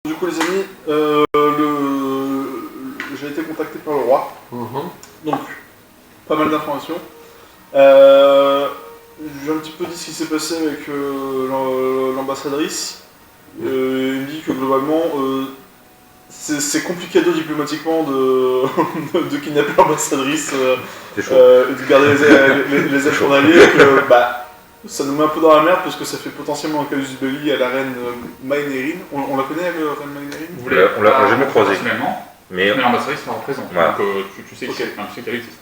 Du coup, les amis, j'ai été contacté par le roi. Donc, pas mal d'informations. J'ai un petit peu dit ce qui s'est passé avec l'ambassadrice. Il me dit que globalement, c'est compliqué diplomatiquement de kidnapper l'ambassadrice et de garder les ailes journaliers. Ça nous met un peu dans la merde parce que ça fait potentiellement un casus belli à la reine Maenérine. On la connaît, la reine Maenérine? On l'a jamais croisée. Mais l'ambassadrice la représente. Voilà. Donc tu sais qu'elle existe.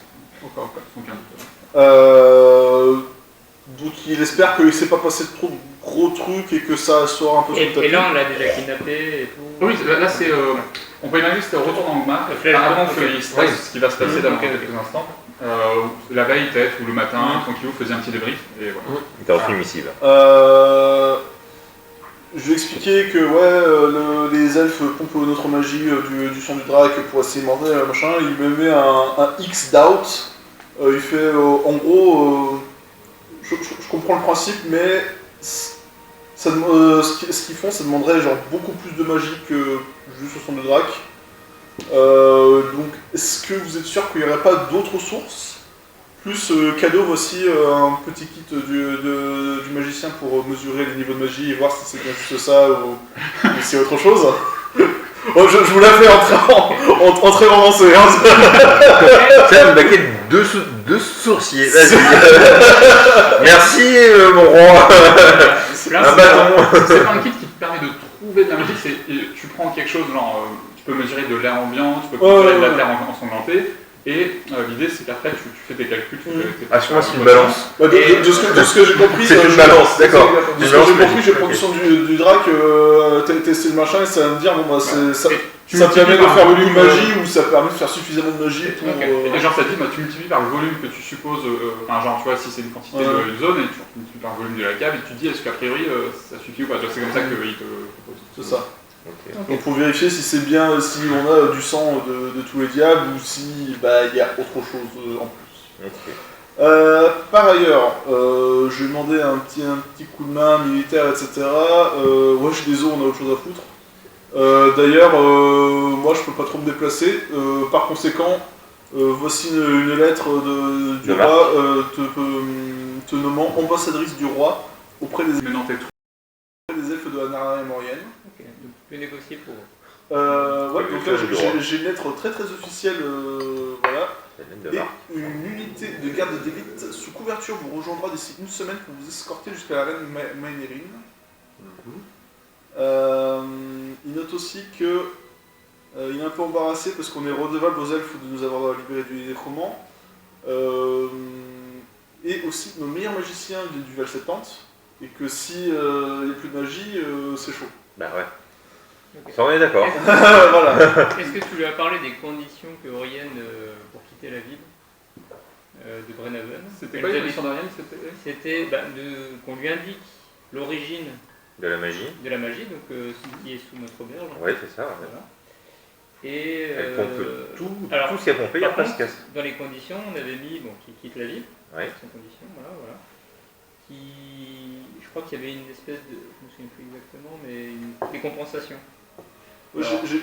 Donc il espère qu'il ne s'est pas passé trop de gros trucs et que ça sort un peu sur le tapis. Et là on l'a déjà kidnappé et tout. Oui, là c'est. On peut imaginer que c'était au retour dans Angmar, avant qu'il se passe ce qui va se passer dans quelques instants. La veille peut-être, ou le matin, tranquillou, faisait un petit débrief. Et voilà. Il t'a reçu une missive. Je lui ai expliqué que les elfes pompent notre magie du sang du drac pour essayer de morder machin. Il me met un X doubt. Il fait en gros. Je comprends le principe, mais ce qu'ils font, ça demanderait genre beaucoup plus de magie que juste le sang du drac. Donc, est-ce que vous êtes sûr qu'il n'y aurait pas d'autres sources? Plus cadeau, voici un petit kit du magicien pour mesurer les niveaux de magie et voir si c'est bien juste ça ou si c'est autre chose. Oh, je vous la fais en très romancé. Hein. C'est un baquet de sourciers. Merci mon roi. Un bâton. C'est pas un kit qui te permet de trouver de la magie. Tu prends quelque chose, genre tu peux mesurer de l'air ambiant, tu peux mesurer de la terre ensanglantée. Et l'idée c'est qu'après tu fais tes calculs. À ce moment c'est une balance. De ce que j'ai compris, c'est une balance, d'accord. De ce que j'ai compris, j'ai pris du son du drac, tester le machin et ça va me dire ça permet de faire beaucoup de magie ou ça permet de faire suffisamment de magie pour. Et genre ça dit, tu multiplies par le volume que tu supposes, genre tu vois si c'est une quantité d'une zone et tu multiplies par le volume de la cave et tu te dis est-ce qu'a priori ça suffit ou pas. C'est comme ça qu'il te propose. C'est ça. Donc pour vérifier si c'est bien, si on a du sang de tous les diables ou si y a autre chose en plus. Par ailleurs, je lui ai demandé un petit coup de main militaire, etc. Je suis désolé, on a autre chose à foutre. D'ailleurs, moi je peux pas trop me déplacer. Par conséquent, voici une lettre du roi te nommant ambassadrice du roi auprès des elfes de la Narnia Morienne. Ok, donc tu peux négocier pour. Donc là j'ai une lettre très très officielle, voilà. Et une unité de garde d'élite sous couverture vous rejoindra d'ici une semaine pour vous escorter jusqu'à la reine Maenérine. Il note aussi que il est un peu embarrassé parce qu'on est redevable aux elfes de nous avoir libérés du nécromant. Et aussi nos meilleurs magiciens du Val Septante. Et que si il n'y a plus de magie, c'est chaud. Bah ouais. Okay. Ça on est d'accord. Voilà. Est-ce que tu lui as parlé des conditions que Orienne pour quitter la ville de Brenaven? C'était pas les conditions d'Orienne? C'était qu'on lui indique l'origine de la magie. Donc qui est sous notre auberge. Oui, c'est ça. Ouais. Voilà. Et elle pompe tout ce qu'il y a pompé, il n'y a pas de casse. Dans les conditions, on avait mis qui quitte la ville. Ouais. Sans condition, voilà. Je crois qu'il y avait une espèce de, je ne me souviens plus exactement, mais des compensations.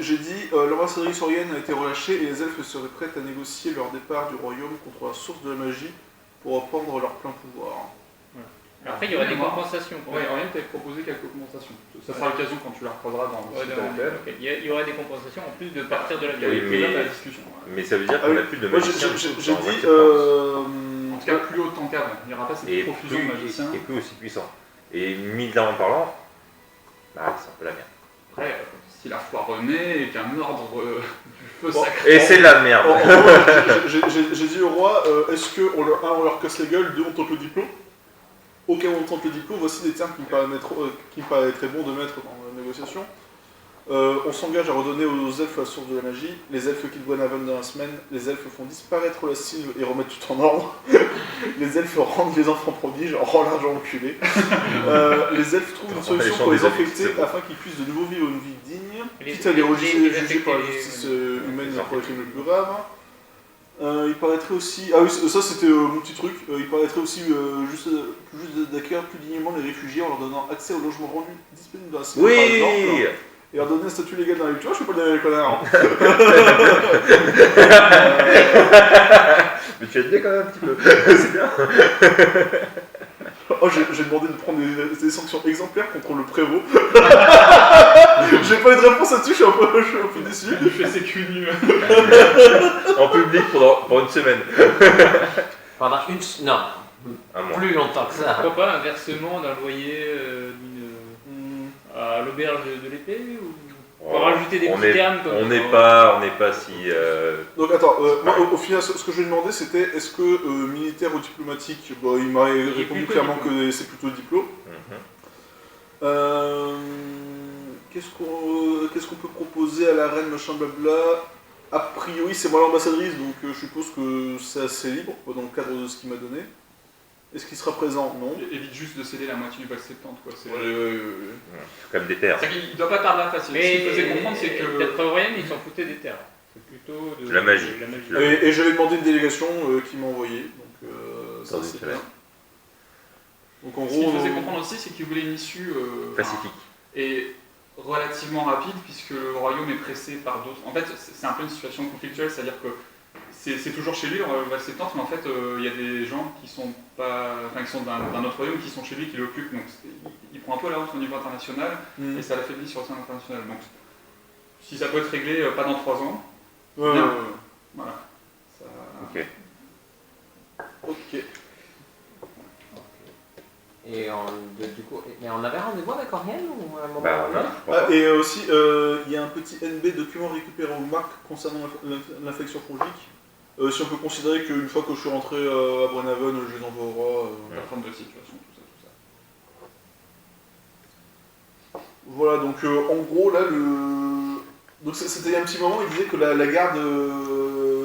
J'ai dit, l'ambassadrice Orienne a été relâchée et les elfes seraient prêts à négocier leur départ du royaume contre la source de la magie pour reprendre leur plein pouvoir. Voilà. Après, il y aura des compensations. Oui, Orienne t'avait proposé quelques compensations. Ça sera l'occasion quand tu la recroiseras dans le site avec elle. Okay. Il y aura des compensations en plus de partir de la ville. Oui, la discussion. Mais ça veut dire qu'on n'a plus de magiciens. J'ai dit. En tout cas, plus haut tant qu'avant. Il n'y aura pas cette profusion de magiciens. Et plus aussi puissant. Et militairement parlant, c'est un peu la merde. Après, si la foi renaît et qu'un ordre du feu sacré. Et c'est la merde. J'ai dit au roi, est-ce que on leur casse les gueules, deux on tente le diplôme? Au cas où on tente le diplôme, voici des termes qui me paraîtraient bons de mettre dans la négociation. On s'engage à redonner aux elfes la source de la magie. Les elfes quittent Brenaven dans la semaine. Les elfes font disparaître la sylve et remettent tout en ordre. Les elfes rendent les enfants prodiges. Oh l'argent enculé. Les elfes trouvent une solution pour les affecter afin qu'ils puissent de nouveau vivre une vie digne. Quitte à les jugés par la justice humaine pour les crimes les plus graves. Il paraîtrait aussi... Ah oui, ça c'était mon petit truc. Il paraîtrait aussi juste d'accueillir plus dignement les réfugiés en leur donnant accès au logement rendu disponible dans la semaine, par exemple. et leur donner un statut légal dans la ville. Tu vois, je suis pas le dernier connard. Hein. Mais tu as dit quand même un petit peu. C'est bien. Oh, j'ai demandé de prendre des sanctions exemplaires contre le prévôt. J'ai pas eu de réponse là-dessus, je suis un peu déçu. Il fait ses culs nus. En public pour une semaine. Pendant non, Un mois. plus longtemps que ça. Pourquoi pas un versement d'un loyer à l'auberge de l'épée ou pour rajouter des petits termes comme on n'est pas si. Donc attends, moi au final ce que je lui ai demandé c'était est-ce que militaire ou diplomatique, bon, il m'a répondu clairement que c'est plutôt diplôme. Qu'est-ce qu'on peut proposer à la reine, machin blabla. A priori c'est moi l'ambassadrice donc je suppose que c'est assez libre dans le cadre de ce qu'il m'a donné. Est-ce qu'il sera présent? Non. Évite juste de céder la moitié du bac 70 quoi. C'est Comme des terres. il doit pas perdre la face. Ce qu'il faisait comprendre c'est que... Peut-être Aurélien ils s'en foutaient des terres. C'est plutôt de la magie. Et j'avais demandé une délégation qui m'a envoyé, donc ça Dans c'est une bien. Donc en Ce qu'il gros... faisait comprendre aussi c'est qu'il voulait une issue... Pacifique. Et relativement rapide puisque le royaume est pressé par d'autres. En fait, c'est un peu une situation conflictuelle, c'est-à-dire que c'est toujours chez lui, le royaume septante, mais en fait, il y a des gens qui sont pas, enfin, qui sont d'un autre royaume qui sont chez lui, qui l'occupent. Donc, il prend un peu la honte au niveau international et ça l'affaiblit sur le scène international. Donc, si ça peut être réglé pas dans 3 ans, bien. Voilà. Ça... Ok. Ok. Et du coup, mais on avait rendez-vous avec Oriane ou à un moment Bah, donné non. Ah, et aussi, il y a un petit NB document récupéré au MAC concernant l'infection fongique. Si on peut considérer qu'une fois que je suis rentré à Brenhaven, je les envoie au roi. Apprendre de situation, tout ça. Voilà, donc en gros, là, donc c'était il y a un petit moment, il disait que la garde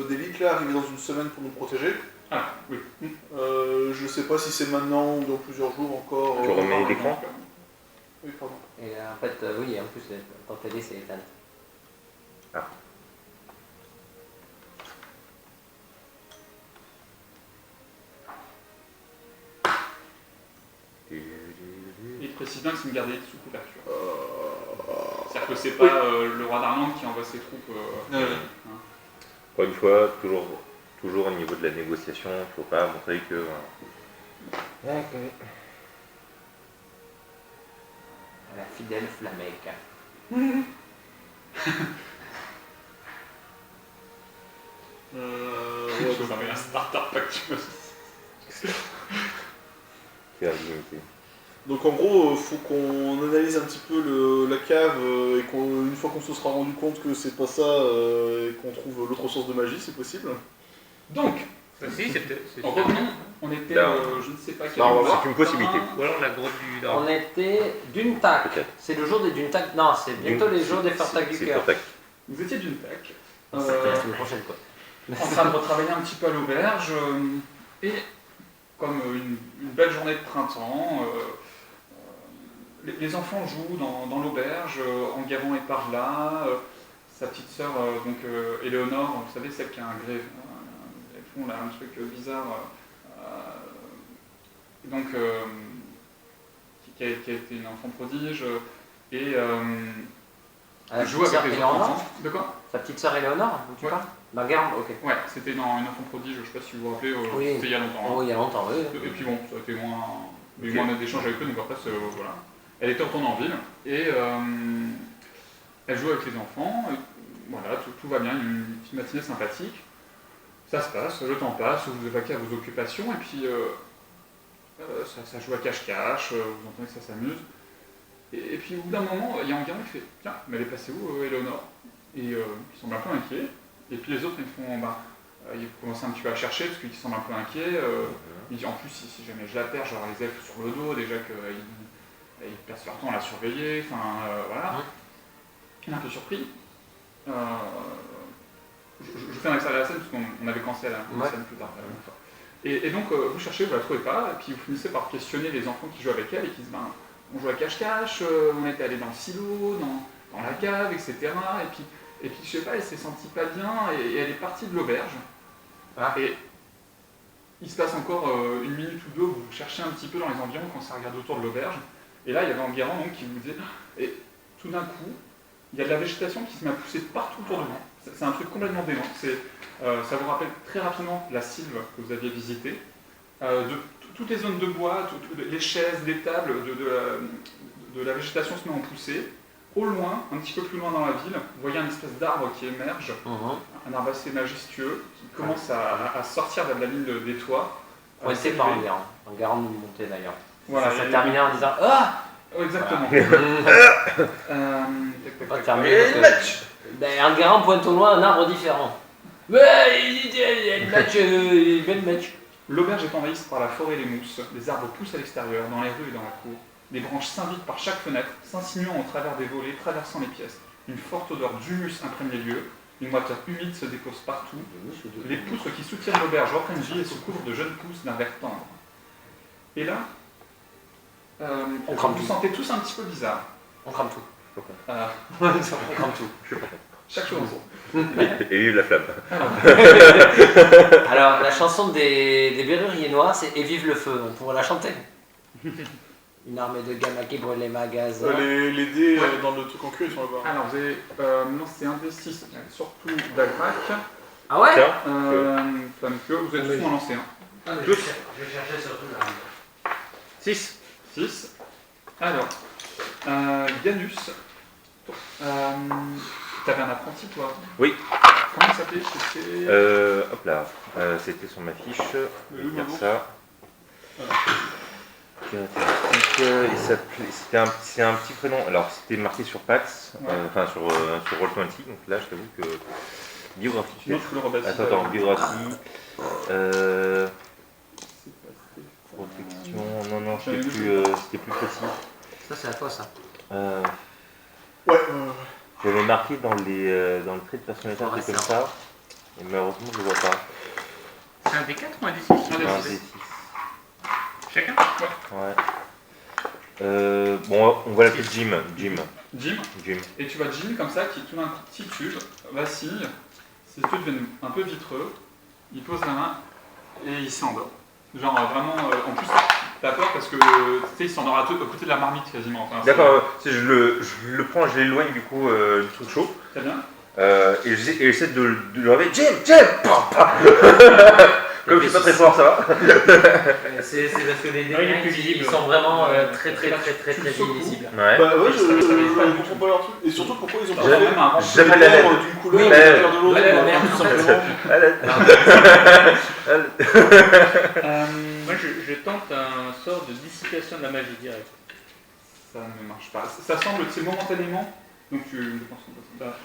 d'élite là arrivait dans une semaine pour nous protéger. Ah, oui. Je sais pas si c'est maintenant ou dans plusieurs jours encore. Tu remets l'écran? Oui, pardon. Et en fait, oui, en plus, ton télé s'est éteinte. Ah. Il précise bien que c'est une garde d'élite sous couverture. C'est-à-dire que c'est pas le roi d'Arlande qui envoie ses troupes. Encore une fois, toujours au niveau de la négociation, il ne faut pas montrer que. La fidèle Flamèque. Je vous envoie un starter pack, tu me Créativité. Donc en gros, faut qu'on analyse un petit peu la cave et qu'une fois qu'on se sera rendu compte que c'est pas ça et qu'on trouve l'autre source de magie, c'est possible. Donc, Si, c'est en revenant, on était, Là, je ne sais pas quel bah, on va voir. C'est une possibilité. Ou alors la grotte du Nord. On était d'une tac. Peut-être. C'est le jour des d'une tac. Non, c'est bientôt les jours des Fartag du C'est cœur. pour tac. Vous étiez d'une tac, C'était la semaine prochaine, quoi. en train de retravailler un petit peu à l'auberge, et comme une belle journée de printemps, les enfants jouent dans l'auberge, Enguerrand est par là, sa petite sœur, donc Éléonore, vous savez, celle qui a un greffon, là, un truc bizarre, donc qui a été une enfant prodige, et La joue petite sœur avec les autres Éléonore. enfants. De quoi? Sa petite sœur Éléonore, tu Ouais. parles Garde, ok. Ouais, c'était dans Une enfant prodige, je sais pas si vous vous rappelez, Oui. c'était il y a longtemps. Oh, il y a longtemps, oui. Et puis bon, ça a été moins d'échanges avec eux, donc après, voilà. Elle était retournée en ville, et elle joue avec les enfants, et voilà, tout va bien, une petite matinée sympathique. Ça se passe, le temps passe, vous vaquez à vos occupations, et puis ça joue à cache-cache, vous entendez que ça s'amuse. Et puis au bout d'un moment, il y a un gamin qui fait « Tiens, mais elle est passée où, Éléonore ?» Et il semble un peu inquiet. Et puis les autres, ils font ils commencent un petit peu à chercher, parce qu'ils semblent un peu inquiets. Il dit en plus, si jamais je la perds, j'aurai les elfes sur le dos, déjà qu'ils passent leur temps à la surveiller, enfin voilà. Il est un peu surpris. Je fais un accès à la scène, parce qu'on avait commencé à la scène plus tard. Et donc, vous cherchez, vous la trouvez pas, et puis vous finissez par questionner les enfants qui jouent avec elle, et qui disent on joue à cache-cache, on était allé dans le silo, dans la cave, etc. Et puis je sais pas, elle s'est sentie pas bien, et elle est partie de l'auberge. Et il se passe encore une minute ou deux, vous cherchez un petit peu dans les environs quand ça regarde autour de l'auberge. Et là, il y avait Enguerrand donc qui vous disait, et tout d'un coup, il y a de la végétation qui se met à pousser partout autour de vous. C'est un truc complètement dément. Ça vous rappelle très rapidement la sylve que vous aviez visitée. Toutes les zones de bois, les chaises, les tables, de la végétation se met en poussée. Au loin, un petit peu plus loin dans la ville, vous voyez un espèce d'arbre qui émerge, un arbre assez majestueux, qui commence à sortir de la ligne des toits. Pointé par un garant de montée d'ailleurs. Voilà, ça terminait en disant ah. Oh, exactement. Pas terminer parce que un garant pointe au loin un arbre différent. Ouais, il y a le match. L'auberge est envahie par la forêt et les mousses. Les arbres poussent à l'extérieur, dans les rues et dans la cour. Les branches s'invitent par chaque fenêtre, s'insinuant au travers des volets, traversant les pièces. Une forte odeur d'humus imprègne les lieux. Une moiteur humide se dépose partout. Les poutres qui soutiennent l'auberge reprennent vie et se couvrent de jeunes pousses d'un vert tendre. Et là, vous sentez tous un petit peu bizarre. On crame tout. On crame tout. Chaque chose. Et vive la flamme. Alors, la chanson des Verruriers Noirs, c'est Et vive le feu. On pourrait la chanter. Une armée de gamins qui brûlent les magasins. Les dés dans le truc en cuir, ils sont là-bas. Alors, vous avez. Non, c'est un des 6, surtout d'Agrac. Ah ouais Flamme que vous êtes tous en lancé. Tous. Je cherchais surtout là. 6. 6. Alors, Ganus. T'avais un apprenti, toi? Oui. Comment il s'appelait? Hop là. C'était sur ma fiche. Je vais dire ça. C'est un petit prénom. Alors, c'était marqué sur Pax, enfin sur Roll20. Donc là, je t'avoue que. Biographie. Attends, biographie. Protection. Non, c'était plus précis. Ça, c'est à toi, ça. Ouais. J'avais marqué dans le trait de personnalité, un truc comme ça. Et malheureusement, je le vois pas. C'est un des 4 ou un des 6? Un des 6. Chacun? Ouais. Bon, on va l'appeler Jim. Et tu vois Jim comme ça qui tout d'un coup titube, vacille, ses yeux deviennent un peu vitreux, il pose la main et il s'endort. Genre vraiment, en plus t'as peur parce que tu sais, il s'endort à côté de la marmite quasiment. Enfin, d'accord, je le prends, je l'éloigne du coup du truc chaud. Très bien. Et j'essaie de le réveiller. Jim Comme je suis pas très fort, ça va. C'est parce que les dégâts, ils sont vraiment très illisibles. Ouais. Bah ouais, je comprends pas leur truc. Et surtout, pourquoi ils ont pas fait J'appelle la la d'une couleur et la de l'autre, tout simplement. Moi je tente un sort de dissipation de la magie directe. Ça ne marche pas. Ça semble, c'est momentanément. Donc tu dépenses ton poste.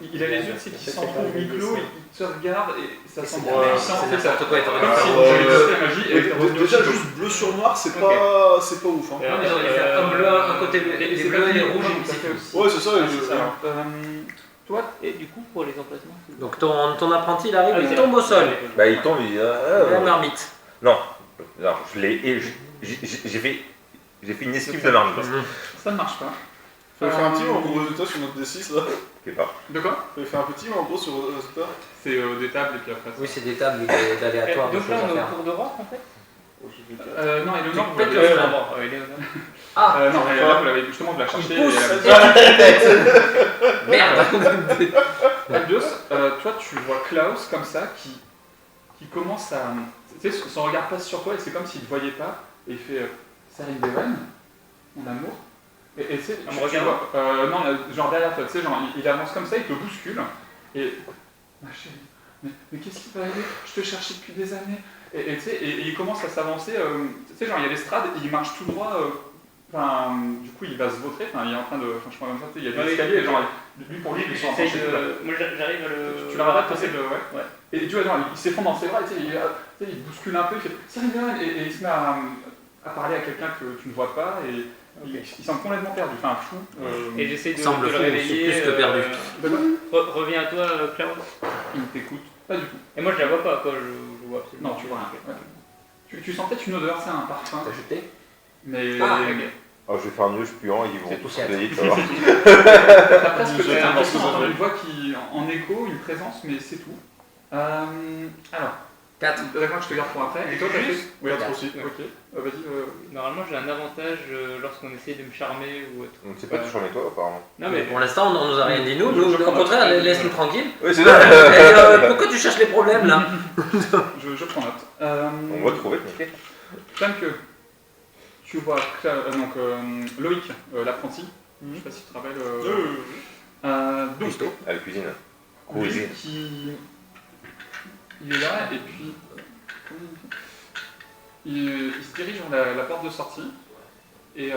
Il a les yeux qui s'entrouvent mi-clos, il te regarde et ça semble puissant. C'est n'importe quoi, comme si tu utilisais la magie. Et Déjà, juste bleu sur noir, c'est pas ouf. Hein. Non, mais ils auraient dû faire comme bleu, un côté les bleus et les rouges, c'est aussi. Ouais, c'est ça. Toi, Et du coup pour les emplacements? Donc ton apprenti, il arrive, il tombe au sol. Bah, il tombe, il dit. La marmite. Non, je l'ai. J'ai fait une esquive de marmite. ça ne marche pas. Fallait faire un petit ou un gros résultat sur notre D6 là. Je sais pas. De quoi? Fallait faire un petit ou un gros sur le résultat. C'est des tables et puis après. Oui, c'est des tables d'aléatoires. Donc là on est au cours de rock en fait? Non, Eleonore, vous Peut-être l'avez. Ah Non, Eleonore, vous l'avez justement, vous la cherchez. Merde. Albios, toi tu vois Klaus comme ça qui commence à. Tu sais, son regard passe sur toi et c'est comme s'il ne te voyait pas. Et il fait Sarin Dewen, mon amour. Et tu sais, me regardant non, genre derrière toi, tu sais, genre il avance comme ça, il te bouscule. Et. Ma chérie, mais qu'est-ce qui peut arriver? Je te cherchais depuis des années. Et tu sais, et il commence à s'avancer. Tu sais, genre il y a l'estrade, il marche tout droit. Enfin, du coup, il va se vautrer. Enfin, il est en train de. Enfin, je crois comme ça, il y a des escaliers. Et genre, lui pour lui, il est en train de. Moi j'arrive à le. Tu l'as rabattu, c'est le. Ouais. Et tu vois, genre, il s'effondre dans ses bras, tu sais, il bouscule un peu, il fait Salut, et il se met à parler à quelqu'un que tu ne vois pas, et il semble complètement perdu, enfin fou. Et j'essaie de semble le fou, réveiller. plus que perdu. Reviens à toi, Claude. Il t'écoute pas du tout. Et moi je la vois pas, quoi, je vois absolument. Non, tu vois rien. Ouais. Tu sens peut-être une odeur, c'est un parfum. T'as jeté? Mais. Oh, je vais faire un nœud, je puant, ils vont C'est tous poussière. se tu vas voir. T'as presque l'impression d'entendre une voix qui, en écho, une présence, mais c'est tout. Alors, 4. D'accord, je te garde pour après. Et toi, t'as fait? Oui, Quatre attends, aussi. Ok. Vas-y. Normalement, j'ai un avantage lorsqu'on essaie de me charmer ou autre. Donc c'est pas toujours toi apparemment. Non, mais Pour l'instant, on nous a rien dit, nous. Je Nous, au prends contraire, note. laisse-nous tranquille. Oui, c'est Et, ça. pourquoi tu cherches les problèmes là? Je prends note. On va trouver, nickel. Tant que tu vois Loïc, l'apprenti, je sais pas si tu te rappelles. Donc, À la cuisine. lui Cuisine. il est là et puis il se dirige vers la porte de sortie et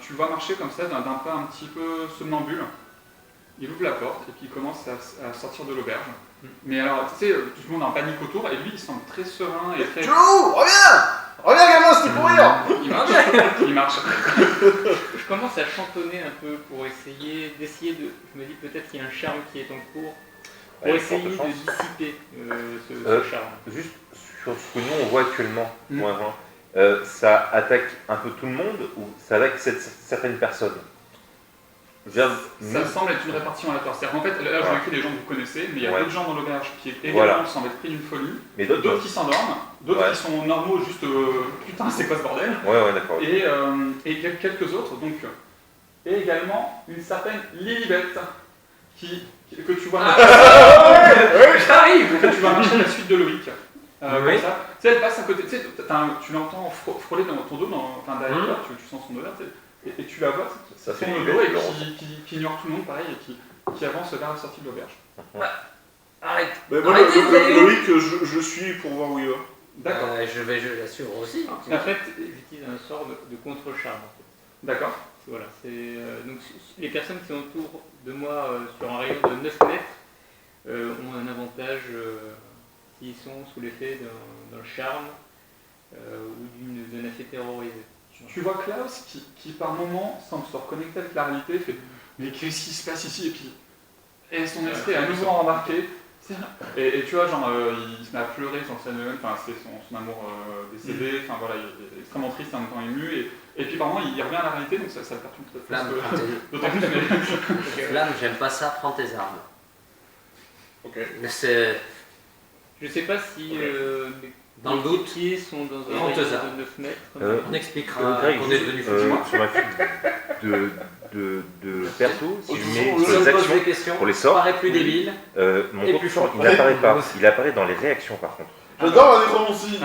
tu le vois marcher comme ça d'un pas un petit peu somnambule. Il ouvre la porte et puis il commence à sortir de l'auberge. Mais alors, tu sais, tout le monde est en panique autour et lui il semble très serein et très... Joe, reviens! Reviens, gamin, c'était pour rire! Il marche. je commence à chantonner un peu pour essayer de... Je me dis peut-être qu'il y a un charme qui est en cours. Pour Ouais, essayer forte de chance. dissiper ce charme. Juste sur ce que nous on voit actuellement, pour l'instant, ça attaque un peu tout le monde ou ça attaque certaines personnes? Je veux dire, Ça semble être une répartition aléatoire. C'est-à-dire qu'en fait, là, je écrit des gens que vous connaissez, mais il y a Ouais. d'autres gens dans l'auberge qui également semblent être pris d'une folie, mais d'autres qui s'endorment, d'autres Ouais. qui sont normaux, juste putain, c'est quoi ce bordel? Ouais, d'accord. Et il y a quelques autres, donc. Et également une certaine Lilibet que tu vois J'arrive! que tu vas marcher à la suite de Loïc. Oui. Comme ça. Tu sais, elle passe à côté, tu sais, tu l'entends frôler dans ton dos, derrière toi, tu sens son odeur, tu sais, et tu la vois, Ça, qui c'est tourne le Lilibet, dos et Laurent. qui ignore tout le monde, pareil, et qui avance vers la sortie de l'auberge. Arrête! Mais moi, Arrêtez, vous allez où? Loïc, je suis pour voir où il va. D'accord. Je l'assure aussi. En fait, j'utilise un sort de contre-charme. En fait. D'accord. Voilà, donc les personnes qui sont autour de moi sur un rayon de 9 mètres ont un avantage s'ils sont sous l'effet d'un charme ou d'un effet terrorisé. Tu vois Klaus qui par moment semble se reconnecter avec la réalité, fait mais qu'est-ce qui se passe ici? Et son esprit est à nouveau embarqué. Et tu vois, genre, il se met à pleurer sur scène, enfin, c'est son amour décédé, enfin voilà, il est extrêmement triste, en même temps ému, et puis par moment il revient à la réalité, donc ça le perturbe peut-être Flamme, plus. prends tes- D'autant plus, mais. Flamme, j'aime pas ça, prends tes armes. Ok. Mais c'est. Je sais pas si Dans le doute, pieds sont dans un prends rayon tes armes. de 9 mètres. On expliquera Greg, qu'on est devenu juste, fou. sur ma fiche de perso, si je mets Je sur les pose actions, des questions, pour les sorts, paraît plus débile. mon Et compte plus sort, fort. il n'apparaît pas. Ouais. Il apparaît dans les réactions par contre. J'adore la nécromancie!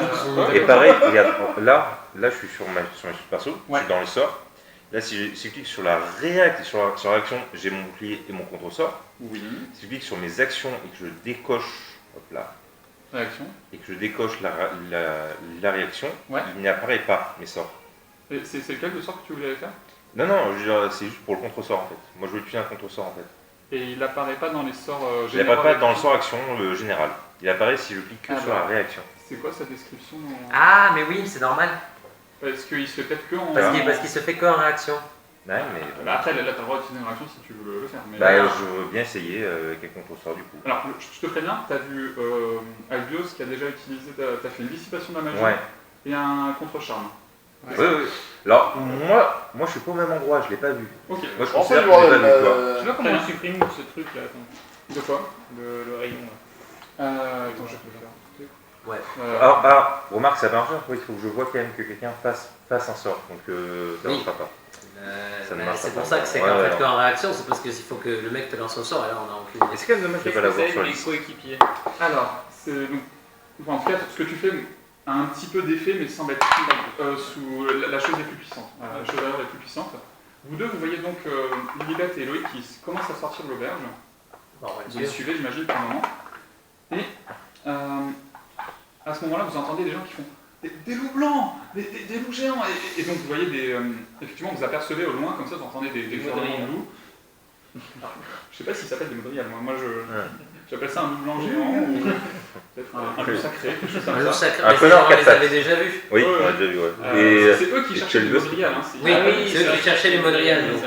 Et pareil, regarde, là je suis sur ma fiche perso, je Ouais. suis dans les sorts. Là, si je clique sur la réaction, j'ai mon bouclier et mon contre-sort. Oui. Si je clique sur mes actions et que je décoche, hop là, Réaction. et que je décoche la réaction, Ouais. il n'apparaît pas mes sorts. Et c'est lequel de sort que tu voulais faire? Non, je veux dire, c'est juste pour le contre-sort en fait. Moi, je veux utiliser un contre-sort en fait. Et il apparaît pas dans les sorts Il généraux. n'apparaît pas dans le sort action général. Il apparaît si je clique que Ah sur bah. la réaction. C'est quoi sa description Ah, mais oui, c'est normal. Est-ce qu'il se fait peut-être que en. Parce qu'il se fait qu'en réaction. Ouais, mais Bah après, là, t'as le droit d'utiliser une réaction si tu veux le faire. Mais bah, je veux bien essayer avec un contre-sort du coup. Alors, je te préviens, t'as vu Albios qui a déjà utilisé, t'as fait une dissipation de la magie Ouais. et un contre-charme. Oui, oui. Alors, moi, je suis pas au même endroit, je l'ai pas vu. Ok. Moi, je En fait, considère que je l'ai pas vu, toi. Je sais pas comment on supprime ce truc là, attends. De quoi Le rayon là. Attends, je vais te le faire. Ouais. Remarque, ça marche, il faut que je vois quand même que quelqu'un fasse un sort, donc ça ne Oui. marchera pas. Ça ne marche C'est pas. pour ça que c'est Ouais, qu'en ouais, fait ouais. qu'en réaction, c'est parce qu'il faut que le mec te lance un sort et là on a aucune idée. Et c'est quand même dommage de ne pas Qu'est-ce que l'avoir c'est sur la les liste. coéquipiers? Alors, c'est donc. Enfin, en tout cas, ce que tu fais a un petit peu d'effet, mais semble être sous la chose les plus puissante. La chose d'ailleurs les plus puissante. Vous deux, vous voyez donc Lilibet et Loïc qui commencent à sortir de l'auberge. Bon, on va Vous le les suivre. suivez, j'imagine, pour un moment. Et à ce moment-là, vous entendez des gens qui font des loups blancs, des loups géants. Et donc, vous voyez effectivement, vous apercevez au loin, comme ça, vous entendez des hurlements de loups. Alors, je sais pas s'ils s'appellent des modrials. Moi, j'appelle ça un loup blanc géant ou peut-être un loup sacré, quelque chose Un comme loup ça. sacré, Un mais connard on quatre les pattes. avait déjà vus. Oui, Ouais, on ouais. l'a déjà vu, ouais. C'est eux qui cherchaient les Chelbus. modrials. Hein, Oui, c'est eux ça. qui cherchaient les modrials. Donc,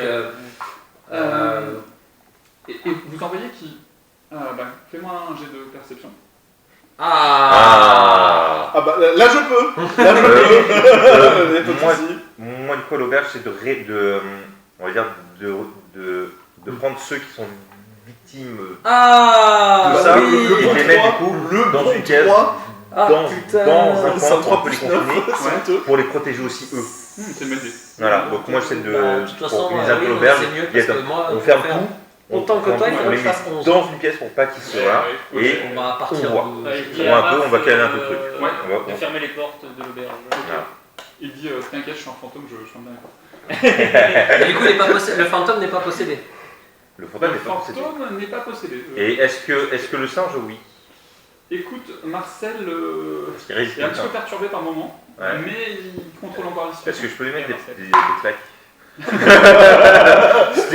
Et vous en voyez qui. Fais-moi un jet de perception. Ah. Ah bah là je peux! Là je peux! Y a pas de moi, souci. moi, du coup, à l'auberge, c'est on va dire, de prendre ceux qui sont victimes Ah. de ça, Oui. et de les mettre du coup le dans bon une caisse 3 Ah, dans putain. un coin Ça me pour un prend peu les plus confiner, c'est honteux. pour les protéger aussi eux. C'est une bonne idée. Voilà, donc moi j'essaie Bah, de toute pour façon, organiser un peu oui, l'auberge, c'est mieux il y a parce que moi, on pour ferme faire tout, autant que toi, il on faudrait les que je fasse met 11. dans une pièce pour pas qu'ils se voilà, Ouais, et On va partir on voit. de... Ouais, je dis On à va un peu, Raph, on va caler un peu le truc. Ouais. On de va- fermer les portes de l'auberge. Voilà. Il dit t'inquiète, je suis un fantôme, je ferme bien les portes. Mais du coup, le fantôme n'est pas possédé. Le fantôme Le n'est pas possédé. fantôme n'est pas possédé. Et est-ce que le singe, oui? Écoute, Marcel Parce qu'il résiste est un tout petit le peu temps. perturbé par moment, Ouais. mais il contrôle encore la situation. Est-ce que je peux lui mettre des claques?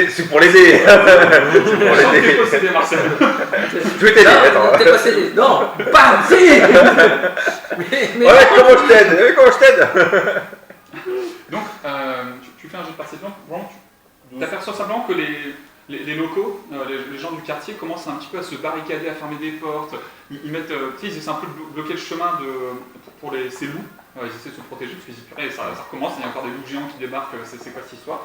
C'est pour l'aider. C'est pour Je sens que t'es l'aider. possédé, Marcel. Je vais t'aider, attends. Non, t'es possédé. Non, bam, si. mais Ouais, comment je t'aide? Comment je t'aide? Donc, tu fais un jeu de perception. Bon, tu t'aperçois simplement que les locaux, les gens du quartier commencent un petit peu à se barricader, à fermer des portes. Ils mettent, tu sais, ils essaient un peu de bloquer le chemin pour ces loups. Ils essaient de se protéger parce qu'ils disent purée, ça recommence, il y a encore des loups géants qui débarquent, c'est quoi cette histoire?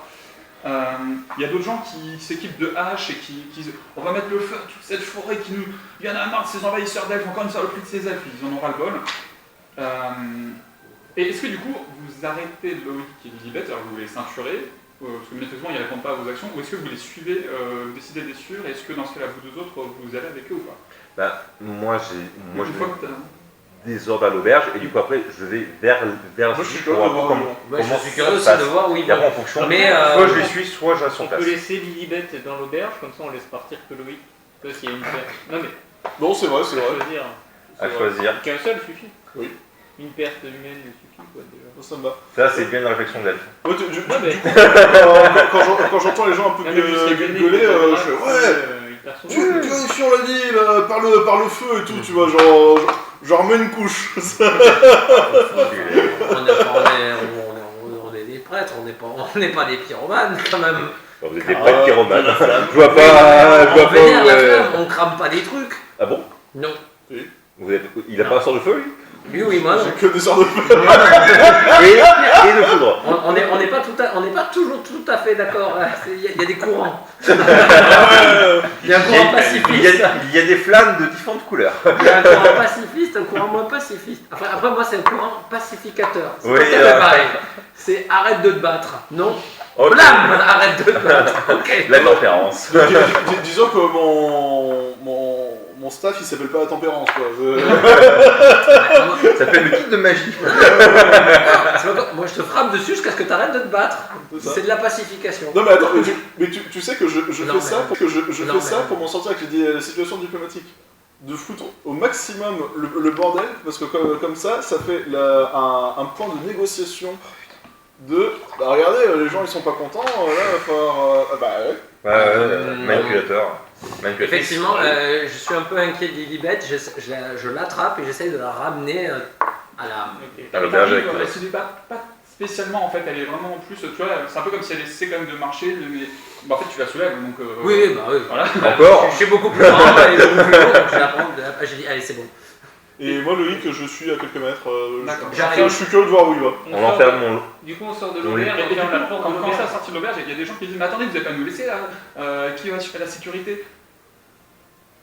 Il y a d'autres gens qui s'équipent de haches et qui disent on va mettre le feu à toute cette forêt qui nous. Il y en a marre de ces envahisseurs d'elfes, encore une saloperie de ces elfes, ils en ont ras-le-bol. Et est-ce que du coup vous arrêtez Loïc et Lilibet, alors vous les ceinturez, parce que manifestement ils ne répondent pas à vos actions, ou est-ce que vous les suivez, vous décidez de les suivre, et est-ce que dans ce cas-là vous deux autres vous allez avec eux ou pas? Bah, moi je Une fois que t'as- des ordres à l'auberge et du coup après je vais vers Moi, je suis pour curieux de voir voir comment, Ouais, comment je suis ça curieux se aussi passe. de voir où ils Et après vont. en fonction, Mais, soit je les suis, soit je reste sur On place. peut laisser Lilibet dans l'auberge, comme ça on laisse partir que Loïc. Parce qu'il y a une perte. Non mais, Non, c'est vrai, c'est faut vrai. choisir. À choisir. Qu'un seul suffit. Oui. Une perte humaine suffit quoi déjà. Ça me va. Ça c'est bien une réflexion d'elfe. Ouais, Non mais, quand j'entends les gens un peu non, mais jusqu'à gagner, gueuler, il je fais faudra ouais, il perd son tu nom. vois, ici on l'a dit, bah, par le feu et tout, tu vois, genre remets une couche. On est des prêtres, on n'est pas des pyromanes quand même. Alors, vous êtes des prêtres pyromanes. la flamme. Je vois pas, je On vois pas vénère où, la flamme, on crame pas des trucs. Ah bon? Non. Il a pas un sort de feu lui? Lui, oui, moi non. J'ai que des sorts de feu. Et de foudre. On n'est pas toujours tout à fait d'accord. Il y a des courants. Ouais, Il y a un courant pacifiste. Il y a des flammes de différentes couleurs. Il y a un courant pacifiste, un courant moins pacifiste. Après moi, c'est un courant pacificateur. C'est Oui, tout à fait pareil. C'est arrête de te battre. Non. Ok. Blam, arrête de te battre. Ok. La tempérance. disons que mon staff il s'appelle pas la tempérance quoi. Ça fait le kit de magie. C'est pas comme- Moi, je te frappe dessus jusqu'à ce que tu arrêtes de te battre. C'est ça. C'est de la pacification. Non mais attends, tu sais que je Non, fais ça mais- pour que je Non, fais ça mais- pour m'en sortir avec les situations diplomatiques. De foutre au maximum le bordel, parce que comme ça fait un point de négociation de bah regardez les gens ils sont pas contents, là il va falloir bah ouais. Manipulateur. Effectivement, je suis un peu inquiet de Lilibet. Je l'attrape et j'essaye de la ramener à la. Ok. À l'auberge avec Elle se dit pas spécialement en fait, elle est vraiment en plus, tu vois, c'est un peu comme si elle essaie quand même de marcher, mais bah, en fait tu la soulèves donc. Oui, bah oui. Voilà. Encore. Je suis beaucoup plus grand et beaucoup plus lourd, donc je la prends. J'ai dit, allez, c'est bon. Et moi Loïc je suis à quelques mètres. D'accord. Je suis curieux de voir où il va. On enferme mon. Du coup, on sort de Oui. l'auberge, Et on du ferme coup, la porte quand de on commence à l'auberge. sortir de l'auberge, il y a des gens qui disent mais attendez, vous n'allez pas nous laisser là, qui va assurer la sécurité?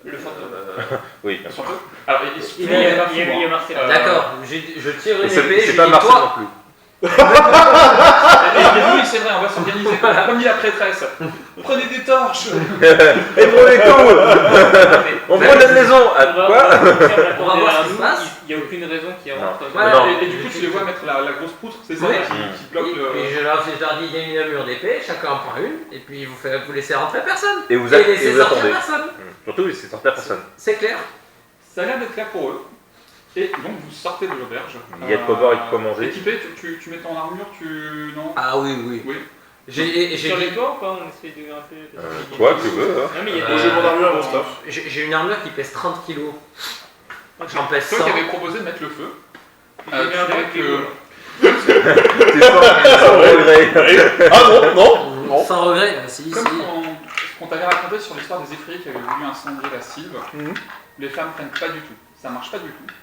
Le fantôme. Oui. Alors Il y a Marcel. D'accord, je tire une Et c'est épée, je c'est dis pas Marcel non toi. plus. Et oui, c'est vrai, on va s'organiser. Comme dit la prêtresse, prenez des torches. Et prenez tout. On prend la maison. À quoi? On va voir ce qui se passe. Il n'y a aucune raison qui Non. rentre. Ouais, non. Et du coup, tu les vois mettre la grosse poutre, c'est ça Oui. qui bloque le. Et je leur dis, il y a une armure d'épée, chacun en prend une, et puis vous laissez rentrer personne. Et vous Et et laissez vous sortir attendez. personne. Surtout, c'est sortir personne. C'est clair. Ça a l'air d'être clair pour eux. Et donc, vous sortez de l'auberge. Il y a de quoi boire et de quoi manger. Équipé, tu mets ton armure, non? Ah oui, oui. Oui. J'ai Sur les toits ou pas? On essaie de grimper. Toi, tu veux. Hein. Non, mais il y a Moi, j'ai mon armure et mon staff. j'ai une armure qui pèse 30 kilos. J'en pèse 100. Toi qui avais proposé de mettre le feu. J'ai mis un tu avec sais que- C'est sans regret. Ah non. Sans regret, si, Comme si. ce qu'on t'avait raconté sur l'histoire des effrayés qui avaient voulu incendier la Sylve, Mhm. les femmes prennent pas du tout. Ça marche pas du tout.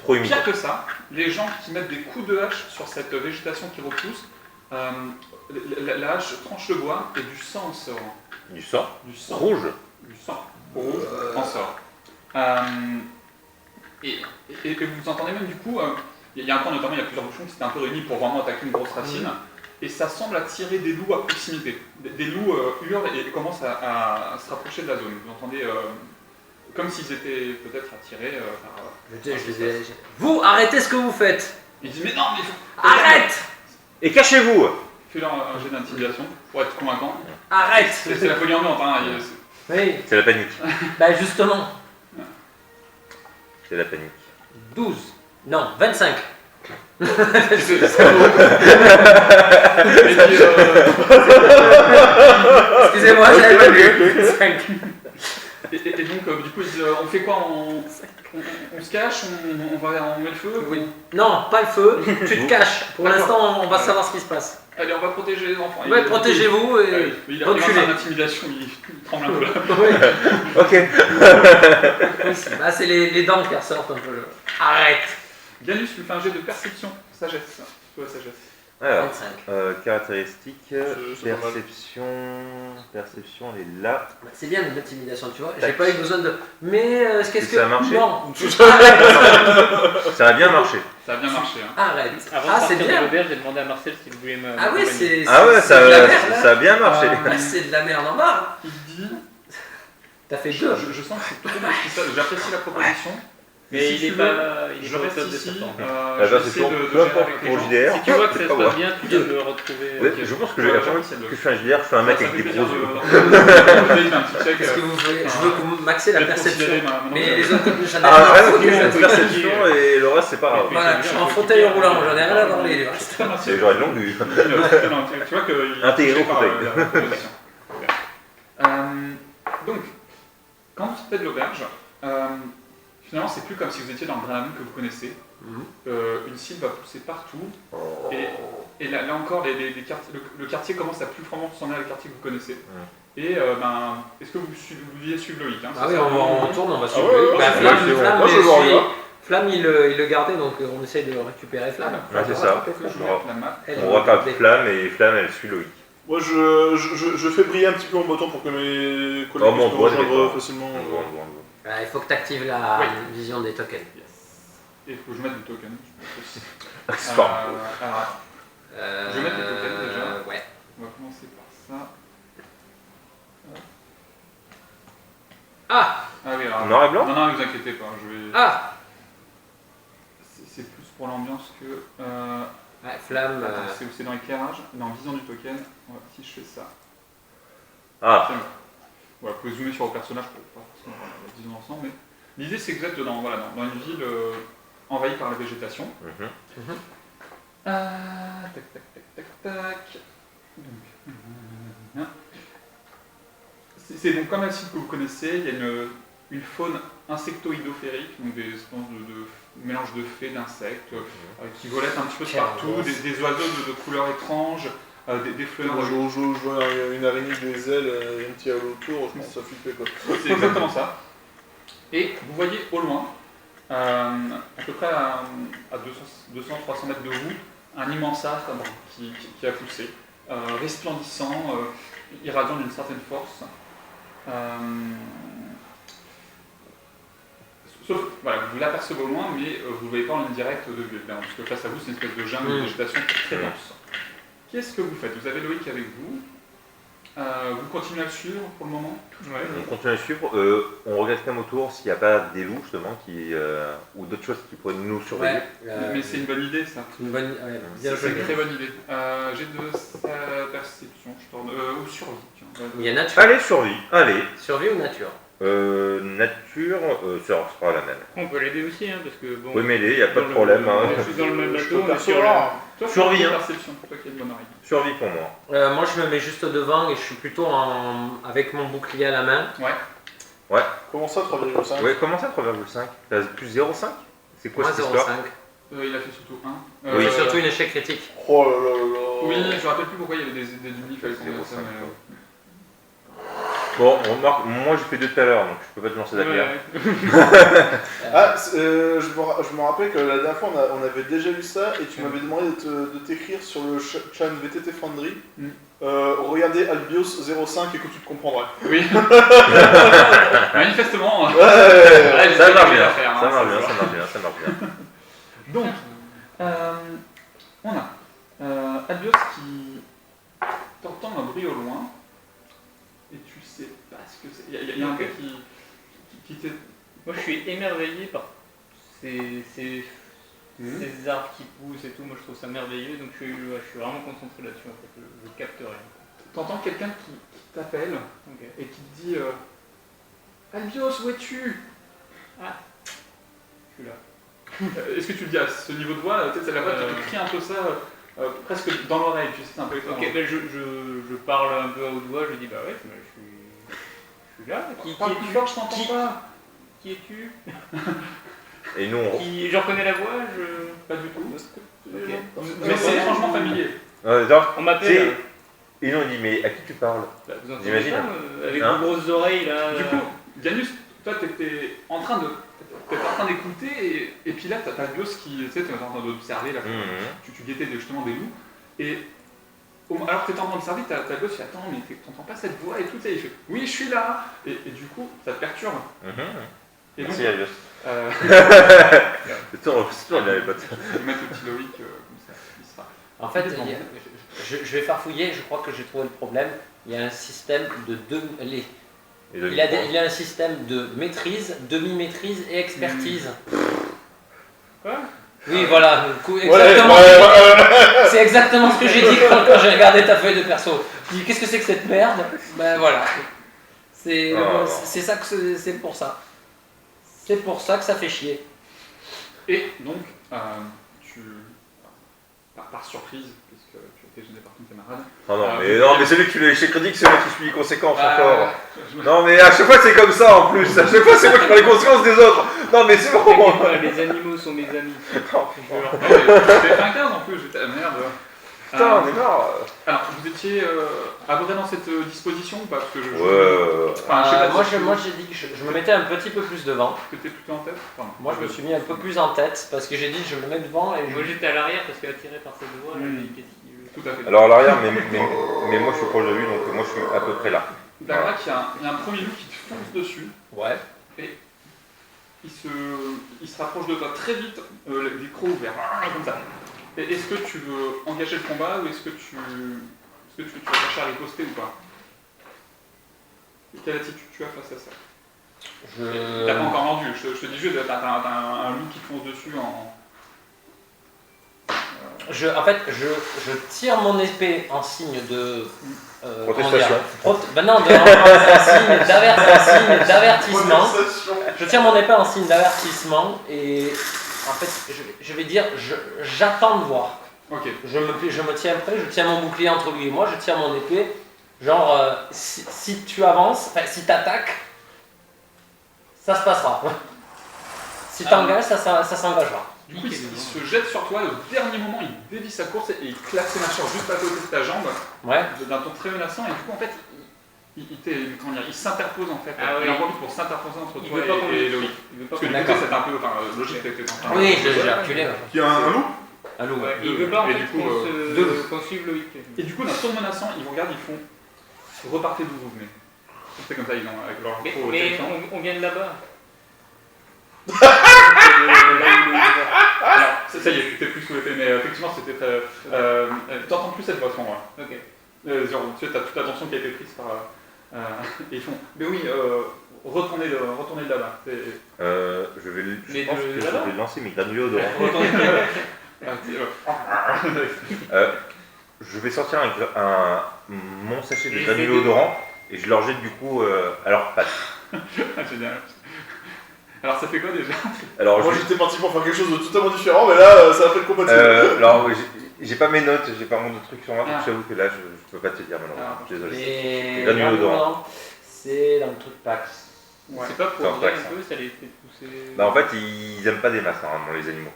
Trop humide. Pire que ça, les gens qui mettent des coups de hache sur cette végétation qui repousse, la hache tranche le bois et du sang en sort. Du sang Du sang. rouge. Du sang rouge en sort. Et vous entendez même du coup, il y a un coin notamment, il y a plusieurs bouchons qui s'étaient un peu réunis pour vraiment attaquer une grosse racine, et ça semble attirer des loups à proximité. Des loups hurlent et commencent à se rapprocher de la zone. Vous entendez comme s'ils étaient peut-être attirés par... Vous, arrêtez ce que vous faites. Il dit mais non, mais Arrête. Et cachez-vous. Fais-leur un jet d'intimidation pour être convaincant. Arrête. C'est la folie ambiante, hein. Oui. C'est la panique. Bah justement. C'est la panique. 12. Non, 25. Excusez-moi, j'avais pas vu. 5. Et donc, du coup, ils disent, on fait quoi? On se cache? On met le feu? Oui. Non, pas le feu. Tu te caches. Pour l'instant, on va savoir ce qui se passe. Allez, on va protéger les enfants. Ouais, protégez-vous et il a un intimidation, il tremble un peu là. Ok. Bah, c'est les dents qui ressortent un peu. Arrête. Ganus lui fait un jet de perception, sagesse. Toi, sagesse. Alors, 25. caractéristiques, C'est pas mal. perception, elle est là. C'est bien l'intimidation, tu vois. J'ai pas eu besoin de. Mais qu'est-ce que. Ça a marché? Non. Ça a bien marché. Ça a bien marché. Hein. Arrête. Avant Ah, de c'est partir de bien. l'auberge, j'ai demandé à Marcel s'il voulait me. Ah oui, m'accompagner. Ah ouais, c'est de la merde, ça a bien marché. Ah, c'est de la merde en barre. Il dit, T'as fait je 2. sens que c'est plutôt mal ce qui se passe. J'apprécie la proposition. Mais si il tu est veux, pas. Il est je pas au reste top de ici. sa forme. Je vais c'est essayer de peu gérer importe avec les pour gens. JDR. Si tu vois que ça se Pas passe moi. bien, tu viens de me retrouver. Je pense que je Ouais, vais j'avoue, que c'est le- je fais un JDR, je fais un mec Ça avec fait des plaisir gros yeux. de- un petit check. Qu'est-ce que vous voulez? Je veux que vous maxez la Je vais te perception. considérer ma- Mais ma- les autres, j'en ai Ah, rien à ouais, foutre. ok, une perception et le reste c'est pas grave. Voilà, je suis en fauteuil roulant, j'en ai rien à parler du reste. C'est j'aurais une longue vue. Tu vois que Intégré au fauteuil. Donc, quand vous sortez de l'auberge, finalement c'est plus comme si vous étiez dans le Granamon que vous connaissez. Une cible va pousser partout. Et là encore, le quartier commence à plus vraiment ressembler à le quartier que vous connaissez. Et est-ce que vous vouliez suivre Loïc, hein, Ah oui, on tourne, on va suivre. ouais, ouais, Bah, c'est Flamme, bon. Flamme, Moi, je le vois en bas. Flamme, il le gardait, donc on essaie de récupérer Flamme. Ouais, c'est ça. que je regarde la map. Elle, On rattrape Flamme et Flamme elle suit Loïc. Moi, je fais briller un petit peu mon bâton pour que mes Oh, collègues mon puissent me doigt, rejoindre d'accord. facilement. Il faut que tu actives la Oui. vision des tokens. Et il faut que je mette du token. Je pense aussi. C'est pas Alors, je vais mettre les tokens déjà. Ouais. on va commencer par ça. Ah. Ah oui, alors. Noir et blanc? Non, ne vous inquiétez pas. Je vais... Ah. C'est plus pour l'ambiance que. Ouais, Flamme. Attends, c'est dans l'éclairage, dans vision du token. Ouais, si je fais ça. Ah, Tiens. Voilà, vous pouvez zoomer sur vos personnages pour pas forcément voir la vision d'ensemble, mais l'idée c'est que vous êtes dans une ville envahie par la végétation. Tac, tac, tac, tac, tac. Donc, c'est donc comme un site que vous connaissez, il y a une faune insectoïdophérique, donc des espèces de mélange de fées, d'insectes, qui volettent un petit peu de partout, des oiseaux de couleurs étranges, des fleurs. Moi, je vois une araignée des ailes et un petit halo autour, je pense à flipper quoi. C'est exactement ça. Et vous voyez au loin, à peu près à 200-300 mètres de vous, un immense arbre qui a poussé, resplendissant, irradiant d'une certaine force. Sauf voilà, vous l'apercevez au loin, mais vous ne voyez pas en ligne directe de vue, évidemment, parce que face à vous, c'est une espèce de jungle de végétation très dense. Qu'est-ce que vous faites? Vous avez Loïc avec vous. Vous continuez à le suivre pour le moment? on continue à suivre. On regarde quand même autour s'il n'y a pas des loups justement ou d'autres choses qui pourraient nous surveiller. Mais c'est une bonne idée ça. une bonne. Ouais, bien C'est joué. une très bonne idée. J'ai de perception, je tourne. Ou survie. Tiens. Il y a nature. Allez, survie. Allez. Survie ou nature? Nature, ça sera la même. On peut l'aider aussi, hein, parce que bon. Oui, mais il n'y a pas de problème. Hein. Je suis dans le même Je bateau, peux mais sur la. Toi, Survie, fais une hein. perception, toi qui as une bonne oreille. Survie pour moi. Moi, je me mets juste devant et je suis plutôt avec mon bouclier à la main. Ouais. Comment ça, 3,5? Ouais, comment ça 3,5? T'as plus 0,5? C'est quoi Moi, cette histoire? 0,5. Il a fait surtout 1. Oui, Surtout une échec critique. Oh là là là. Oui, je me rappelle plus pourquoi il y avait des oublis, il fallait qu'on fasse ça, mais. Bon, on remarque, moi j'ai fait 2 tout à l'heure, donc je peux pas te lancer d'accord. Je me rappelle que la dernière fois on avait déjà eu ça et tu m'avais demandé de t'écrire sur le chat VTT Foundry. Regardez Albios 05 et que tu te comprendrais. Oui. Manifestement. Ça marche bien, ça marche bien. Donc, on a Albios qui t'entend un bruit au loin et tu sais pas ce que c'est. Il y a un gars qui t'est... Moi je suis émerveillé par ces arbres qui poussent et tout, moi je trouve ça merveilleux, donc je suis vraiment concentré là-dessus en fait, je capte rien. T'entends quelqu'un qui t'appelle et qui te dit Albios, où es-tu? Ah, je suis là. Est-ce que tu le dis à ce niveau de voix? Peut-être c'est la voix qui te crie un peu ça, presque dans l'oreille, tu sais, c'est un peu étrange. Ok, ben je parle un peu à haute voix, je dis bah ouais, je suis là. Qui est plus fort, je t'entends pas. Qui es-tu? Et nous on... Je reconnais la voix, Pas du tout. Okay. Mais c'est étrangement familier. On m'appelle. Et nous on dit mais à qui tu parles? Bah, vous entendez J'imagine. ça, avec vos grosses oreilles là. Du coup, Janus, toi t'étais en train d'écouter et puis là t'as Albios qui, tu sais, t'es en train d'observer là, tu guettais justement des loups et alors que t'étais en train d'observer, t'as Albios qui fait attends mais t'entends pas cette voix et tout, il fait oui je suis là et du coup ça te perturbe. Et merci donc, Albios. C'est toujours bien les potes. Je vais mettre le petit Loïc comme ça, il sera. En fait, je vais farfouiller, je crois que j'ai trouvé le problème. Il y a un système de il y a un système de maîtrise, demi-maîtrise et expertise. Quoi? Oui, voilà, exactement. C'est exactement ce que j'ai dit quand j'ai regardé ta feuille de perso. Je dis qu'est-ce que c'est que cette merde? Ben voilà. C'est ça que c'est pour ça. C'est pour ça que ça fait chier. Et donc, par surprise, puisque tu as été gêné par ton camarade. Non, mais celui que tu l'as chez Crédit, c'est moi qui suis les conséquences encore. Non, mais à chaque fois c'est comme ça en plus. À chaque fois c'est moi qui prends les conséquences des autres. Non, mais c'est bon. Les animaux sont mes amis. J'étais fin 15 en plus, j'étais à merde. Putain, on est marre. Alors, vous étiez à peu près dans cette disposition ou pas? Parce que moi j'ai dit que je me mettais un petit peu plus devant. Tu étais plutôt en tête? Moi je me suis mis un peu plus en tête parce que j'ai dit je me mets devant et moi j'étais à l'arrière parce qu'attiré par cette voix. Tout à fait. Alors à l'arrière, mais moi je suis proche de lui donc moi je suis à peu près là. D'accord, il y a un premier loup qui te fonce dessus. Ouais. Et il se rapproche de toi très vite, les crocs ouverts, comme ça. Est-ce que tu veux engager le combat ou est-ce que tu vas chercher à riposter ou pas? Quelle attitude tu as face à ça? T'as pas encore mordu, je te dis juste, t'as un loup qui te fonce dessus en... En fait, je tire mon épée en signe de... protestation. Non, en signe d'avertissement. Je tire mon épée en signe d'avertissement et... En fait, je vais dire, j'attends de voir. Ok. Je me tiens prêt, je tiens mon bouclier entre lui et moi, je tire mon épée. Genre, si tu avances, enfin, si tu attaques, ça se passera. Si tu engages, ça s'engagera. Du coup, il se jette sur toi, et au dernier moment, il dévie sa course et il claque ses mâchoires juste à côté de ta jambe, d'un ton très menaçant, et du coup, en fait, il s'interpose en fait. Il en profite pour s'interposer entre toi et Loïc. Parce que du coup, c'est un peu logique que tu es en train de... Oui, j'ai reculé. Il y a un loup? Un loup. Il veut pas en fait qu'on suive Loïc. Et du coup, d'un ton menaçant, ils vous regardent, ils font repartez d'où vous venez. C'est comme ça, ils ont avec leur micro. Mais on vient de là-bas. Alors, ça y est, tu t'es plus sous l'effet, mais effectivement, c'était très. T'entends plus cette voix à ce moment-là. Ok. Genre, tu sais, t'as toute l'attention qui a été prise par. Et ils font. Mais oui, retournez de là-bas. Je vais lancer mes granulés je vais sortir mon sachet de granulés odorants et je leur jette du coup à leurs pattes. Génial. Alors ça fait quoi déjà? Alors moi j'étais parti pour faire quelque chose de totalement différent, mais là ça a fait compatible. Alors j'ai pas mes notes, j'ai pas mon truc sur moi, donc j'avoue que là je peux pas te dire malheureusement. Désolé. Les granulés odorants, c'est dans le truc PAX. Ouais. C'est pas pour dire un peu, ça les fait pousser. Bah en fait ils aiment pas des masses normalement les animaux.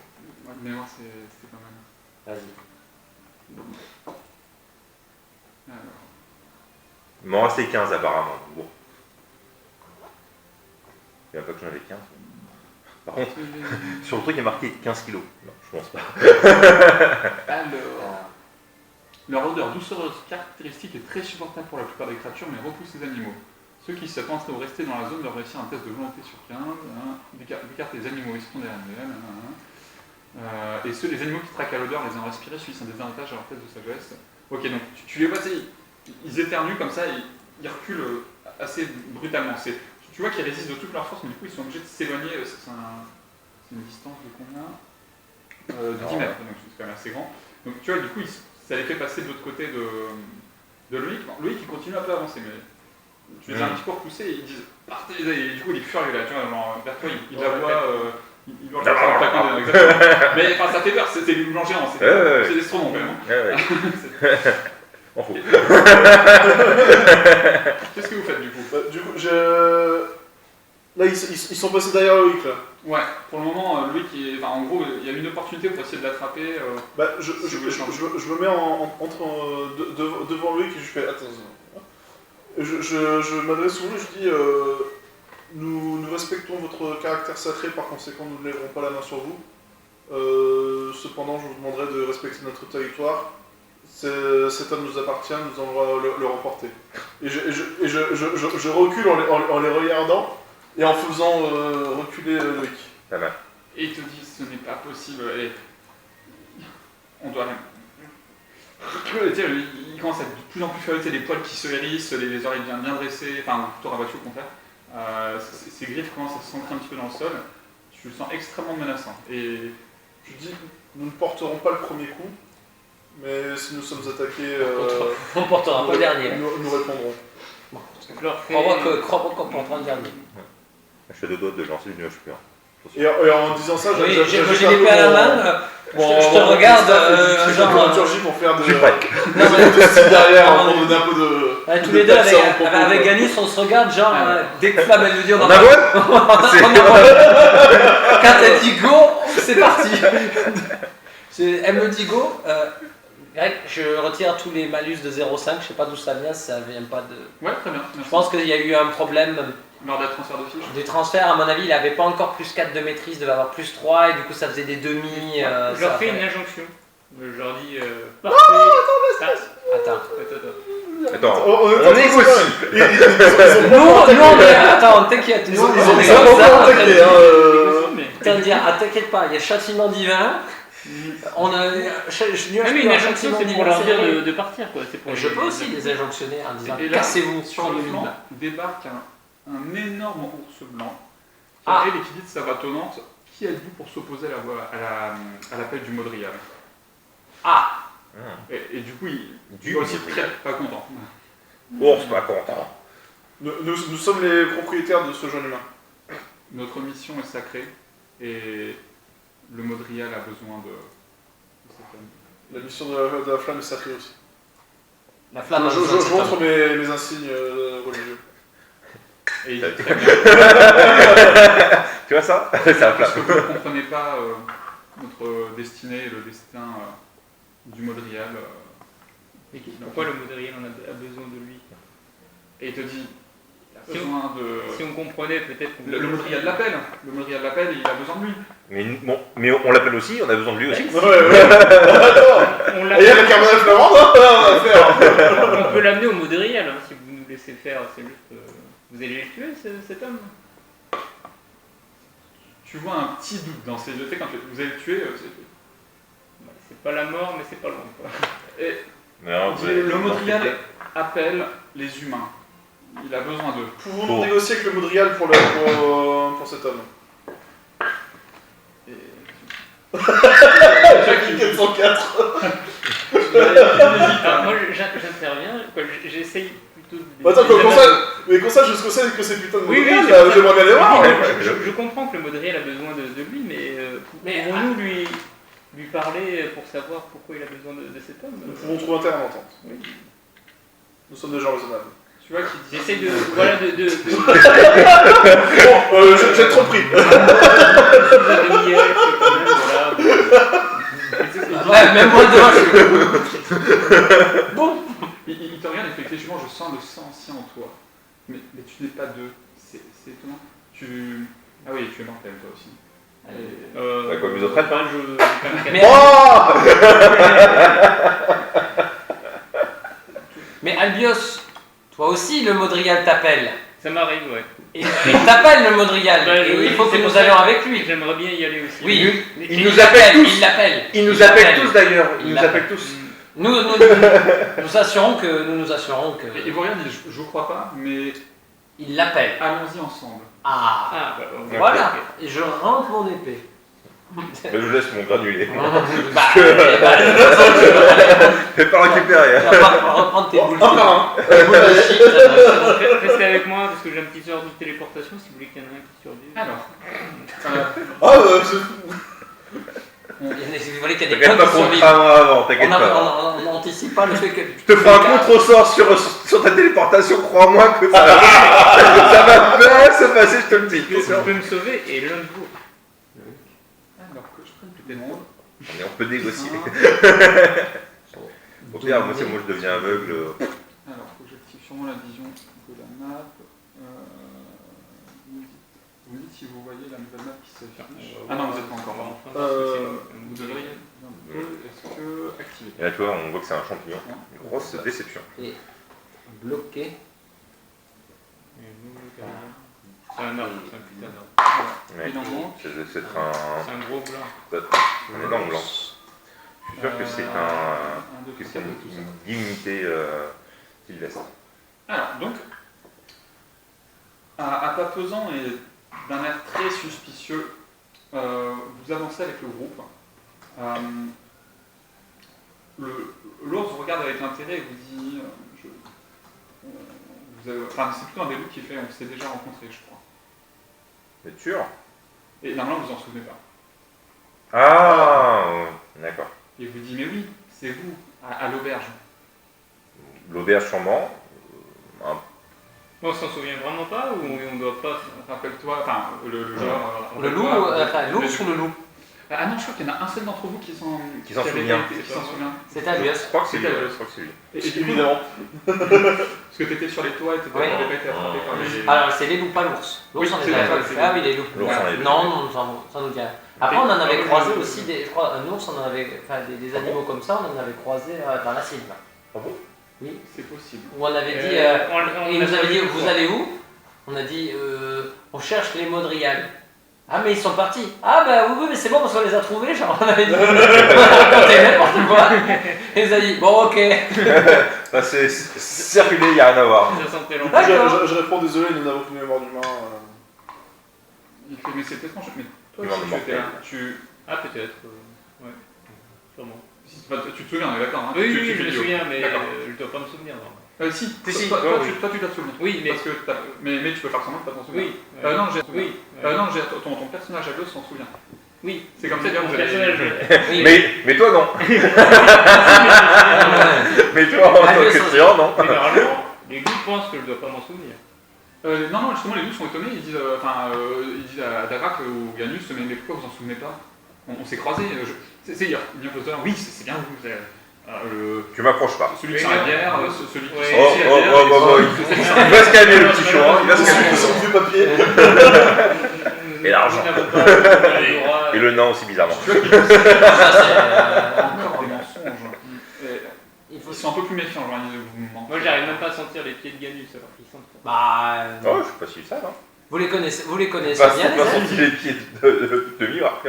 Ouais, mais moi c'était pas mal. Vas-y. Alors. Il m'en restait 15 apparemment. Bon. savais pas que j'en avais 15. Par contre, sur le truc, il y a marqué 15 kilos. Non, je pense pas. Alors, leur odeur doucereuse caractéristique est très supportable pour la plupart des créatures, mais repousse les animaux. Ceux qui se pensent rester dans la zone doivent réussir un test de volonté sur 15, d'écarter les animaux risquant derrière elles, et les animaux qui traquent à l'odeur, les ont respirés, subissent un désavantage à leur test de sagesse. Ok, donc tu les vois, ils éternuent comme ça, et ils reculent assez brutalement. Tu vois qu'ils résistent de toute leur force, mais du coup ils sont obligés de s'éloigner. C'est une distance de combien de 10 mètres, donc c'est quand même assez grand. Donc tu vois, du coup, ça les fait passer de l'autre côté de Loïc. Bon, Loïc il continue un peu à avancer, mais tu les as un petit peu repoussés et ils disent partez, et du coup il est furieux là, tu vois, genre, vers toi il la voit, il hurle exactement. Mais enfin, ça fait peur, c'est du blanc géant, c'est des stromons quand même. On fout. Qu'est-ce que vous faites du coup? Du coup, là ils sont passés derrière Loïc là. Ouais, pour le moment, Loïc, en gros, il y a une opportunité pour essayer de l'attraper. Je me mets devant Loïc et je fais attention. Je m'adresse au lui et je dis nous respectons votre caractère sacré, par conséquent nous ne lèverons pas la main sur vous. Cependant, je vous demanderai de respecter notre territoire. Cet homme nous appartient, nous allons le remporter. Et je recule en les regardant et en faisant reculer Loïc. Et il te dit ce n'est pas possible. Et on doit même. Il commence à être de plus en plus furieux, les poils qui se hérissent, les oreilles bien dressées, enfin plutôt rabattues au contraire. Ses griffes commencent à s'ancrer un petit peu dans le sol. Tu le sens extrêmement menaçant. Et je dis, nous ne porterons pas le premier coup, mais si nous sommes attaqués, on ne portera pas le dernier. Nous répondrons. Bon, crois-moi qu'on portera le dernier. Je fais deux doigts de lancer une nuage pure. Et en disant ça, j'ai l'épée à la main. Je te regarde, genre. Pour faire de. Je suis prêt. De style derrière, pour donner un peu de. Tous les deux, avec Ganis, on se regarde, genre, dès que Flamme elle nous dit on a quoi. Quand elle dit go, c'est parti. Elle me dit go. Greg, je retire tous les malus de 0,5, je sais pas d'où ça vient, ça vient pas de. Ouais, très bien. Je pense qu'il y a eu un problème. Lors d'un transfert de fiches. Du transfert, à mon avis, il avait pas encore plus 4 de maîtrise, il devait avoir plus 3, et du coup ça faisait des demi. Je leur fais une injonction. Je leur dis. Attends, on négocie. Attends, t'inquiète. Nous, on est comme ça. T'inquiète pas, il y a châtiment divin. On a. Mais une injonction, c'est pour leur dire de partir, quoi. Je peux aussi les injonctionner en disant cassez-vous sur le flanc. Débarque un énorme ours blanc qui a et qui dit de sa voix tonnante qui êtes-vous pour s'opposer à l'appel du Modrial. Et du coup, il est aussi très pas content. Ours pas content. Nous sommes les propriétaires de ce jeune humain. Notre mission est sacrée et le Modrial a besoin de cette femme. La mission de la flamme est sacrée aussi. La flamme. Je montre mes insignes religieux. Et il dit très bien. Tu vois ça? C'est la flamme. Parce que vous ne comprenez pas notre destinée et le destin du Modrial. Et pourquoi le Modrial a besoin de lui? Et il te dit, il a besoin de... Si on comprenait peut-être... Le Modrial l'appelle. Le Modrial l'appelle et il a besoin de lui. Mais on l'appelle aussi, on a besoin de lui aussi. Il y a la carbonate flamande, on va faire. On peut l'amener au Modrial, si vous nous laissez faire, c'est juste... Vous allez le tuer, cet homme? Tu vois un petit doute dans ses yeux. Quand vous allez le tuer, c'est pas la mort, mais c'est pas loin, quoi. Et le Modrial appelle les humains. Il a besoin d'eux. Pouvons-nous négocier avec le Modrial pour cet homme? Jackie 404. Moi, j'interviens. J'essaye plutôt de... Attends, mais comme ça, je sais que c'est putain de Modrial, oui, j'aimerais bien les voir. Je comprends que le Modrial a besoin de lui, mais pouvons-nous lui parler pour savoir pourquoi il a besoin de cet homme? Nous pouvons trouver un terrain d'entente. Oui. Nous sommes des gens raisonnables. Tu vois qu'il dit... J'essaie de... Voilà, de... Bon, j'ai trop pris. Même moi demain, je... Bon. Il te regarde et fait effectivement, je sens le sang ancien en toi. Mais tu n'es pas d'eux. C'est étonnant. Ah oui, tu es mortel toi aussi. Comme les autres êtres. Mais Albios, toi aussi le Modrigal t'appelle. Ça m'arrive, ouais. Et il t'appelle le Modrigal. Et oui, il faut que c'est nous pour allions ça. avec lui. J'aimerais bien y aller aussi. Oui, Il nous appelle tous. Il l'appelle. Il nous appelle tous d'ailleurs. Il nous appelle tous. Nous assurons que. Et vous regardez, je vous crois pas, mais Il l'appelle. allons-y ensemble. Ah, Ah, bah, voilà. Et je rentre mon épée. Mais je laisse mon granulé. De toute façon, Je vais pas récupérer. tu vas pas reprendre tes boules. Un. Tes boules de shit. Restez avec moi parce que j'ai un petit sort de téléportation si vous voulez qu'il y en ait un qui survive. Alors, Vous voulez qu'il y ait des T'inquiète potes pas qui pour le survivent. train avant, t'inquiète pas. On n'anticipe pas le fait que. Je te ferai un contre-sort sur ta téléportation, crois-moi que ça va bien se passer, je te le dis. Je peux me sauver et l'un de vous. alors que je prenne plus des mondes. Mais on peut négocier. Au pire, moi je deviens aveugle. Alors, faut que j'active sûrement la vision de la map. Vous me dites si vous voyez la nouvelle map qui s'affiche. Ah non, vous n'êtes pas encore là. Vous devriez un peu. Est-ce que activer? Et là, tu vois, on voit que c'est un champignon. Une grosse déception. Et bloqué. C'est un arbre, c'est un putain d'arbre. Ouais, Il en manque. c'est C'est un gros blanc. un énorme blanc. Je suis sûr que c'est une dignité sylvestre. Alors, donc, à pas pesant et d'un air très suspicieux, vous avancez avec le groupe. L'ours vous regarde avec intérêt et vous dit c'est plutôt un des loups qui fait on s'est déjà rencontrés, je crois. Vous êtes sûr? Et normalement, vous en souvenez pas. Ah, d'accord. Et il vous dit mais oui, c'est vous, à l'auberge. L'auberge sûrement. On s'en souvient vraiment pas ou on doit pas. Rappelle-toi, enfin, le genre. Le loup, l'ours ou le loup? Ah non, je crois qu'il y en a un seul d'entre vous qui s'en souvient. C'est Albios. Je crois que c'est lui. Je crois que c'est lui. Et du coup, Évidemment. parce que tu étais sur les toits et tu n'avais pas été attrapé par les. Alors c'est les loups, pas l'ours. L'ours Oui, on c'est est vrai, d'accord. c'est Ah oui, les loups. L'ours, on est Non, ça nous dit rien. Après on en avait croisé aussi, je crois, un ours, on en avait, enfin des animaux comme ça, on en avait croisé dans la cible. Ah bon? Oui. C'est possible. Où on avait dit, il nous avait dit, vous allez où? On a dit, on cherche les Modrial. Ah mais ils sont partis. Ah bah oui mais c'est bon parce qu'on les a trouvés, genre on avait dit. On a raconté n'importe quoi. Et ils ont dit, bon ok. C'est circulé, il n'y a rien à voir. Ça sentait long. D'accord. Je réponds désolé, nous n'avons qu'une mémoire d'humain. Il fait, mais c'est étrange. Mais toi Il aussi, va me tu étais là. Ah peut-être. Ouais. Sûrement. Tu te souviens, on est d'accord. Hein, Oui, tu je fais me vidéo. souviens, mais D'accord. je dois pas me souvenir. Non. Si, Si, toi, oui. tu dois te souvenir. Oui, mais. Parce que mais tu peux faire semblant de pas t'en souvenir. Oui. Non, Oui. ton personnage à deux s'en souvient. Oui. C'est comme ça que Mon vous allez. personnage. Oui. Mais toi non. Mais toi en tant que client, non. Mais normalement, les loups pensent que je dois pas m'en souvenir. Non, justement, les loups sont étonnés. Ils disent à Dagrak ou Ganus, mais pourquoi vous en souvenez pas? On s'est croisés. C'est hier. Oui, c'est bien vous. Tu m'approches pas. Celui qui sent la bière, celui qui Ouais. sent aussi la bière. Il va se calmer le petit chou, hein. Il va se calmer. Ils du papier. Et l'argent. Nous n'avons pas le droit. Et le nain aussi bizarrement. Ça, c'est, Encore des mensonges. il faut. Ils sont un peu plus méfiants, genre, ils vous mentent. Moi, j'arrive même pas à sentir les pieds de Ganus alors qu'ils sentent pas. Bah, Oh, je sais pas si ça, hein. vous les connaissez Pas bien les elfes. senti les pieds de Miroir.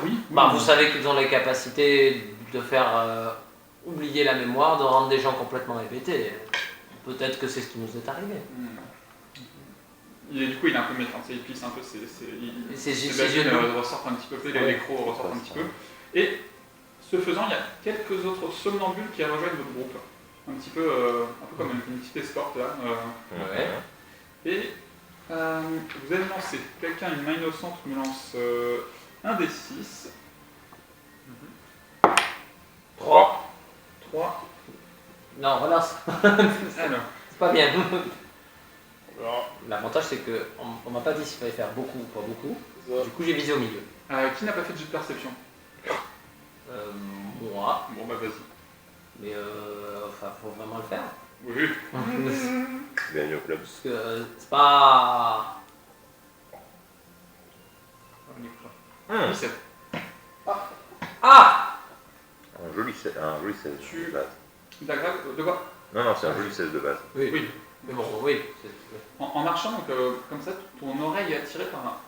Oui. Bah, vous savez qu'ils ont les capacités de faire oublier la mémoire, de rendre des gens complètement hébétés. Peut-être que c'est ce qui nous est arrivé. Du coup, il est un peu méfiant, il plisse un peu ses yeux de loup. ressortent un petit peu, les crocs ressortent un petit peu. Et ce faisant, il y a quelques autres somnambules qui rejoignent votre groupe. Un peu comme une petite escorte là. Ouais. Et vous allez lancer. Quelqu'un, une main innocente, me lance un des 6. 3. 3. Non, relance. Alors. C'est pas bien. L'avantage, c'est qu'on m'a pas dit s'il fallait faire beaucoup ou pas beaucoup. Du coup, j'ai visé au milieu. Qui n'a pas fait de jet de perception? Moi. Bon, bah vas-y. Mais faut vraiment le faire. Oui. Bienvenue au club. Parce que c'est pas. 17. Ah Un joli 16 de base. Dagra, de quoi? Non, c'est un joli 16 de base. Oui. Mais bon, oui. En marchant, donc, comme ça, ton oreille est attirée par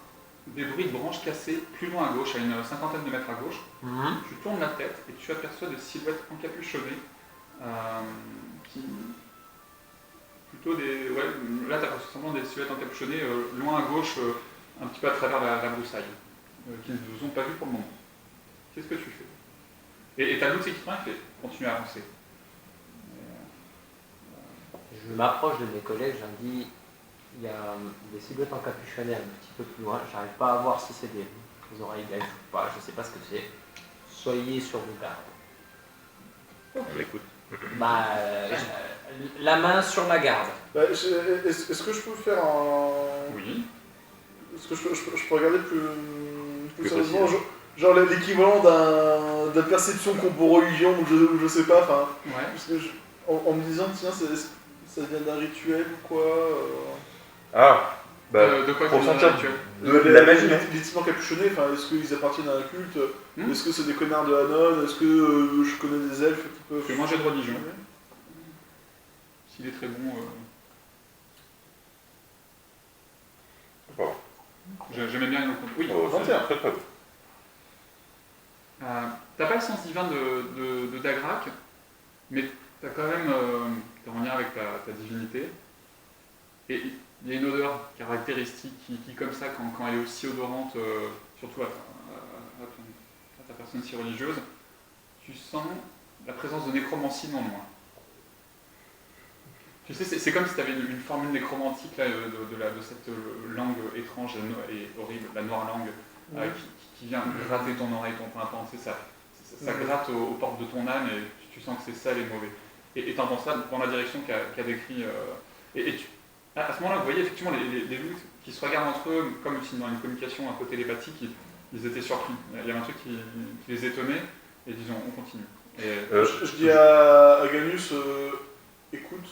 des bruits de branches cassées plus loin à gauche, à une cinquantaine de mètres à gauche. Tu tournes la tête et tu aperçois des silhouettes encapuchonnées qui... Plutôt des... Ouais, là, tu aperçois simplement des silhouettes encapuchonnées loin à gauche, un petit peu à travers la broussaille, qui ne vous ont pas vu pour le moment. Qu'est-ce que tu fais? Et ta loupe qui fait continue à avancer. Je m'approche de mes collègues, je leur dis, il y a des silhouettes encapuchonnées un petit peu plus loin, j'arrive pas à voir si c'est des oreilles d'elfes ou pas, je sais pas ce que c'est. Soyez sur vos gardes. On l'écoute. La main sur la garde. Est-ce que je peux faire un... Oui. Est-ce que je peux regarder plus sérieusement, précisément. genre l'équivalent d'un perception compo religion ou je sais pas, enfin... Ouais. Parce que en me disant, tiens, ça vient d'un rituel ou quoi De quoi pour tu sentir rituel la magie. Les types encapuchonnés, est-ce qu'ils appartiennent à un culte? Est-ce que c'est des connards de Hanon? Est-ce que je connais des elfes qui peuvent... Fais manger de religion. S'il est très bon... Bon. J'aimais bien le compte. Oui, 21. Très très bon. T'as pas le sens divin de Dagrac, mais t'as quand même... t'es en lien avec ta divinité. Et il y a une odeur caractéristique qui comme ça, quand elle est aussi odorante, surtout à ta personne si religieuse, tu sens la présence de nécromancie non loin. Tu sais, c'est comme si tu avais une formule nécromantique là, de cette langue étrange et horrible, la noire langue, qui vient gratter ton oreille, ton tympan, ça gratte aux portes de ton âme et tu sens que c'est sale et mauvais. Et tu entends ça dans la direction qu'a décrit... à ce moment-là, vous voyez effectivement les loups qui se regardent entre eux, comme dans une communication un peu télépathique, ils étaient surpris. Il y avait un truc qui les étonnait, et disons, on continue. Je dis à Ganus, écoute,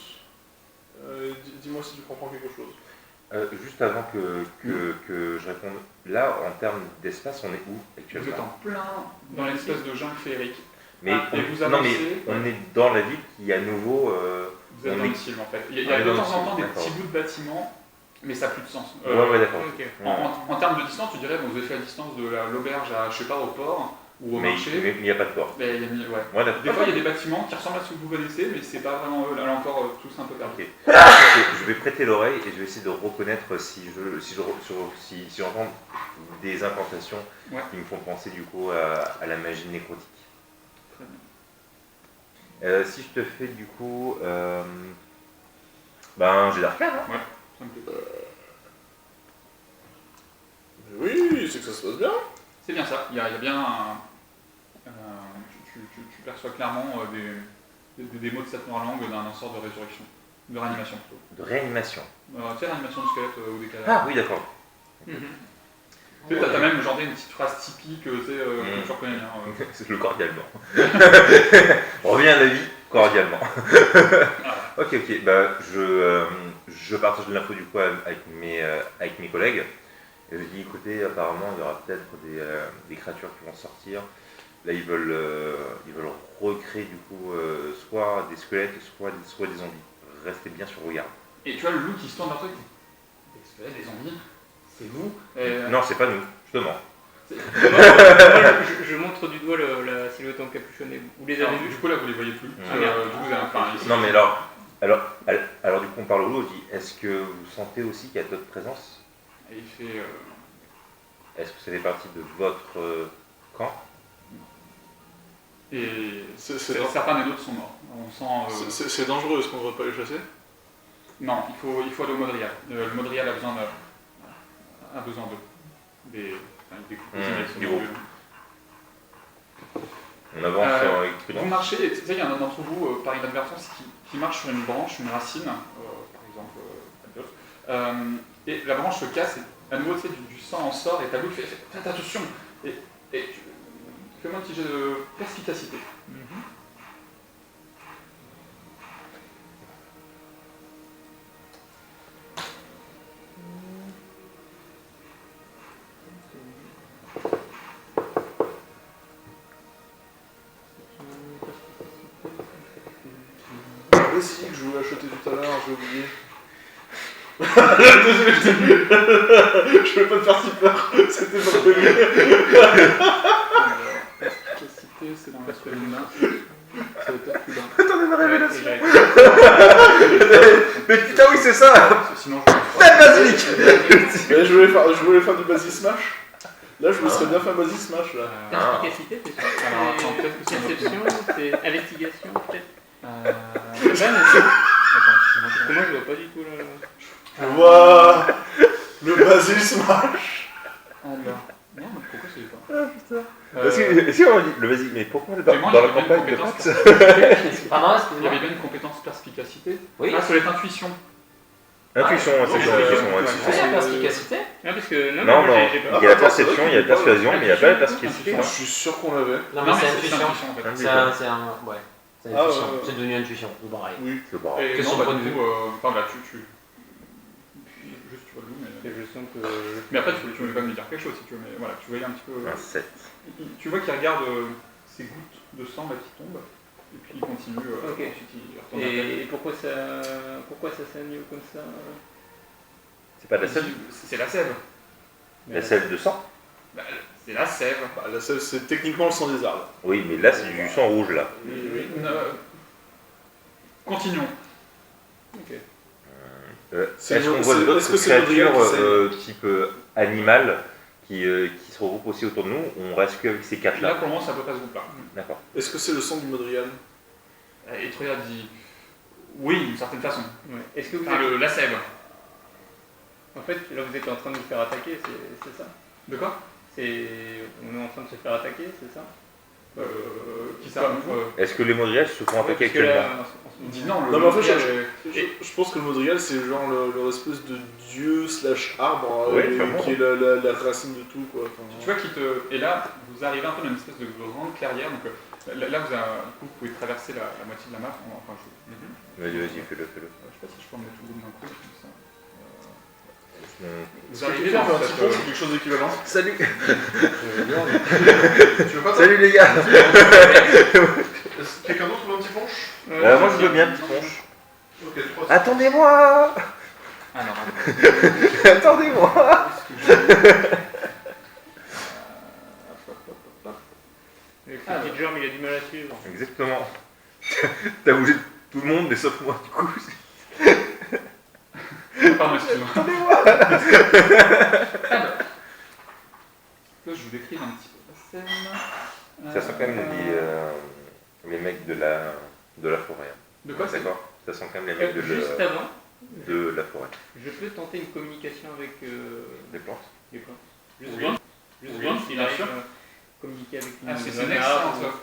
dis-moi si tu comprends quelque chose. Juste avant que je réponde, là, en termes d'espace, on est où actuellement? Vous êtes en plein dans l'espèce de jungle féerique. Mais vous avancez, on est dans la ville qui, à nouveau... vous êtes dans le ciel en fait. Il y a de temps en temps des petits bouts de bâtiments, mais ça n'a plus de sens. Ouais, d'accord. Ok. En termes de distance, tu dirais, vous avez fait la distance de l'auberge à, je sais pas, au port ou au marché. Mais il n'y a pas de port. Ouais. Des fois, il y a des bâtiments qui ressemblent à ceux que vous connaissez, mais c'est pas vraiment eux. Là encore, tous un peu perdus. Okay. Je vais prêter l'oreille et je vais essayer de reconnaître si j'entends des incantations qui me font penser du coup à la magie nécrotique. Très bien. Si je te fais du coup... j'ai d'arcane, hein. Ouais, ça me plaît. Oui, c'est que ça se passe bien. C'est bien ça. Il y a bien tu perçois clairement des mots de cette noire langue d'un sort de résurrection. De réanimation plutôt. De réanimation. Tu sais, réanimation du squelette ou des cadavres. Ah oui, d'accord. Tu sais, t'as même genre une petite phrase typique, que tu reconnais bien. C'est le cordialement. Reviens à la vie, cordialement. Ok. Je partage de l'info du coup avec mes collègues. Et je dis, écoutez, apparemment, il y aura peut-être des créatures qui vont sortir. Là, ils veulent recréer du coup soit des squelettes, soit des zombies. Restez bien sur vos gardes. Et tu vois le loup qui se tourne vers toi, des squelettes, des zombies, c'est vous. Non, c'est pas nous, justement. Je montre du doigt la silhouette encapuchonnée. Vous les avez vus? Du coup, là, vous les voyez plus. Non, mais alors du coup, on parle au loup, on dit, est-ce que vous sentez aussi qu'il y a d'autres présences? Et il fait... Est-ce que ça fait partie de votre camp? Et certains des autres sont morts. On sent... C'est dangereux, est-ce qu'on ne devrait pas les chasser? Non, il faut aller au Modrial. Le Modrial a besoin d'eux. Des groupe. On avance avec prudence. Vous marchez, et il y en a d'entre vous, par inadvertance, qui marche sur une branche, une racine, par exemple, et la branche se casse, et à nouveau, tu sais, du sang en sort, et ta loupe fait faites attention. Et fais-moi un petit jet de perspicacité. basilic que je voulais acheter tout à l'heure, j'ai oublié. Désolé, je vais pas te faire si peur, c'était pas prévu. Efficacité, c'est dans l'aspect humain. Ça va peut-être plus bas. Attendez ma révélation. Ouais, Mais putain, oui, c'est ça. Sinon, je T'as le basilic. Mais je voulais faire du basil smash. Là, je me serais bien fait un basil smash là. Perspicacité, t'es sûr? Alors, attends, peut-être que c'est un autre Perception, c'est investigation, peut-être? Ouais, mais c'est. Attends, Parce que moi, je vois pas du tout là. Je vois le basil smash. Alors. Non, mais pourquoi c'est pas Est-ce qu'on dit le basilic, mais pourquoi dans moi, la j'ai bien une campagne de compétence. pâtes Pardon, Il y excuse-moi. avait bien une compétence perspicacité. Oui. Ah, ça doit être intuition. Intuition, Ah, c'est non, quoi je- intuition, ouais, intuition. C'est la perspicacité. Non, parce que. Non, moi, non, j'ai pas. il y a la perception, il y a la persuasion, mais il n'y a pas la perspicacité. Je suis sûr qu'on l'avait. Non, mais c'est intuition. en fait. Ah, C'est un. Ouais. C'est Ah, intuition. ouais. C'est devenu intuition. C'est pareil. Oui. C'est bon. Et Que non, son bah, point de du vue. coup, enfin là, juste tu vois le mais. Et je sens que. Mais après, tu voulais quand même lui dire quelque chose si tu veux, mais voilà, tu voyais un petit peu. Un 7. Tu vois qu'il regarde ces gouttes de sang là qui tombent, et puis il continue. Ok. Ensuite, il retourne à la tête. Et pourquoi ça saigne comme ça? C'est pas de la sève. C'est la sève. La sève de sang. Bah, c'est la sève. Bah, là, c'est techniquement le sang des arbres. Oui, mais là, c'est du sang rouge, là. Oui. Continuons. Ok. C'est Est-ce le- qu'on voit c'est- d'autres est-ce que c'est le créatures Gaudriel type animal qui se regroupent aussi autour de nous? On reste qu'avec ces Là, quatre-là. pour le moment, c'est à peu près ce groupe-là. D'accord. Est-ce que c'est le sang du Modrian? Et Troya dit oui, d'une certaine façon. Ouais. Est-ce que vous Enfin, êtes... la sève. En fait, là, vous êtes en train de vous faire attaquer, c'est ça? De quoi On est en train de se faire attaquer, c'est ça? Qui ça Est-ce que les Modriel se font attaquer Parce que là, actuellement? Il dit non, Non, mais en fait, Modriel je pense que le Modrial, c'est genre leur espèce de dieu slash arbre, Ouais, clairement. qui est la racine de tout, quoi. Enfin, tu vois qu'il te. Et là, vous arrivez un peu dans une espèce de grande clairière. Donc là, vous pouvez traverser la moitié de la map. Enfin, Vas-y, fais-le. je sais pas si je peux emmener tout le monde d'un coup. Comme ça. Vous Est-ce que tu arrivez peux dans faire un petit cette. pont, c'est quelque chose d'équivalent. Salut. Tu veux pas Salut les gars. Quelqu'un d'autre veut un petit punch? Moi je veux bien un petit ponche. Ok, 3. Attendez-moi. Alors, Attendez-moi. Le petit germe, il a du mal à suivre. Exactement. T'as bougé tout le monde, mais sauf moi, du coup. pardon, excuse-moi. Alors, là, je vous décris un petit peu la scène. Ça sent quand même les mecs de la forêt. Hein. De quoi c'est D'accord. Ça sent quand même les mecs Juste avant, de la forêt. je peux tenter une communication avec Des plantes. les plantes. Oui. Juste Oui, voir s'il bien arrive sûr. à communiquer avec une Ah, c'est un une arbre, excellente.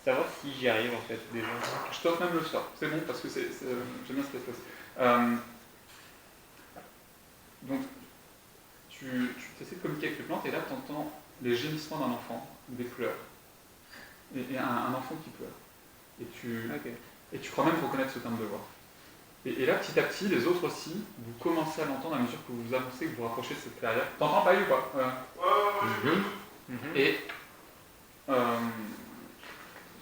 savoir si j'y arrive en fait déjà. Je t'offre même le sort. C'est bon parce que j'aime bien cette espèce. Donc, tu essaies de communiquer avec les plantes et là, tu entends les gémissements d'un enfant, des pleurs. Et un enfant qui pleure. Ok. Et tu crois même reconnaître ce timbre de voix. Et là, petit à petit, les autres aussi, vous commencez à l'entendre à mesure que vous avancez, que vous vous rapprochez de cette clairière. T'entends pas, ou pas Et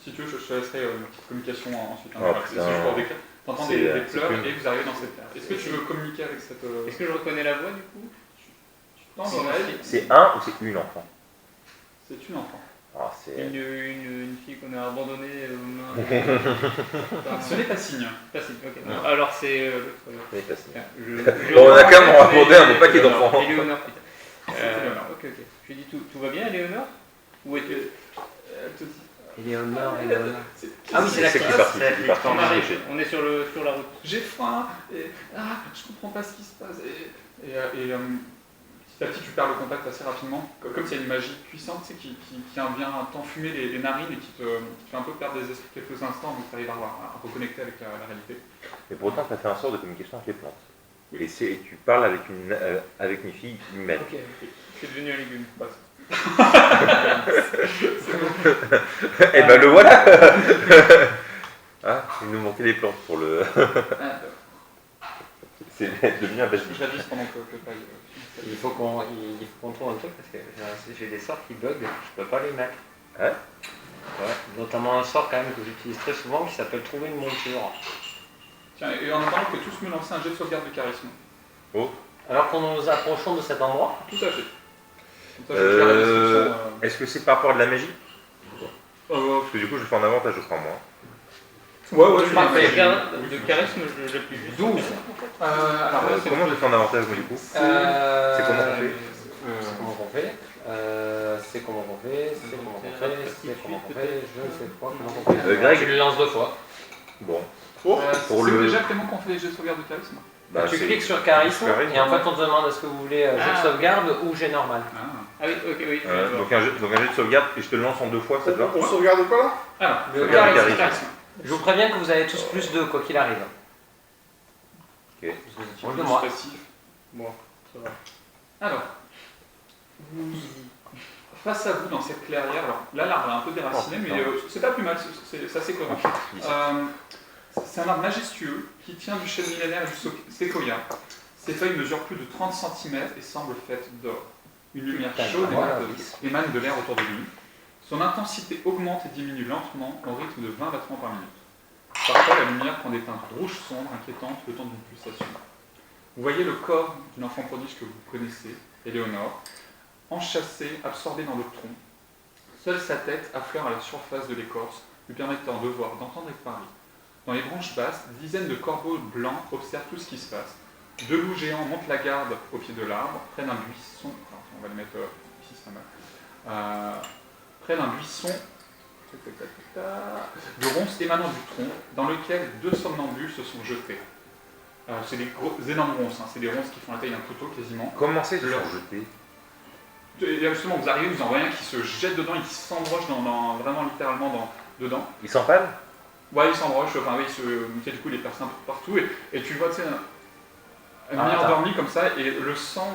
si tu veux, je te laisserai une petite communication ensuite. Hein, Oh, voilà, c'est putain. juste pour décrire. T'entends C'est, des c'est pleurs cool. et vous arrivez dans cette clairière. Est-ce que tu veux communiquer avec cette. Est-ce que je reconnais la voix du coup? Dans l'oreille, C'est un ou c'est une enfant? c'est une enfant. Ah, c'est. Une fille qu'on a abandonnée aux mains. Ce n'est pas signe. Facile, ok. Non. Alors c'est C'est facile. Bon, on a quand même abordé un paquet d'enfants. Éléonore, putain. C'est Éléonore. Ok. Je lui dis tout va bien, Éléonore? Où est-ce que. Elle te dit. Éléonore. C'est- Ah oui, c'est la C'est qui classe. parti, C'est la c'est qui classe. parti. On arrive, on est sur la route. J'ai faim et je comprends pas ce qui se passe petit à petit tu perds le contact assez rapidement comme s'il y a une magie puissante tu sais, qui vient t'enfumer les narines et qui te fait un peu perdre des esprits quelques instants avant que tu arrives à reconnecter avec la réalité. Mais pour autant, tu as fait un sort de communication avec les plantes. Et tu parles avec une fille humaine. Ok. C'est devenu un légume. Bah, Et ben le voilà. Ah, il nous manquait des plantes pour le. C'est devenu un basilic. j'avise pendant que paille. Il faut qu'on trouve un truc parce que j'ai des sorts qui bug, je peux pas les mettre. Ouais, notamment un sort quand même que j'utilise très souvent qui s'appelle trouver une monture. Tiens, et en attendant, on peut tous me lancer un jet de sauvegarde de charisme. Alors qu'on nous approchons de cet endroit, Tout à fait. Comme ça, je vais faire la description. Est-ce que c'est par rapport à de la magie? Euh, Parce que du coup, je fais en avantage, je crois, moi. ouais, je parfait. vais De charisme, je l'appuie juste. 12. Alors, Comment je fais en avantage, moi, du coup? C'est comment on fait? C'est comment qu'on fait C'est comment qu'on fait C'est comment qu'on fait C'est comment qu'on fait Je ne sais pas comment qu'on fait. Greg? Tu le lances 2 fois. Bon. Oh, Pour c'est le- déjà Clément qu'on fait les jets de sauvegarde de charisme. Bah, Tu c'est- cliques sur charisme charisme. et en fait on te demande est-ce que vous voulez jet de sauvegarde ou jet normal. Ah oui, ok, oui. donc un jet de sauvegarde, et je te le lance en 2 fois, ça te va? On se regarde quoi là? Alors, Le sauvegarde de charisme. charisme. Je vous préviens que vous avez tous plus 2 quoi qu'il arrive. Ok. Proche de moi. Passif. Bon, ça va. Alors, face à vous dans cette clairière, alors là l'arbre est un peu déraciné, Oh, mais c'est pas plus mal, c'est assez cohérent. C'est un arbre majestueux qui tient du chêne millénaire et du séquoia. Ses feuilles mesurent plus de 30 cm et semblent faites d'or. Une lumière chaude émane de l'air autour de lui. Son intensité augmente et diminue lentement au rythme de 20 battements par minute. Parfois, la lumière prend des teintes rouges sombres, inquiétantes, le temps d'une pulsation. Vous voyez le corps d'une enfant prodige que vous connaissez, Éléonore, enchâssée, absorbée dans le tronc. Seule sa tête affleure à la surface de l'écorce, lui permettant de voir, d'entendre et de parler. Dans les branches basses, des dizaines de corbeaux blancs observent tout ce qui se passe. 2 loups géants montent la garde au pied de l'arbre, près d'un buisson. Enfin, on va le mettre ici, c'est pas mal. Près d'un buisson de ronces émanant du tronc, dans lequel 2 somnambules se sont jetés. C'est des énormes ronces, hein, c'est des ronces qui font la taille d'un couteau quasiment. Comment c'est de Leur- leur jeter? Et là, justement, vous arrivez, vous en voyez un qui se jette dedans, il s'embroche vraiment littéralement dedans. Ils s'empalent? Ouais, il s'embroche, enfin oui, du coup il est percé un peu partout, et tu vois, tu sais, un mi-endormi comme ça, et le sang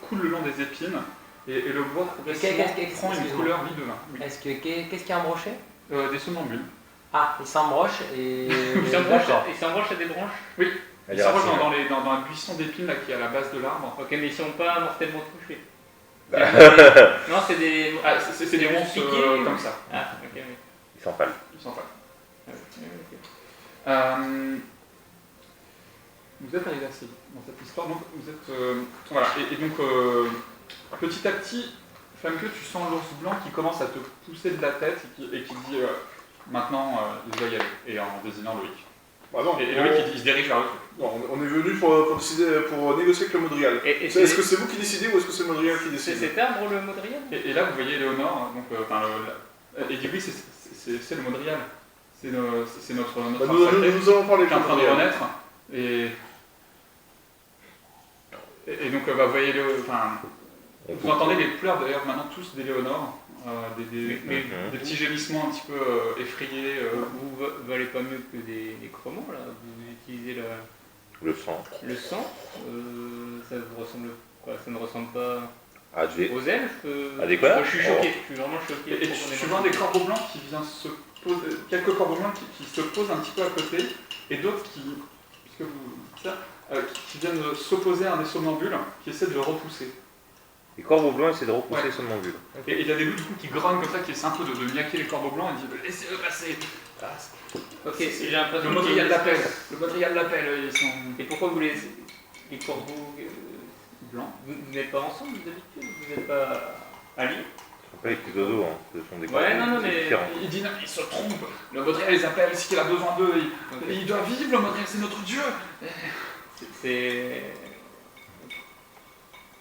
coule le long des épines, et le bois progressivement prend une couleur lit de vin. Oui. Qu'est-ce qui est embroché Des somnambules. Ah, il s'embroche et. Il s'embroche à des branches. Oui, Elle il est s'embroche racine. dans un buisson d'épines là, qui est à la base de l'arbre. Ok, mais ils sont pas mortellement touchés. Bah. Non, c'est des. Ah, c'est des ronces piqués, comme ça. Ah, ok, oui. Ils s'empalent. Ils s'en parlent. Ah, ok. Vous êtes arrivé assez vite dans cette histoire, donc vous êtes. Voilà, et donc petit à petit, Famke, tu sens l'ours blanc qui commence à te pousser de la tête et qui dit maintenant il doit y aller, et en désignant Loïc. Bah non, Et Loïc il se dirige vers le truc. non, on est venu pour décider, pour négocier avec le Modrial. Est-ce que c'est vous qui décidez ou est-ce que c'est le Modrial qui c'est décide? cet arbre le Modriel Et là vous voyez Léonore, donc, et dit oui, c'est le Modrial. C'est notre Bah, arbre sacré nous allons parler qui est en train de Modrial. renaître. Et donc vous voyez vous entendez les pleurs d'ailleurs maintenant tous d'Éléonore, des petits gémissements un petit peu effrayés. Vous valez pas mieux que des chromos là. Vous utilisez Le sang. le sang. Ça vous ressemble quoi? Ça ne ressemble pas Ah, je vais. aux elfes. À des quoi? Je suis choqué. Je suis vraiment choqué. Et tu vois des corbeaux blancs qui viennent se poser, quelques corbeaux blancs qui se posent un petit peu à côté, et d'autres puisque qui viennent s'opposer à un des somnambules qui essaient de le repousser. Les corbeaux blancs essaient de repousser Ouais. son somnambule. Et il y a des loups du coup qui grognent comme ça, qui essaient un peu de niaquer les corbeaux blancs et disent laissez-le passer. Ok, j'ai l'impression Le Modrial l'appelle. Le Modrial l'appelle. Ils sont Et pourquoi vous les corbeaux blancs. vous n'êtes pas ensemble d'habitude? Vous n'êtes pas alliés? Ce sont pas les petits oiseaux, hein. Ce sont des Ouais, corbeaux, non, c'est mais- différent. Il dit non, il se trompe. Le Modrial les appelle, c'est qu'il a besoin d'eux. Ok. Il doit vivre, le Modrial, c'est notre dieu. C'est.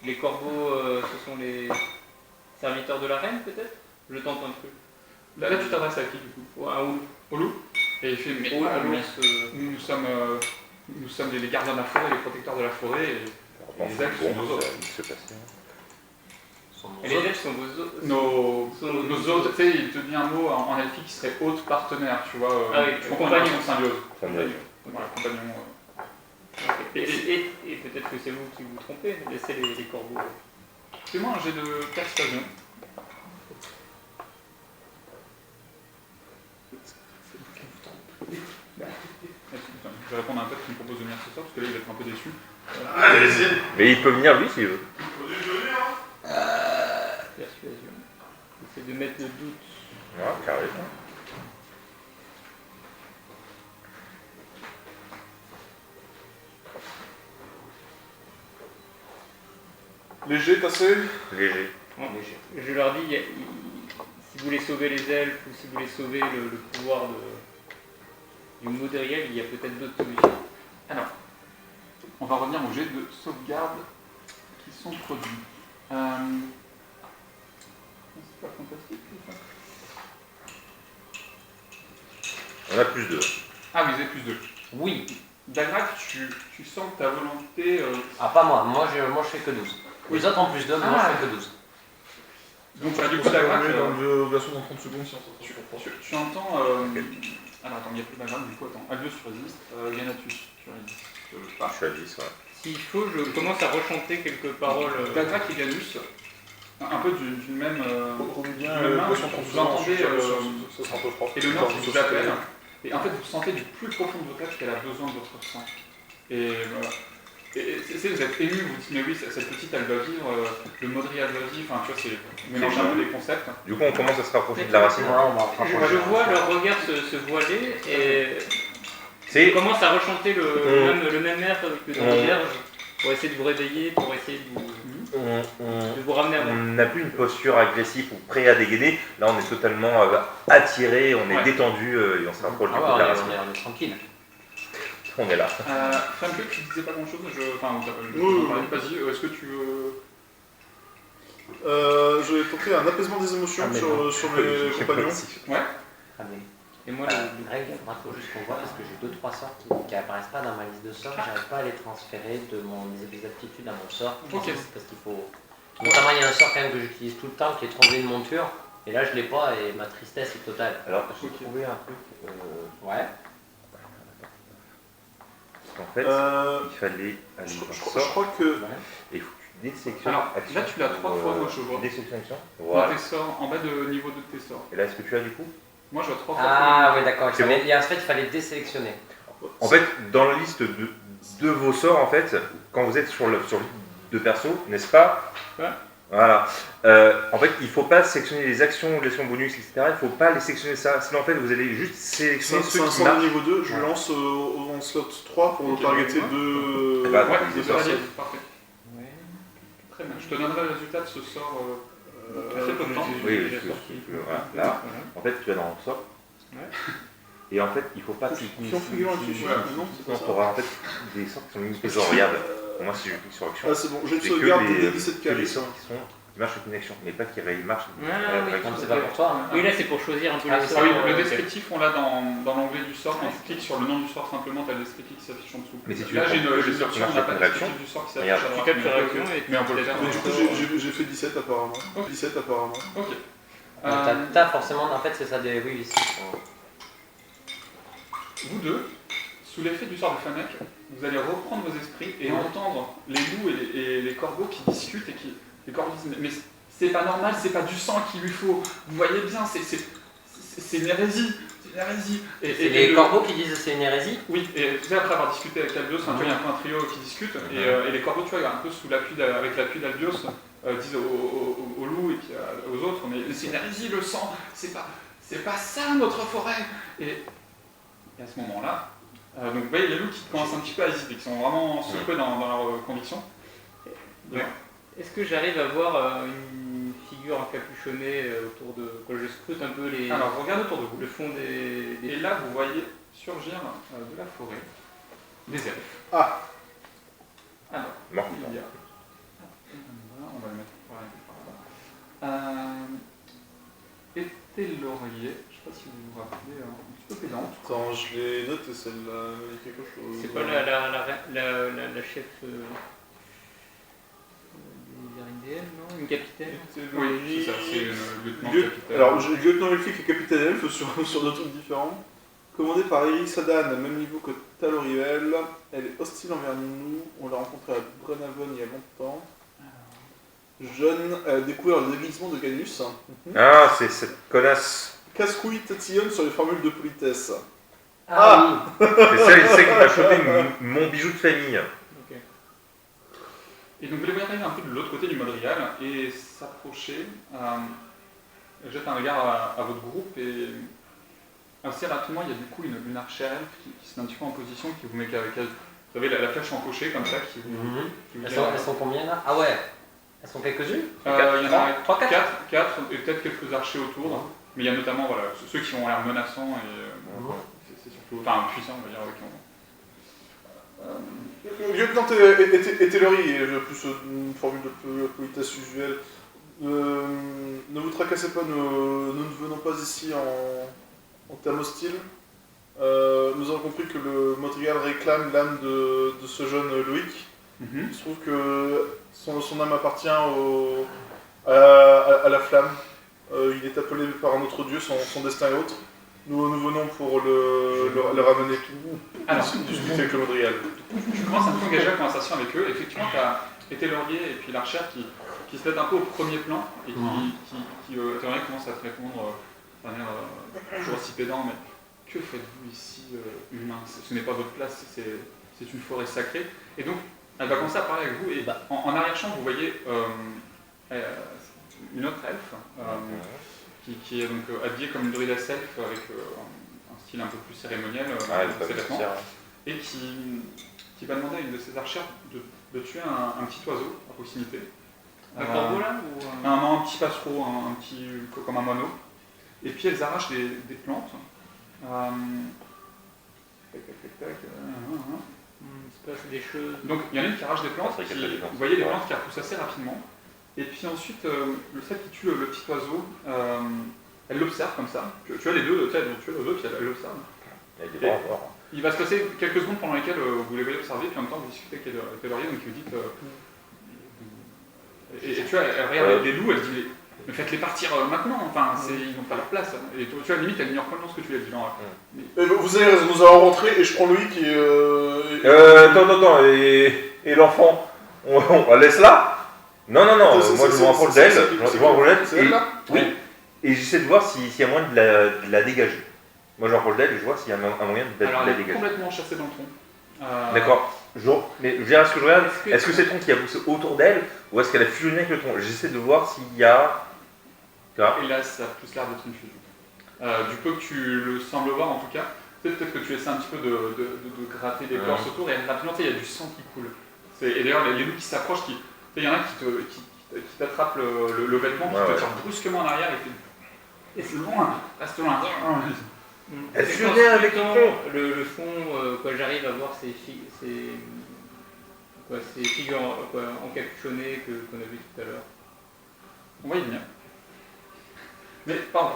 Les corbeaux, ce sont les serviteurs de la reine, peut-être? Je tente un truc. Là, tu t'adresses à qui du coup? Ou un oulou. Au loup. Et il fait mais Ou ah, un loup, ours. nous sommes les gardiens de la forêt, les protecteurs de la forêt. Bon, Les elfes bon, sont nos ça autres. va vite se passer. Et les elfes sont vos autres. Nos autres, tu sais, il te dit un mot en elfique qui serait hôte partenaire, tu vois. Ah oui, je comprends une compagnon. notion de symbiose. Symbiose. Voilà, compagnon. Ok. Et peut-être que c'est vous qui vous trompez, laissez les corbeaux. Fais-moi un jet de persuasion. Je vais répondre à un pote qui me propose de venir ce soir, parce que là il va être un peu déçu. Allez-y. Mais il peut venir lui s'il veut. Persuasion. J'essaie de mettre le doute. Ouais, carrément. Léger, tassé. Léger. Je leur dis, si vous voulez sauver les elfes ou si vous voulez sauver le pouvoir du Modriel, il y a peut-être d'autres solutions. Alors, on va revenir aux jets de sauvegarde qui sont produits. C'est pas fantastique tout ça. On a plus 2. Ah, vous avez plus 2. Oui. Dagrak, tu sens que ta volonté. Ah, pas moi. Moi, je fais que 12. Les autres en plus 2, mais moi, je fais que 12. Donc, du coup, Ça Dagrak. permet d'interrogation dans 30 secondes si on s'en Tu entends. Alors, attends, il n'y a plus Dagrak, du coup, attends. Albios, tu résistes. Ganatus, tu résistes pas. Je suis à 10, ouais. S'il faut, je commence à rechanter quelques paroles. Dagrak et Ganus, un peu d'une même. Remets bien du même main, poisson vous 30 secondes, entendez. ça sera un peu froid. Et le nord qui vous appelle. Et en fait, vous sentez du plus profond de votre être qu'elle a besoin de votre sang. Et voilà. Et vous êtes ému, vous dites, mais oui, cette petite, elle doit vivre, le Modriel doit vivre, enfin, tu vois, c'est mélanger un peu les concepts. Du coup, on commence à se rapprocher de la racine. Je vois leur regard se voiler et C'est je commence à rechanter le même air que dans les berges pour essayer de vous réveiller, pour essayer de vous ramener à moi. On n'a plus une posture agressive ou prêt à dégainer. Là, on est totalement attiré, on est détendu et on se rapproche du coup de la racine. On est tranquille. On est là. Femke, tu disais pas grand chose, enfin, vas-y, est-ce que tu veux. Je vais tenter un apaisement des émotions sur mes compagnons. Ouais. Très bien. Et moi, Greg, il faudra juste qu'on voit parce que j'ai 2-3 sorts qui apparaissent pas dans ma liste de sorts. J'arrive pas à les transférer de mes aptitudes à mon sort. Ok. Parce qu'il faut. Notamment, il y a un sort quand même que j'utilise tout le temps qui est trembler une monture. Et là, je l'ai pas et ma tristesse est totale. Alors, j'ai trouvé un truc. Ouais. En fait, il fallait aller Je dans sort crois que. et il faut que tu désélectionnes. Alors, là, tu l'as 3 fois, moi, je vois. Désélectionne action. Dans Voilà. tes sorts, en bas de niveau de tes sorts. Et là, est-ce que tu as du coup? Moi, je vois 3 fois. Ah, oui, d'accord. C'est bon. En fait, il fallait désélectionner. En fait, dans la liste de vos sorts, en fait, quand vous êtes sur le de perso, n'est-ce pas? Ouais. Voilà. En fait, il ne faut pas sélectionner les actions, les actions bonus, etc. Il ne faut pas les sélectionner ça. Sinon, en fait, vous allez juste sélectionner C'est ceux un qui sort de marchent. niveau 2, je lance en slot 3 pour Ok, targeter ouais. 2. Bah, Ouais, des c'est sorts. parfait. Très bien. Je te donnerai le résultat de ce sort très peu de temps. Oui, voilà. Là, en fait, tu vas dans le sort. Ouais. Et en fait, il ne faut pas Confiant figurant dessus, non, c'est pas Sinon, ça. tu auras en fait des sorts qui sont mis genre, regarde. Pour moi, si je clique sur action, Ah, c'est bon, j'ai une c'est sauvegarde que de les 17 que les charisme. sorts qui marchent avec une action, mais pas qui marchent. oui, Non, c'est pas pour toi. Hein. Oui, là, c'est pour choisir un peu Ah, les oui, sorts. Ah oui, le ok. descriptif, on l'a dans l'onglet du sort. Quand tu cliques sur le nom du sort, simplement, tu as le descriptif qui s'affiche en dessous. Mais si tu Là, veux j'ai une prendre que les sorts qui option, on marchent n'a pas avec de une action, descriptif du sort qui s'affiche regarde. à Tu droite. captes la réaction et Mais on peut le faire. Mais du coup, j'ai fait 17 apparemment. 17 apparemment. Ok. T'as forcément, en fait, c'est ça des. Oui, Vous deux, sous l'effet du sort de Fanek, vous allez reprendre vos esprits et entendre les loups et les corbeaux qui discutent et qui. Les corbeaux disent mais c'est pas normal, c'est pas du sang qu'il lui faut. Vous voyez bien, c'est une hérésie. C'est une hérésie. C'est les corbeaux qui disent c'est une hérésie. Oui, et tu sais, après avoir discuté avec Albios, il y a un peu un trio qui discute, et les corbeaux, tu vois, un peu sous l'appui avec l'appui d'Albios, disent aux loups et puis aux autres, mais c'est une hérésie le sang, c'est pas ça notre forêt. Et à ce moment-là, donc vous voyez les loups qui commencent un petit peu à hésiter, qui sont vraiment secoués dans leurs convictions. Ouais. Est-ce que j'arrive à voir une figure encapuchonnée autour de. Quand je scrute un peu les. Alors regardez autour de vous, le fond des. et là vous voyez surgir de la forêt des elfes. Ah. Alors, Non. il y a. Voilà, on va le mettre par là. Laurier, je sais pas si vous vous rappelez, un petit peu pédante. Attends, je l'ai noté celle-là, il y a quelque chose. C'est pas la chef des Irindiennes, non? Une capitaine? Oui, c'est ça, c'est le lieutenant capitaine. Alors, j'ai le lieutenant elfique et capitaine elfe sur deux trucs différents. Commandée par Eric Sadan, même niveau que Talorivel. Elle est hostile envers nous. On l'a rencontrée à Brenhaven il y a longtemps. Jeune, elle a découvert le déguisement de Ganus. Ah, c'est cette connasse. Casse-couille tatillonne sur les formules de politesse. Ah oui. C'est celle qui m'a chopé mon bijou de famille. Ok. Et donc vous les voyez arriver un peu de l'autre côté du Modrial et s'approcher. Elle jette un regard à votre groupe et assez rapidement il y a du coup une archère qui se met un petit peu en position, qui vous met qu'avec elle. Vous avez la flèche encochée comme ça qui vous. Qui vous Elles sont combien là? Ah ouais. Elles sont quelques-unes. Il y en a 3, 4 4 et peut-être quelques archers autour. Mais il y a notamment voilà, ceux qui ont l'air menaçants et c'est surtout, enfin puissants, on va dire, Lieutenant Etellery est plus une formule de politesse usuelle. Ne vous tracassez pas, nous ne venons pas ici en termes hostiles. Nous avons compris que le Modrial réclame l'âme de ce jeune Loïc. Il se trouve que son âme appartient à la flamme. Il est appelé par un autre dieu, son destin est autre. Nous venons pour le ramener. Alors, discuter avec le Modrial. Tu commences un peu à engager la conversation avec eux. Effectivement, tu as Etellery et puis l'archère qui se mettent un peu au premier plan et qui Etellery commence à te répondre d'un air toujours aussi pédant, mais que faites-vous ici, humains? Ce n'est pas votre place, c'est une forêt sacrée. Et donc, elle va commencer à parler avec vous, et en arrière-champ, vous voyez une autre elfe qui est donc habillée comme une druidesse elfe avec un style un peu plus cérémoniel dans ses vêtements, et qui va demander à une de ses archères de tuer un petit oiseau à proximité. Un corbeau là ou un petit passereau, un petit, comme un moineau. Et puis elles arrachent des plantes. Il se passe des choses. Donc il y en a une qui arrache des plantes, vous voyez les plantes qui repoussent assez rapidement. Et puis ensuite, celle qui tue le petit oiseau, elle l'observe comme ça. Tu vois les deux, elles vont tuer l'oiseau, puis elle l'observe. Il va se passer quelques secondes pendant lesquelles vous les voyez observer, puis en même temps vous discutez avec Etellery, donc vous dites... et tu vois, elle regarde les loups, elle dit mais faites-les partir maintenant, enfin, ils n'ont pas leur place. Et tu vois, à la limite, elle ignore complètement ce que tu lui as dit. Vous avez raison, nous allons rentrer et je prends Loïc et... Attends, et l'enfant, on la laisse là? Non, moi je vois un rôle d'elle, c'est elle là? Oui, et j'essaie de voir s'il y a moyen de la dégager. Moi j'ai un rôle d'elle et je vois s'il y a un moyen de la dégager. Alors elle est dégager. complètement chassée dans le tronc. D'accord. Mais je dirais ce que je regarde, est-ce que c'est le tronc qui a poussé autour d'elle ou est-ce qu'elle a fusionné avec le tronc? J'essaie de voir s'il y a... Et là ça a plus l'air d'être une fusion. Du peu que tu le sembles voir en tout cas, peut-être que tu essaies un petit peu de gratter l'écorce autour et rapidement il y a du sang qui coule. Et d'ailleurs les loups qui s'approchent, il y en a qui t'attrape le vêtement, qui te tire brusquement en arrière et c'est loin, reste loin. Elle fusionnait avec le fond, quand j'arrive à voir ces figures encapuchonnées qu'on a vues tout à l'heure. On va y venir. Mais pardon,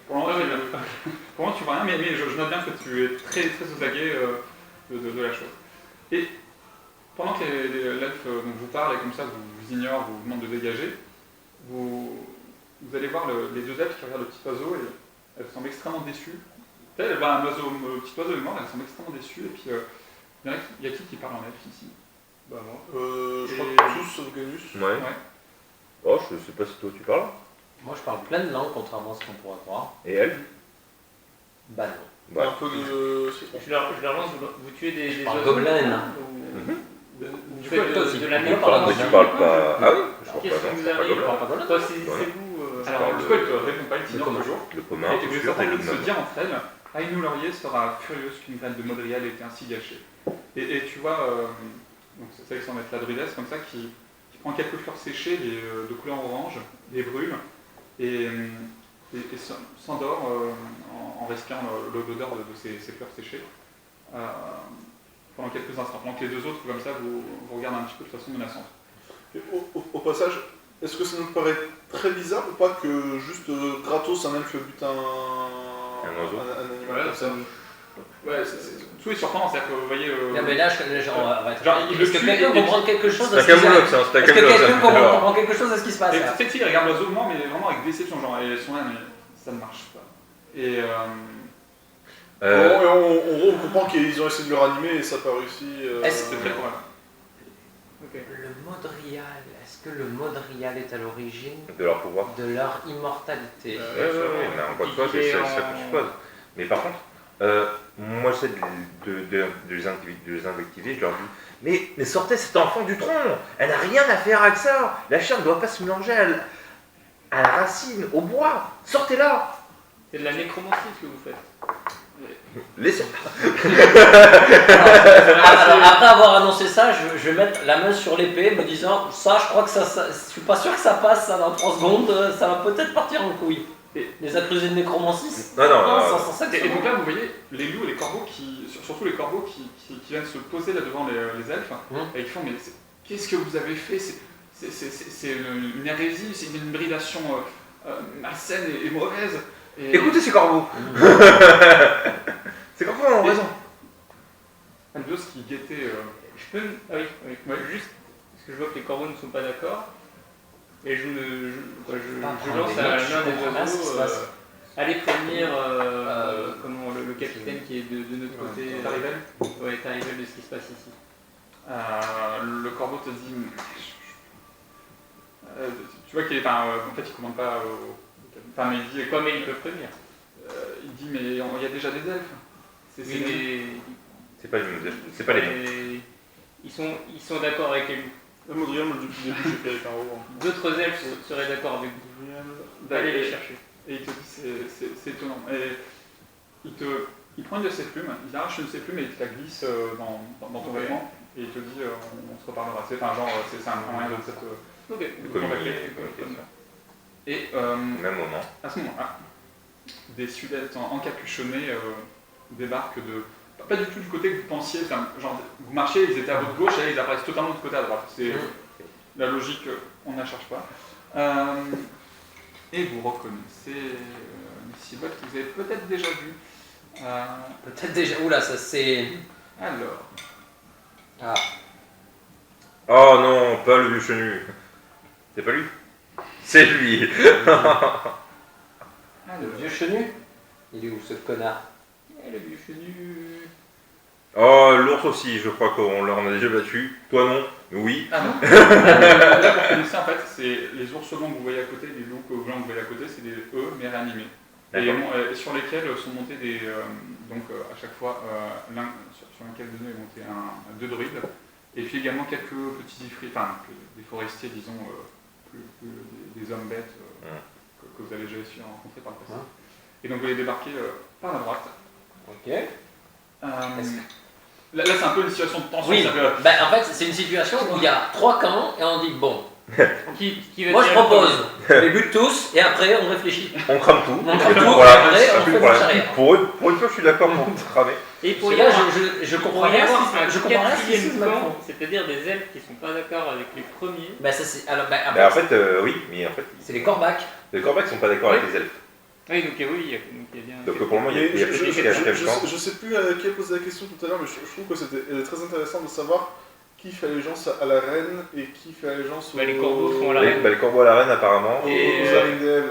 pour l'instant tu vois rien, mais je note bien que tu es très très aux aguets de la chose. Et pendant que l'elfe vous parle et comme ça vous ignore, vous demande de dégager, vous allez voir les deux elfes qui regardent le petit oiseau et elles semblent extrêmement déçues. Elle voit un petit oiseau est mort, elles semblent extrêmement déçues et puis il y a qui parle en elfe ici? Bah moi. Je crois que tous sauf Ganus. Ouais. Oh, je sais pas si toi tu parles. Moi je parle plein de langues contrairement à ce qu'on pourrait croire. Et elle? Bah non. Bah. Un peu de... Je leur lance, vous tuez des oiseaux gobelins. Du coup, de la tu parles pas... Ah oui? Je crois qu'est-ce pas, qui vous non, arrive? pas C'est vous... Alors du coup elle te répond pas, elle t'ignore toujours. Le commun, et vous êtes en train de se dire entre elles, Ainou Laurier sera furieuse qu'une graine de Modrial ait été ainsi gâchée. Et tu vois, donc c'est ça qui semble être la druidesse comme ça, qui prend quelques fleurs séchées de couleur orange, les brûle, et s'endort en respirant l'odeur de ces fleurs séchées pendant quelques instants. Pendant que les deux autres, comme ça, vous regardent un petit peu de façon menaçante. Et au passage, est-ce que ça nous paraît très bizarre ou pas que juste gratos un elfe bute un animal comme ça? Ouais, tout est surprenant, c'est-à-dire que vous voyez... Non mais là, est-ce que tue, quelqu'un comprend quelque chose à ce C'est qui se passe? un Est-ce que quelqu'un comprend quelque chose à ce qui se passe? Cette fille regarde l'oiseau mort, mais vraiment avec déception, genre, et elles sont là, mais ça ne marche pas. Et... on comprend qu'ils ont essayé de le ranimer et ça n'a pas réussi. C'est très probable. Okay. Le Modrial, est-ce que le Modrial est à l'origine de leur pouvoir, de leur immortalité? Oui, mais encore une fois, c'est ça que je suppose. Mais par contre, moi j'essaie de les invectiver, je leur dis mais sortez cet enfant du tronc, elle n'a rien à faire avec ça, la chair ne doit pas se mélanger à la racine, au bois, sortez-là. C'est de la nécromancie ce que vous faites. Laissez. Alors, après avoir annoncé ça, je vais mettre la main sur l'épée, me disant ça, je crois que je suis pas sûr que ça passe ça dans 3 secondes, ça va peut-être partir en couille. Les accusés de nécromancie. Non. Et donc là, vous voyez les loups et les corbeaux, surtout les corbeaux qui viennent se poser là devant les elfes, et qui font mais qu'est-ce que vous avez fait? C'est une hérésie, c'est une hybridation malsaine et mauvaise. Et... Écoutez ces corbeaux. Ces corbeaux ont raison. Albios qui guettait. Je peux. Ah oui, juste parce que je vois que les corbeaux ne sont pas d'accord. Et je lance à l'un des oiseaux. Allez prévenir le capitaine qui est de notre côté. Tarivel. Ouais, Tarivel de ce qui se passe ici. Le corbeau te dit. Tu vois qu'il est. En fait, il commande pas. Enfin, mais il dit. Quoi, mais il peut prévenir. Il dit, mais il y a déjà des elfes. C'est pas les mêmes. C'est pas les mêmes. Ils sont d'accord avec les loups. Modrian, depuis le début, j'ai fait avec un haut. D'autres elfes seraient d'accord avec vous. Allez les chercher. Et il te dit, c'est étonnant. Et il prend une de ses plumes, il arrache une de ses plumes et il te la glisse dans ton vêtement. Et il te dit, on se reparlera. C'est un moyen de cette. De communiquer. Et Au même moment. à ce moment-là, des Sudètes encapuchonnés débarquent pas du tout du côté que vous pensiez, genre vous marchez, ils étaient à votre gauche et là ils apparaissent totalement de côté à droite. C'est la logique, on ne la cherche pas. Et vous reconnaissez Sibot que vous avez peut-être déjà vu. Peut-être déjà. Oula, ça c'est. Alors. Ah. Oh non, pas le vieux chenu. C'est pas lui. C'est lui. Le vieux chenu. Il est où ce connard? Le vieux chenu. Oh, l'ours aussi, je crois qu'on en a déjà battu. Toi non, nous oui. Ah non. Là, vous reconnaissez en fait, c'est les ours blancs que vous voyez à côté, les loups blancs que vous voyez à côté, c'est des eux, mais réanimés. Et sur lesquels sont montés des. Donc à chaque fois, sur lequel de nous est monté deux druides, et puis également quelques petits ifrits, des forestiers, disons, des hommes bêtes que vous avez déjà rencontrés par le passé. Et donc vous allez débarquer par la droite. Ok. Là c'est un peu une situation de tension. Oui, en fait c'est une situation où il y a 3 camps et on dit bon. Qui va Moi je propose, on les bute tous et après on réfléchit. On crame tout. On crame tout, Voilà. et après on fait marche arrière. Pour une fois, je suis d'accord pour cramer. Et pour Parce y que là avoir, je comprends pour y rien avoir à ce qui se passe. c'est-à-dire des elfes qui sont pas d'accord avec les premiers. Bah ça c'est. Alors, En fait, oui, mais en fait. c'est les corbacs. Les corbecs sont pas d'accord avec les elfes. Oui, donc oui, il y a bien. Donc pour le moment, il y a plus de Je sais plus qui a posé la question tout à l'heure, mais je trouve que c'était très intéressant de savoir qui fait allégeance à la reine et qui fait allégeance aux... Les corbeaux font à la reine. Les corbeaux à la reine, apparemment. Et aux Arindel,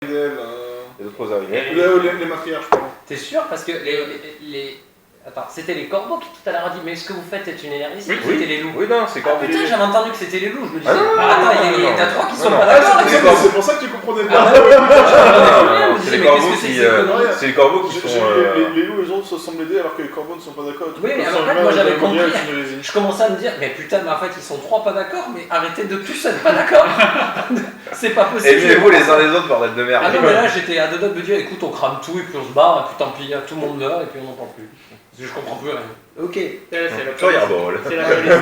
Les autres Arindel. les matriarches, pardon. T'es sûr? Parce que les. Attends, c'était les corbeaux qui tout à l'heure a dit mais ce que vous faites est une hérésie. Oui, C'était les loups. Oui, non, c'est Ah corbeaux. putain, j'avais entendu que c'était les loups. Je me disais, Ah, attends, il y en a non, 3 qui non, sont non. pas d'accord avec ça. C'est pour ça que tu comprenais Ah pas. ouais, C'est les corbeaux qui. C'est les corbeaux qui sont. Les loups et les autres se semblent aider alors que les corbeaux ne sont pas d'accord. Oui, mais en fait, moi j'avais compris. Je commençais à me dire, mais putain, mais en fait ils sont 3 pas d'accord, mais arrêtez de tous être pas d'accord. C'est pas possible. Aimez-vous les uns les autres, bordel de merde. Ah non, mais là j'étais à 2 doigts de me dire, écoute, on crame tout et puis on se barre, et puis tant pis, tout le monde meurt et puis on n'en parle plus. Parce que je comprends plus rien. Ok. C'est Fireball. la Palestine.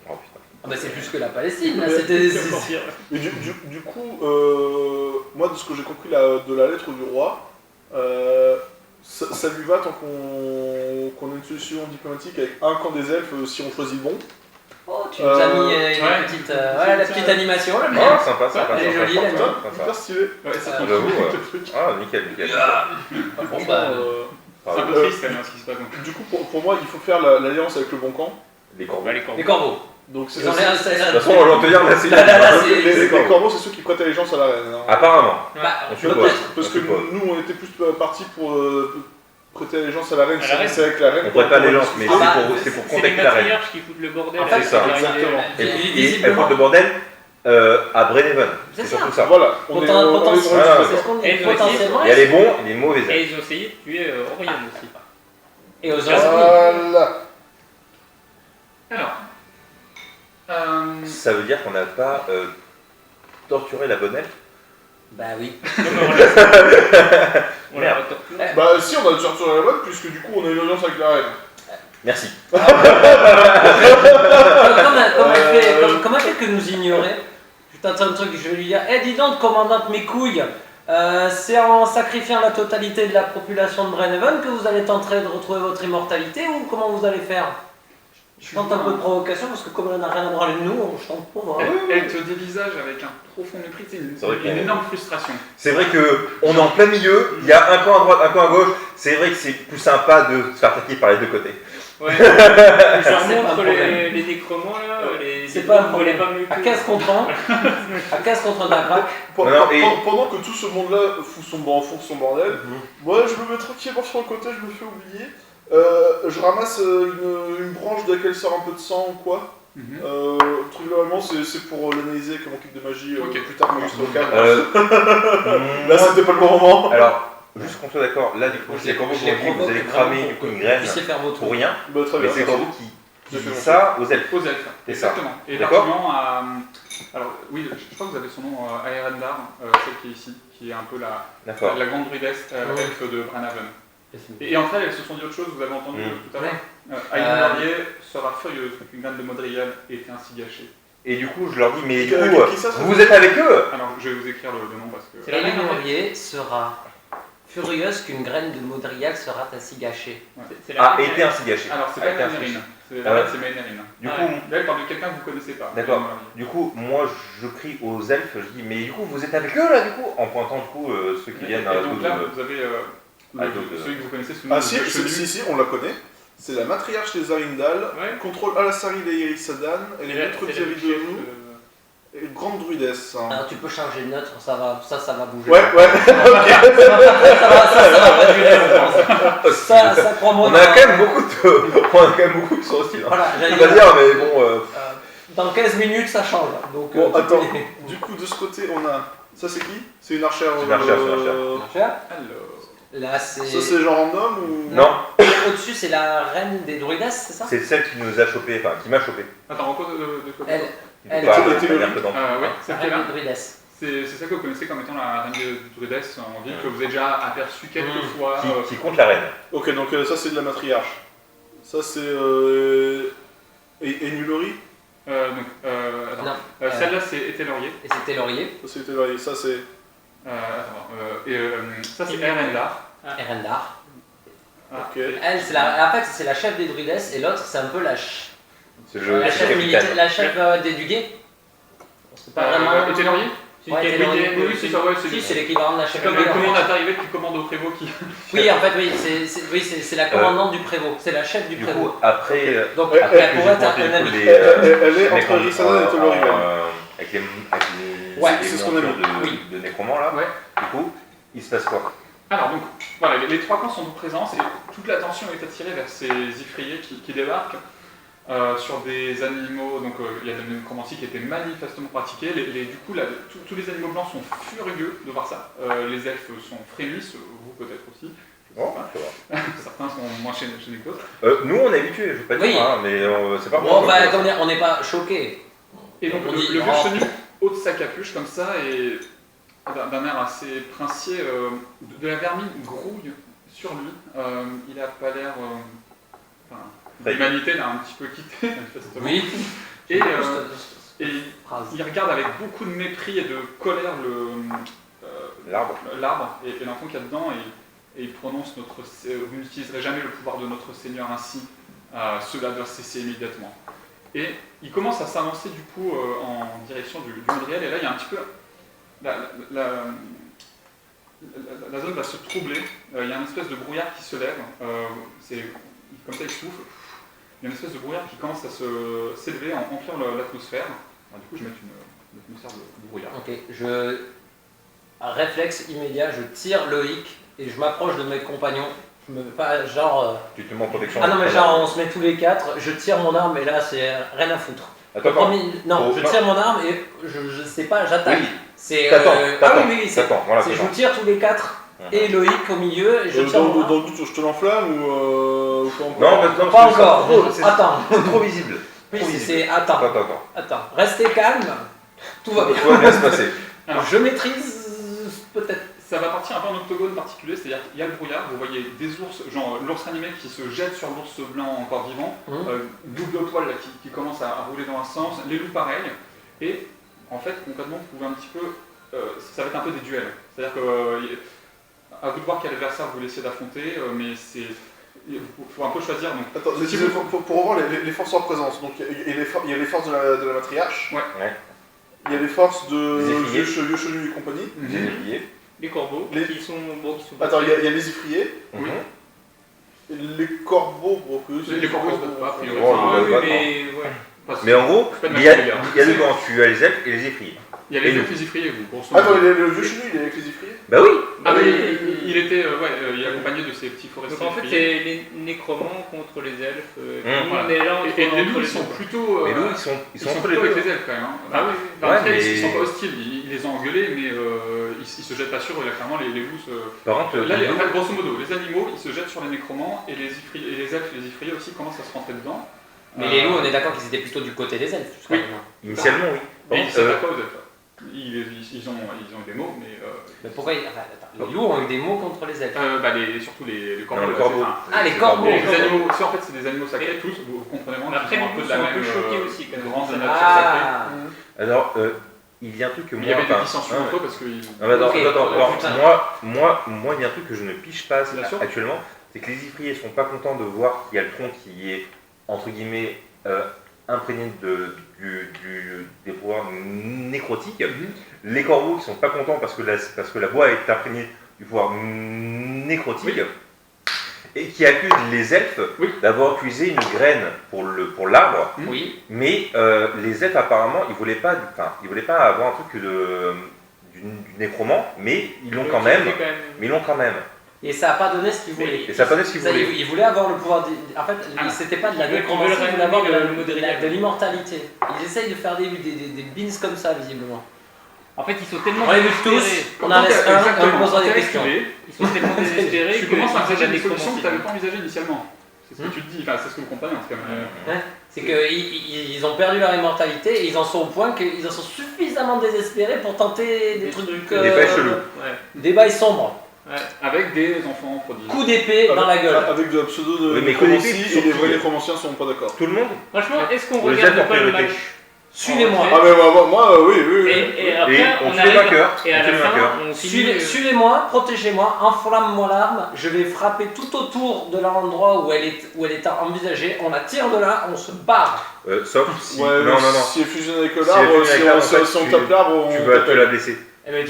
Oh putain. Ah bah c'est plus que la Palestine, là, c'était. Mais du coup, moi de ce que j'ai compris de la lettre du roi, ça lui va tant qu'on a une solution diplomatique avec un camp des elfes si on choisit bon. Oh, tu nous as mis une petite, la petite animation là. Ah, sympa, sympa. Elle est jolie, la mienne. Hyper stylé. Ouais, c'est J'avoue. Ah, nickel. Bon bah. un peu triste quand même ce qui se passe. Du coup, pour moi, il faut faire l'alliance avec le bon camp. Les corbeaux. Les corbeaux. Donc c'est Ils ont ça. l'air. De toute façon, on va te dire, là, c'est Les corbeaux, c'est ceux qui prêtent allégeance à la reine. Hein. Apparemment. Bah, On suppose. peut-être. Parce que nous, on était plus partis pour prêter allégeance à la reine. À la reine. C'est avec la reine. On prête pas allégeance, mais Ah bah, c'est pour C'est les contacter la reine. matriarches qui foutent le bordel. En fait, avec c'est ça. les Exactement. Et elle porte le bordel à Brenneven. C'est C'est ça. surtout ça. Voilà. On est Potentiellement, Ah, c'est ce qu'on dit. Et Potentiellement. Il y a les bons et les mauvais Et elfes. ils ont essayé de tuer Orion aussi. Et aux autres. Voilà. Alors. Ça veut dire qu'on n'a pas torturé la bonne elfe? Bah oui. On Merde. l'a torturé. Bah si, on a déjà sur la web, puisque du coup on a une audience avec la reine. Merci. Comment elle fait que nous ignorer? Putain, t'as un truc, je vais lui dire, dis donc, commandante mes couilles, c'est en sacrifiant la totalité de la population de Brenhaven que vous allez tenter de retrouver votre immortalité ou comment vous allez faire? Je tente un peu de provocation parce que comme elle n'a rien à branler de nous, je tente pour voir. Elle te dévisage avec un profond mépris, une énorme frustration. C'est vrai qu'on est en plein milieu, il y a un camp à droite, un camp à gauche. C'est vrai que c'est plus sympa de se faire attaquer par les deux côtés. Ouais. Je leur C'est pas montre un problème. les nécromants là, C'est pas un on problème. les pas mieux À 15 contre 1, à 15 contre 1 d'attaque. Pendant que tout ce monde-là fout son bordel, moi je me mets tranquillement sur le côté, je me fais oublier. Je ramasse une branche de laquelle sort un peu de sang ou quoi. Le truc normalement c'est pour l'analyser comme équipe de magie plus tard quand je serai au calme. Là c'était pas le bon moment. Alors, juste qu'on soit d'accord, là du coup, c'est quand vous allez cramer du coup une graine pour rien, Bah, très mais bien. c'est quand vous qui J'ai fait dites mon ça aux elfes. Aux elfes, C'est ça. exactement. Et D'accord. l'argument à... Alors oui, je crois que vous avez son nom, Aerendar, celle qui est ici, qui est un peu D'accord. la grande druidesse, elfe de Brenhaven. Et entre elles se sont dit autre chose, vous avez entendu tout à l'heure. Aïn Laurier sera furieuse qu'une graine de Modriel ait été ainsi gâchée. Et du coup, je leur dis, mais du Qui coup, ça, vous êtes avec eux? Alors je vais vous écrire le nom parce que... Aïn Laurier sera furieuse qu'une graine de Modrial sera ainsi gâchée. C'est la A été ainsi gâché. Alors c'est A pas été ainsi Ménérine, gâché. c'est Ménérine. Du Là coup, elle parle de quelqu'un que vous connaissez pas. D'accord. Du coup, moi, je crie aux elfes, je dis, mais du coup, vous êtes avec eux là, du coup, en pointant du coup ceux qui viennent à Et donc là vous avez celui que vous connaissez sous le nom Ah de si, Chenu. si, on la connaît. C'est la matriarche des Arindal, Ouais. contrôle Alassari et Irisadan, elle est maître C'est Thierry le de chef, nous, et grande druidesse. Hein. Alors tu peux changer de neutre, ça va bouger. Ouais, ouais, Ça va réguler, je pense. Ça crois-moi. on a quand même beaucoup de son style. Voilà, On j'allais va dire, dire, mais bon. dans 15 minutes ça change. Donc, Bon, tu attends, peux- du coup, de ce côté, on a. Ça, c'est qui? C'est une archère. C'est une archère, c'est une archère. Tu vois Alors... Là c'est. Ça, c'est genre random ou. Non, Au-dessus c'est la reine des druides, c'est ça? c'est celle qui nous a chopé, enfin, qui m'a chopé. Attends, en cause de quoi Elle, Du Elle coup, pas était manière que dans- Ouais, la c'est reine là. des druides. C'est ça que vous connaissez comme étant la reine de Druides en ville, que vous avez déjà aperçu quelques fois. qui compte la reine. Ok, donc ça, c'est de la matriarche. Ça, c'est. Et Nulori? Attends. Non, Celle-là, c'est Ételaurier. et c'était Laurier, Ça, c'est Nulori. Ça, c'est. Ça, c'est Erendar. Erendar. Ok. Elle, en fait, c'est la chef des druides et l'autre, c'est un peu la C'est le chef capitaine. militaire, la chef des Duguay. C'est pas vraiment. Ételaurier Ouais, c'est Ételaurier. Oui, c'est ça, ouais, Si, c'est l'équivalent de la chef comme des le Duguay. commandant arrivé qui commande au prévôt qui. Oui, en fait, oui, c'est la commandante du prévôt, c'est la chef du Du prévôt. coup, après, Donc, Ouais, elle que pourrait j'ai être pointé un du coup ami. Elle est nécrom- entre Irisadan et Tolori. avec les Ouais, c'est ce qu'on a montures vu. Oui. de nécromants là. Ouais. Du coup, il se passe quoi? Alors, donc, voilà, les trois camps sont en présence et toute l'attention est attirée vers ces effrayés qui débarquent sur des animaux. Donc, il y a de la nécromancie qui était manifestement pratiquée. Du coup, tous les animaux blancs sont furieux de voir ça. Les elfes sont frémissent, vous peut-être aussi. Bon, ça va. Certains sont moins chez les autres. Nous, on est habitués, je veux pas Oui. dire, hein, mais c'est pas Bon, bon. bah, comment dire, on n'est pas choqués. Et donc, On le dit, vieux oh. chenu ôte sa capuche comme ça et d'un air assez princier, de la vermine grouille sur lui. Il n'a pas l'air. L'humanité l'a un petit peu quitté, manifestement. Oui. Et, Cette et phrase. il regarde avec beaucoup de mépris et de colère L'arbre. et l'enfant qu'il y a dedans et il prononce vous n'utiliserez jamais le pouvoir de notre Seigneur ainsi, cela doit cesser immédiatement. Et il commence à s'avancer du coup en direction du monde réel et là il y a un petit peu la zone va se troubler, il y a une espèce de brouillard qui se lève, comme ça il souffle, il y a une espèce de brouillard qui commence à s'élever, emplir l'atmosphère. Du coup je vais mettre une atmosphère de brouillard. Ok, réflexe immédiat, je tire Loïc et je m'approche de mes compagnons. Je me pas genre. Tu te mets en protection. Ah non mais genre on se met tous les quatre, je tire mon arme et là c'est rien à foutre. Attends, Non, Oh, je non. tire mon arme et je sais pas, j'attaque. Oui. C'est T'attends, ah oui, c'est voilà, je t'attends. vous tire tous les quatre et Loïc au milieu et je tire mon arme. Dans le doute, je te l'enflamme ou pas encore? Non, non, Pas parce que encore. c'est Attends. trop visible. Oui, Trop visible. c'est attends. Attends, restez calme. Tout va bien. Tout va bien se passer. Alors. Je maîtrise peut-être. ça va partir un peu en octogone particulier, c'est-à-dire qu'il y a le brouillard, vous voyez des ours, genre l'ours animé qui se jette sur l'ours blanc encore vivant, double poil là, qui commence à rouler dans un sens, les loups pareil, et en fait concrètement vous pouvez un petit peu, ça va être un peu des duels, c'est-à-dire que à vous de voir quel adversaire vous laissez d'affronter, mais il faut un peu choisir. Donc, attends, pour revoir les forces en présence, donc il y a les forces de la matriarche, Ouais. il y a les forces de Les effriers. Yoshonu et compagnie. Les effriers. Les corbeaux qui sont Attends, il y a les effriers, oui. les corbeaux, Les corbeaux se battent pas, a priori. Mais en gros, C'est pas une il y a machine de guerre. deux camps, tu as les elfes et les effriers. Il y a les elfes effriers, vous, grosso Attends, modo. le vieux Yoshonu, il est avec les effriers. Bah oui. Ah mais il était il est accompagné de ces petits forestiers. Donc en fait, effrayés. c'est les nécromants contre les elfes. Voilà. Mais là, Et les loups, ils sont plutôt. Mais nous, ils sont entre les plutôt deux. avec les elfes quand même. Hein. Ah oui, Enfin, Ouais, après, mais- ils sont pas hostiles, ils les ont engueulés, mais ils se jettent pas sur eux. Là, clairement, les loups se. Par contre, Là, en fait, grosso modo, les animaux, ils se jettent sur les nécromants et les elfes et les effrayés aussi commencent à se rentrer dedans. Mais les loups, on est d'accord qu'ils étaient plutôt du côté des elfes. jusqu'à Oui. maintenant. initialement, oui. Mais Bon, ils s'attaquent pas aux elfes. Ils ont des mots, mais. Mais pourquoi les loups ont eu des mots contre les elfes. Surtout les corbeaux. Non, le là, corbeau. c'est- Ah, les corbeaux. Les animaux, en fait, c'est des animaux sacrés, tous, vous comprenez moins. Après, ils les ont un peu loups de la sont un même. peu choqués aussi, quand même. Grands animaux sacrés. Ah, Alors, il y a un truc que moi. Il y avait des enfin, dissensions hein, entre eux parce que. non, mais attends, Ok. attends, Oh, putain. moi, il y a un truc que je ne piche pas Bien sûr. actuellement, c'est que les Ifriers sont pas contents de voir qu'il y a le tronc qui est, entre guillemets, imprégné des pouvoirs nécrotiques. Les corbeaux qui sont pas contents parce que la bois est imprégnée du pouvoir nécrotique. Oui. Et qui accusent les elfes Oui. d'avoir utilisé une graine pour l'arbre. oui. Mais les elfes apparemment ils voulaient pas avoir un truc du nécromant, mais ils l'ont quand même. Et ça n'a pas donné ce qu'ils voulaient. Et ça n'a pas donné ce qu'ils Ça, voulaient. ils voulaient avoir le pouvoir. En fait, Ah. c'était pas de la Ils veulent nécromancie, ils voulaient avoir le modèle. de l'immortalité. Ils essayent de faire des beans comme ça, visiblement. En fait, ils sont tellement On les vu tous, désespérés. on en laisse un et on Exactement. posera des T'es questions. acculé, Ils sont tellement désespérés Tu que commences à ils envisager ont des la solutions que tu nécromancie. n'avais pas envisagées initialement. C'est ce que tu te dis, enfin c'est ce que vous comprenez en tout cas. C'est qu'ils ont perdu leur immortalité et ils en sont au point qu'ils en sont suffisamment désespérés pour tenter des trucs. Des bails chelous. Ouais. Des bails sombres. Avec des enfants prodiges. Coup d'épée dans la gueule. Avec de la pseudo de Oui, mais nécromancie, Codépée, et les surtout, vrais nécromanciens sont pas d'accord. Tout le monde. Franchement, est-ce qu'on Pour les regarde elfes en pas le priorité. match Suivez-moi. Ah mais moi oui. Et après, Et on on tue le arrive. vainqueur. Et à On tue la le fin, vainqueur. on finit. Suivez-moi, protégez-moi, enflamme-moi l'arme, je vais frapper tout autour de l'endroit où elle est envisagée, on la tire de là, on se barre. Sauf si. Ouais, non. si elle fusionne avec Si elle l'arbre, fusionne avec l'arbre, en fait, si on tu- tape l'arbre, Tu on vas te t'appelle. la blesser. Eh ben,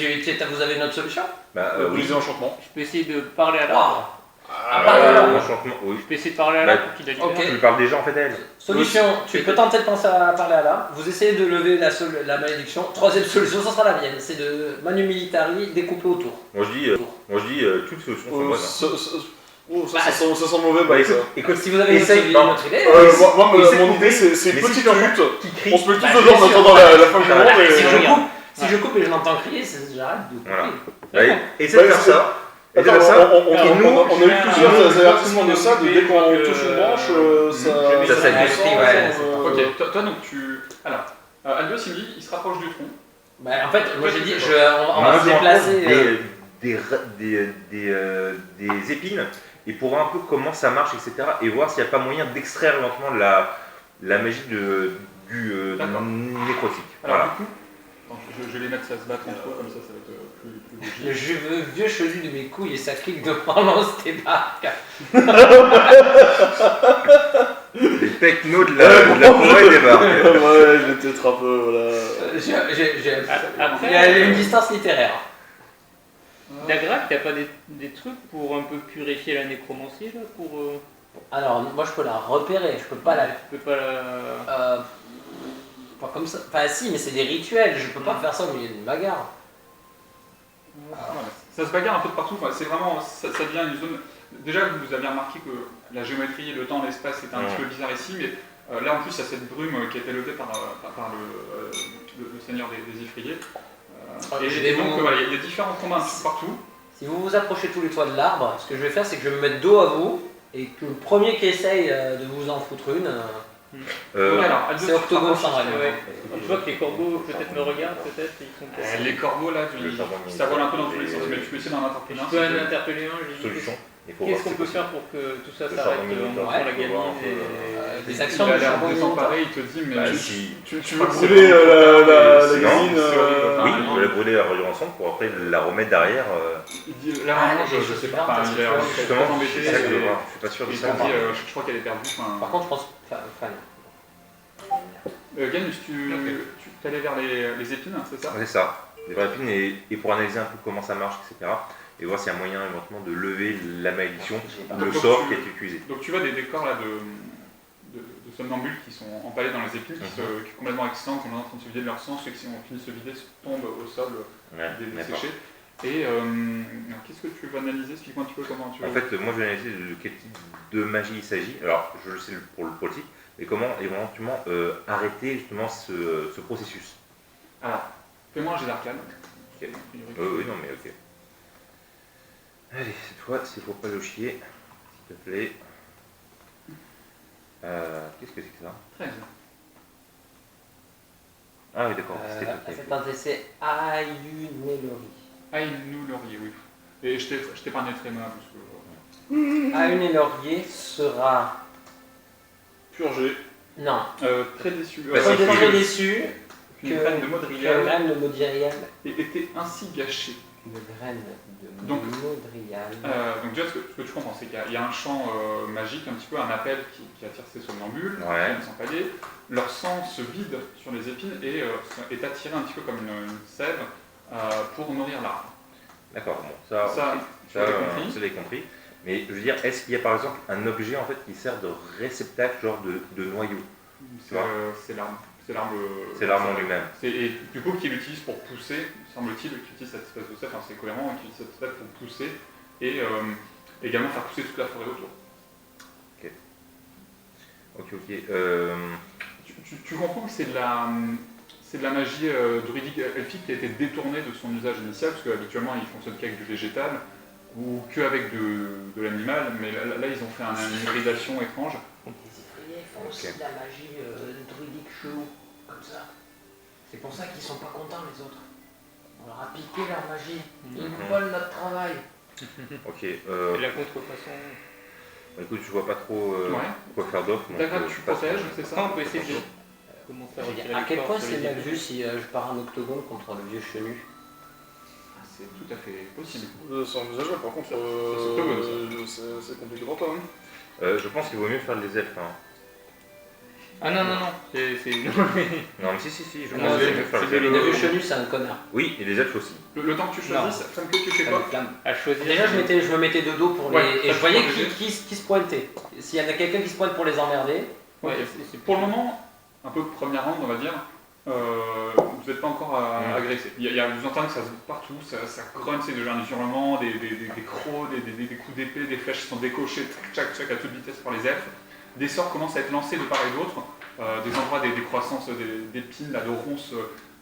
vous avez une autre solution? Bah oui. Briser l'enchantement. Je peux essayer de parler à l'arbre. Ah, pardon. Enchantement, oui. Je peux essayer de parler à Bah, l'arbre pour qu'il la libère. ok. Tu lui parles déjà en fait d'elle. Solution, tu peux tenter de penser à parler à l'arbre, vous essayez de lever la malédiction. Troisième solution, ça sera la mienne, c'est de Manu Militari découper autour. Moi je dis toutes solutions sont bonnes. hein. Ça sent mauvais, Bah, bah ça. écoute, Si vous avez une essaye, autre idée, Moi, Essaye de mon idée, couper, c'est mais petite si tu entends lutte. qui crie. On se met tous Bah, dedans en bien sûr. attendant la fin du Voilà. monde. si Et... je coupe et je l'entends crier, j'arrête de couper. Voilà. D'accord. Essaie de faire ça. Essaie de Attends, faire ça. on a eu plusieurs nous, avertissements de ça, nous, dès qu'on nous, touche une nous, branche, nous, ça nous, ça fait s'allume. du sang, Ouais, Ok, toi donc tu. Alors, Albios il me dit, il se rapproche du tronc. Bah, en fait, moi j'ai dit, on Moi, va je se me déplacer. des épines et pour voir un peu comment ça marche, etc. Et voir s'il n'y a pas moyen d'extraire éventuellement la magie du D'accord. nécrotique. Alors Voilà. du coup, attends, je vais les mettre ça se battre entre eux, comme ça va être plus Le logique. vieux chevelu de mes couilles et ça clique devant lance tes barques. Les technos de la forêt débarquent. Ouais, je vais peut-être un peu, voilà. Après, Il y a une distance littéraire. Dagrac, t'as pas des trucs pour un peu purifier la nécromancie là pour, Alors, moi je peux la repérer, je peux pas la. Tu peux pas la. Pas comme ça. Enfin, si, mais c'est des rituels, je peux pas faire ça au milieu d'une bagarre. Voilà. Ça se bagarre un peu de partout, enfin, c'est vraiment, ça devient une zone. Déjà, vous avez remarqué que la géométrie, le temps, l'espace était un petit peu bizarre ici, mais là en plus, il y a cette brume qui a été levée par le seigneur des Ifriers. Et donc, voilà, il y a différents combats un petit peu partout. Si vous vous approchez tous les toits de l'arbre, ce que je vais faire, c'est que je vais me mettre dos à vous, et que le premier qui essaye de vous en foutre une, Alors, Albios, C'est octogone par sans contre, règle. Ouais. Je vois que les corbeaux peut-être me regardent, peut-être, ils sont cassés. Les corbeaux là, Le charbon, ça vole un peu dans tous les et- sens, mais tu peux essayer d'en interpeller Je un. peux si tu veux. interpeller un, je lui dis Solution. Il faut qu'est-ce voir qu'on peut si faire pour que tout ça Le s'arrête charbon en militant, montrant la il faut voir un gamine peu, et... des Il actions a de l'air charbon désemparé, il te dit, mais Bah, tu si- veux Faut brûler la sinon, cuisine. Oui, il va la brûler à reliure ensemble pour après la remettre derrière. Il dit, là, Ah, vraiment, je sais pas, enfin, il a l'air Justement, très embêté. c'est ça que je veux et- voir. Je suis pas sûr de Il ça. te dit, je crois qu'elle est perdue. Par contre, je pense. Enfin, Ganus, tu allais vers les épines, c'est ça? C'est ça. Des vraies épines et pour analyser un peu comment ça marche, etc. Et voir s'il y a moyen éventuellement de lever la malédiction, le Donc, sort tu- qui a été utilisé. Donc tu vois des corps là de somnambules qui sont empalés dans les épines, qui sont complètement excitants, qui sont en train de se vider de leur sang, ceux qui ont fini de se vider tombent au sol Ouais, d'accord. desséchés. Et alors, qu'est-ce que tu veux analyser? Explique-moi un petit peu comment tu veux. En fait, moi je vais analyser de quel type de magie il s'agit. Alors, je le sais pour le politique, mais comment éventuellement arrêter justement ce processus. Alors, fais-moi un jet d'arcane. Ok. Oui, non, mais ok. Allez, cette fois, s'il faut pas le chier, s'il te plaît. Qu'est-ce que c'est que ça? 13. Ah oui, d'accord, c'était ok. c'est un essai Ayunelori. Aïnou Laurier, oui. Et je t'ai pas très mal parce que. Ayunelori sera. Purgé. Non. Très déçu. Bah, Très c'est très déçu Une que graine de que Modriel graine de Modriel. était ainsi gâchée. Une graine de Donc, Modriel. Donc déjà, ce que tu comprends, c'est qu'il y a un champ magique, un petit peu un appel qui attire ces somnambules, Ouais. qui viennent s'empaler. Leur sang se vide sur les épines et est attiré un petit peu comme une sève pour nourrir l'arbre. D'accord, bon, ça, Ça, ok. tu l'avais compris. Je l'ai compris. Mais je veux dire, est-ce qu'il y a par exemple un objet en fait qui sert de réceptacle, genre de noyau? C'est l'arbre. C'est l'arbre. C'est l'arbre en lui-même. Et du coup, qu'il utilise pour pousser, semble-t-il, qu'il utilise cette espèce de sève, enfin c'est cohérent, qu'il utilise cette sève pour pousser et également faire pousser toute la forêt autour. Ok. Tu comprends que c'est de la magie druidique elfique qui a été détournée de son usage initial, parce qu'habituellement il fonctionne qu'avec du végétal ou qu'avec de l'animal, mais là ils ont fait une hybridation étrange. Les Israéliens font aussi Ok. de la magie druidique chelou, comme ça. C'est pour ça qu'ils sont pas contents les autres. On leur a piqué leur magie. Ils nous volent notre travail. Ok. Et la contrefaçon... Bah, écoute, je vois pas trop Ouais. quoi faire d'autre. donc, D'accord, je tu passe. protèges, c'est ça? Après, on peut essayer de commencer à retirer À les quel corps point sur c'est les mal épines. vu si je pars en octogone contre le vieux chenu? Ah, c'est tout à fait possible. C'est envisageable, par contre, c'est compliqué pour toi. Hein. Je pense qu'il vaut mieux faire les elfes. Hein. Ah non, c'est... Non, mais si, je Non, pense qu'il c'est- vaut mieux faire c'est les Le elfes. vieux chenu, c'est un connard. Oui, et les elfes aussi. Le temps que tu choisisses, Femme que tu fais Ça quoi? me flamme. à choisir... Déjà, je me mettais de dos pour les. Ouais, et ça, je voyais je prends qui se pointait. S'il y en a quelqu'un qui se pointe pour les emmerder, Ouais, c'est pour le moment, un peu première ronde, on va dire, vous n'êtes pas encore agressé. Vous entendez que ça se partout, ça grogne, c'est déjà des hurlements, des crocs, des coups d'épée, des flèches qui sont décochées, tchac, à toute vitesse par les elfes. Des sorts commencent à être lancés de part et d'autre, des endroits, des croissances d'épines, de ronces,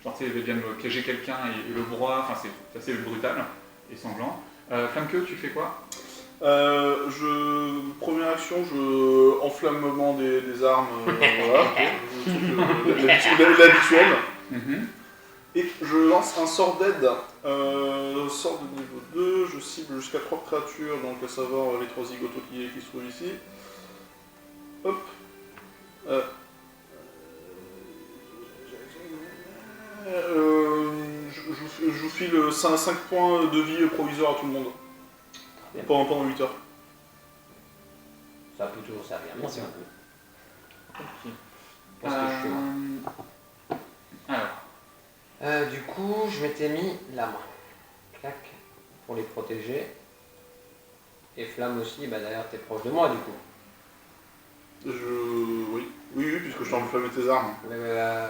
genre tu sais, ils viennent piéger quelqu'un et le broie, enfin c'est assez brutal et sanglant. Flamqueux, tu fais quoi? Première action, je enflammement des armes, voilà, l'habituel. Et je lance un sort d'aide, sort de niveau 2, je cible jusqu'à 3 créatures, donc à savoir les 3 zigotos qui se trouvent ici. Hop. Je vous file 5 points de vie provisoire à tout le monde. Pendant 8 heures. ça peut toujours servir. Merci beaucoup. Ok. Parce que je suis loin. Alors, Du coup, je m'étais mis la main. Clac. Pour les protéger. Et Flamme aussi, bah d'ailleurs, t'es proche de moi du coup. Oui, puisque je t'ai enflammé tes armes.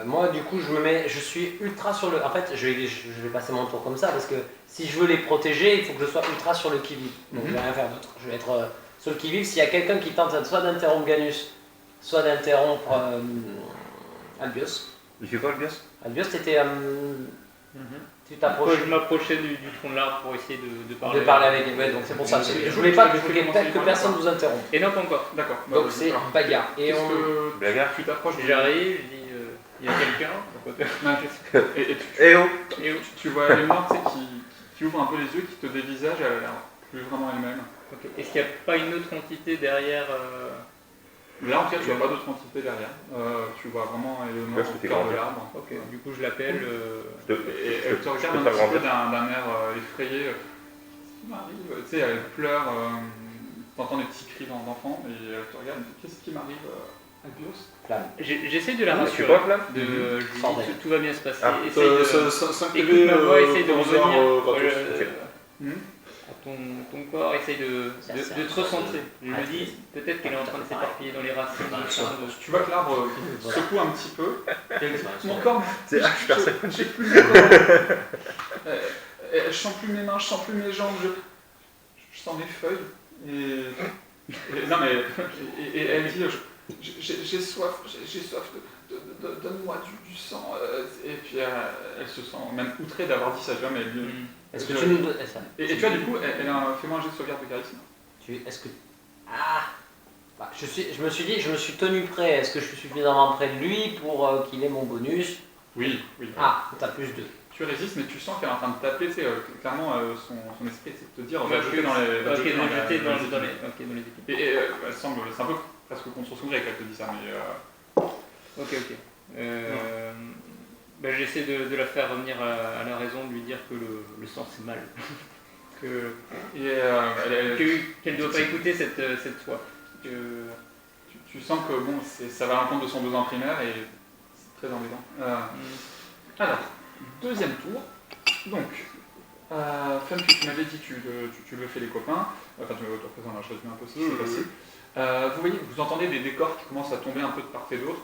Moi, du coup, je suis ultra sur le. En fait, je vais passer mon tour comme ça parce que si je veux les protéger, il faut que je sois ultra sur le qui-vive. Donc, je vais rien faire d'autre. Je vais être sur le qui-vive. S'il y a quelqu'un qui tente soit d'interrompre Ganus, soit d'interrompre Albios. Il fait quoi le bios? Albios, t'étais Tu t'approches. Je m'approchais du tronc de l'arbre pour essayer de parler. De parler avec lui, donc c'est pour ça. Je voulais pas que personne vous interrompe. Et non, pas encore. D'accord. Donc c'est bagarre. Et Bagarre. Tu t'approches. J'arrive, je dis il y a quelqu'un. Tu vois Eléonore qui ouvre un peu les yeux, qui te dévisage, elle a l'air plus vraiment elle-même. Okay. Est-ce qu'il n'y a pas une autre entité derrière Là, en tout cas, tu vois pas d'autre entité derrière. Tu vois vraiment Eléonore au cœur de l'arbre. Ok, du coup, je l'appelle. Et elle te regarde un petit peu d'un air effrayé. Qu'est-ce qui m'arrive? Tu sais, elle pleure. T'entends des petits cris d'enfant et elle te regarde. Qu'est-ce qui m'arrive, Albios? J'essaie de la rassurer. Je lui dis tout va bien se passer. Écoute ma voix, essaye de revenir. Ton corps essaye de te recentrer. Je me dis peut-être qu'elle est en train de s'éparpiller dans les racines. Tu vois que l'arbre secoue un petit peu. Mon corps, je j'ai plus mes corps. Je sens plus mes mains, je sens plus mes jambes, je sens mes feuilles. Et elle dit j'ai soif, donne-moi du sang. Et puis elle se sent même outrée d'avoir dit ça, tu vois, mais est-ce que tu nous donnes ça? Et tu vois, du coup, fais-moi un jet de sauvegarde de charisme. Est-ce que. Je me suis dit, je me suis tenu prêt. Est-ce que je suis suffisamment près de lui pour qu'il ait mon bonus? Oui. Ah, t'as plus 2. Tu résistes, mais tu sens qu'elle est en train de t'appeler, tu sais, clairement, son esprit, c'est de te dire, va jeter dans les équipes. Et elle semble, c'est un peu presque contre son gré qu'elle te dit ça, mais... Ok. J'essaie de la faire revenir à la raison, de lui dire que le sang c'est mal. Qu'elle ne doit pas écouter cette soif. Tu sens que bon, ça va à l'encontre de son besoin primaire et c'est très embêtant. Alors, deuxième tour. Donc, Femme, tu m'avais dit que tu le fais les copains. Enfin, tu me représentes, je résume un peu ce qui s'est passé. Vous voyez, vous entendez des décors qui commencent à tomber un peu de part et d'autre.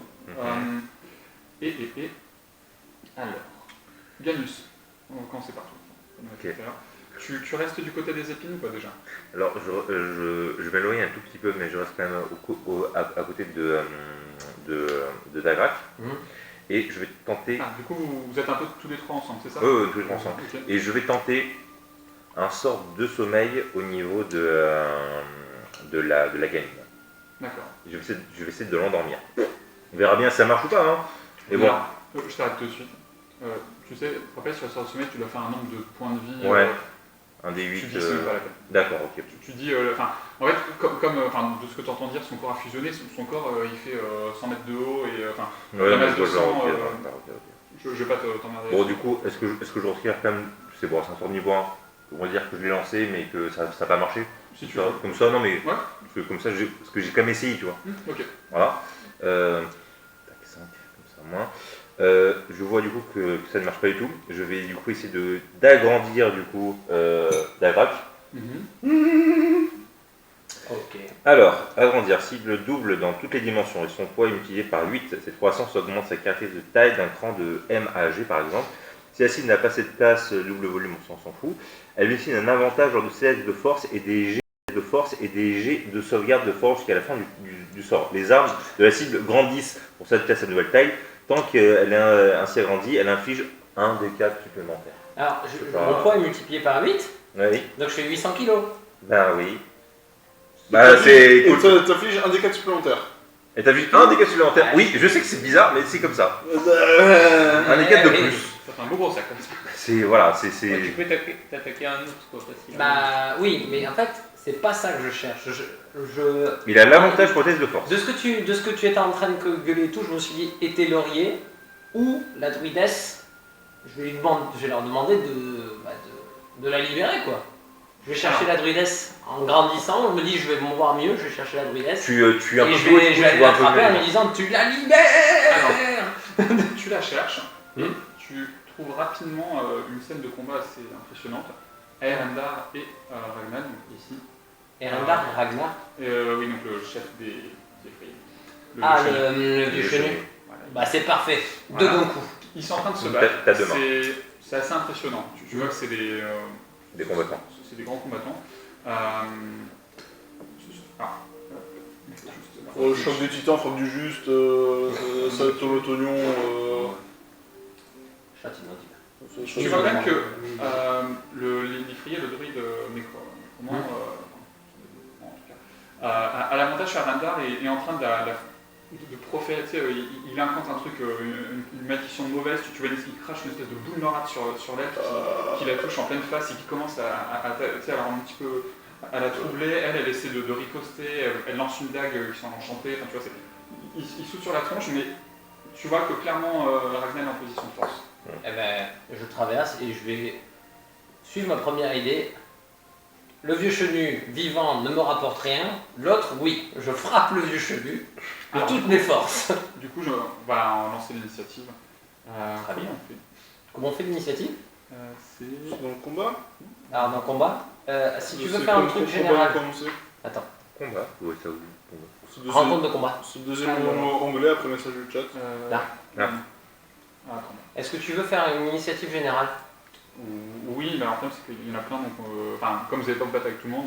Alors, Ganus, on va commencer par toi. Okay. Tu restes du côté des épines ou pas déjà? Alors, je m'éloigne un tout petit peu, mais je reste quand même à côté de Dagrak. Et je vais tenter... du coup, vous êtes un peu tous les trois ensemble, c'est ça? Oui, tous les trois ensemble. Okay. Et je vais tenter un sort de sommeil au niveau de la gamine. D'accord. Je vais essayer de l'endormir. On verra bien si ça marche ou pas. Hein. Et bon. Je t'arrête tout de suite. Tu sais, rappelle, sur le sort de sommeil, tu dois faire un nombre de points de vie. Ouais. Un des 8. Tu dis c'est pas la peine. D'accord, ok. Tu dis, en fait, comme de ce que tu entends dire, son corps a fusionné, son corps il fait 100 mètres de haut et la masse de sang. Je vais pas t'emmerder. Bon, du coup, est-ce que je retire quand même? C'est bon, c'est un sort de niveau 1. On va dire que je l'ai lancé, mais que ça n'a pas marché. Si tu veux. Comme ça, non, mais. Ouais. Parce que comme ça, parce que j'ai quand même essayé, tu vois. Ok. Voilà. 5, comme ça, moins. Je vois du coup que ça ne marche pas du tout. Je vais du coup essayer d'agrandir du coup Dagrak. Ok. Alors, agrandir, cible double dans toutes les dimensions et son poids est multiplié par 8. Cette croissance augmente sa caractéristique de taille d'un cran de M à G par exemple. Si la cible n'a pas cette classe double volume, on s'en fout. Elle bénéficie d'un avantage lors de CS de force et des G de force et des G de sauvegarde de force jusqu'à la fin du sort. Les armes de la cible grandissent pour s'adapter à sa nouvelle taille. Tant qu'elle est ainsi agrandie, elle inflige un D4 supplémentaire. Alors, mon poids est multiplié par 8. Oui. Donc je fais 800 kg. Ben oui. Bah c'est cool. Et t'infliges un D4 supplémentaire. Et t'as vu un D4 supplémentaire? Oui, je sais que c'est bizarre, mais c'est comme ça. Un D4 de plus. Ça fait un beau gros sac comme ça. C'est voilà, c'est. Ouais, tu peux t'attaquer un autre quoi, facilement. Bah oui, mais en fait, c'est pas ça que je cherche. Il a l'avantage pour test de force. De ce que tu étais en train de gueuler et tout, je me suis dit, était Laurier ou la druidesse, je vais leur demander de la libérer quoi. Je vais chercher la druidesse en grandissant, on me dit je vais me voir mieux, je vais chercher la druidesse. Tu un et peu je vais l'attraper en lui disant tu la libères. Alors, tu la cherches et tu trouves rapidement une scène de combat assez impressionnante. Erendar et Ragnar, donc ici. Erendar, Ragnar. Oui, donc le chef des le vieux chenu. Voilà. Bah c'est parfait, voilà. de bons coups. Ils sont en train de se battre. T'as deux mains. C'est assez impressionnant. Tu vois que c'est des combattants. C'est des grands combattants. Le choc des titans frappe du juste, ça va être l'oignon. Châtiment Tu vois quand même que l'Ifrier, le druide nécromant, en tout cas, a l'avantage sur Arendar et est en train de proférer, tu sais, il incante un truc, une malédiction mauvaise, tu vois, il crache une espèce de boule noirâtre sur l'elfe qui la touche en pleine face et qui commence à la rendre un petit peu, à la troubler. Elle essaie de riposter, elle lance une dague qui s'en enchantée, enfin tu vois, il saute sur la tronche, mais tu vois que clairement Ragnar est en position de force. Eh ben, je traverse et je vais suivre ma première idée. Le vieux chenu vivant ne me rapporte rien, l'autre, oui, je frappe le vieux chenu de toutes mes forces. Du coup, on va lancer l'initiative. Très bien. On fait Comment on fait l'initiative? C'est Dans le combat. Alors, dans le combat, si tu veux faire un truc général. Attends, Combat. Ouais, ça vous. Combat. rencontre de combat. C'est le deuxième mot anglais après message du chat. Là. Attends. Est-ce que tu veux faire une initiative générale? Oui, mais alors le problème c'est qu'il y en a plein, donc comme vous n'avez pas me battre avec tout le monde,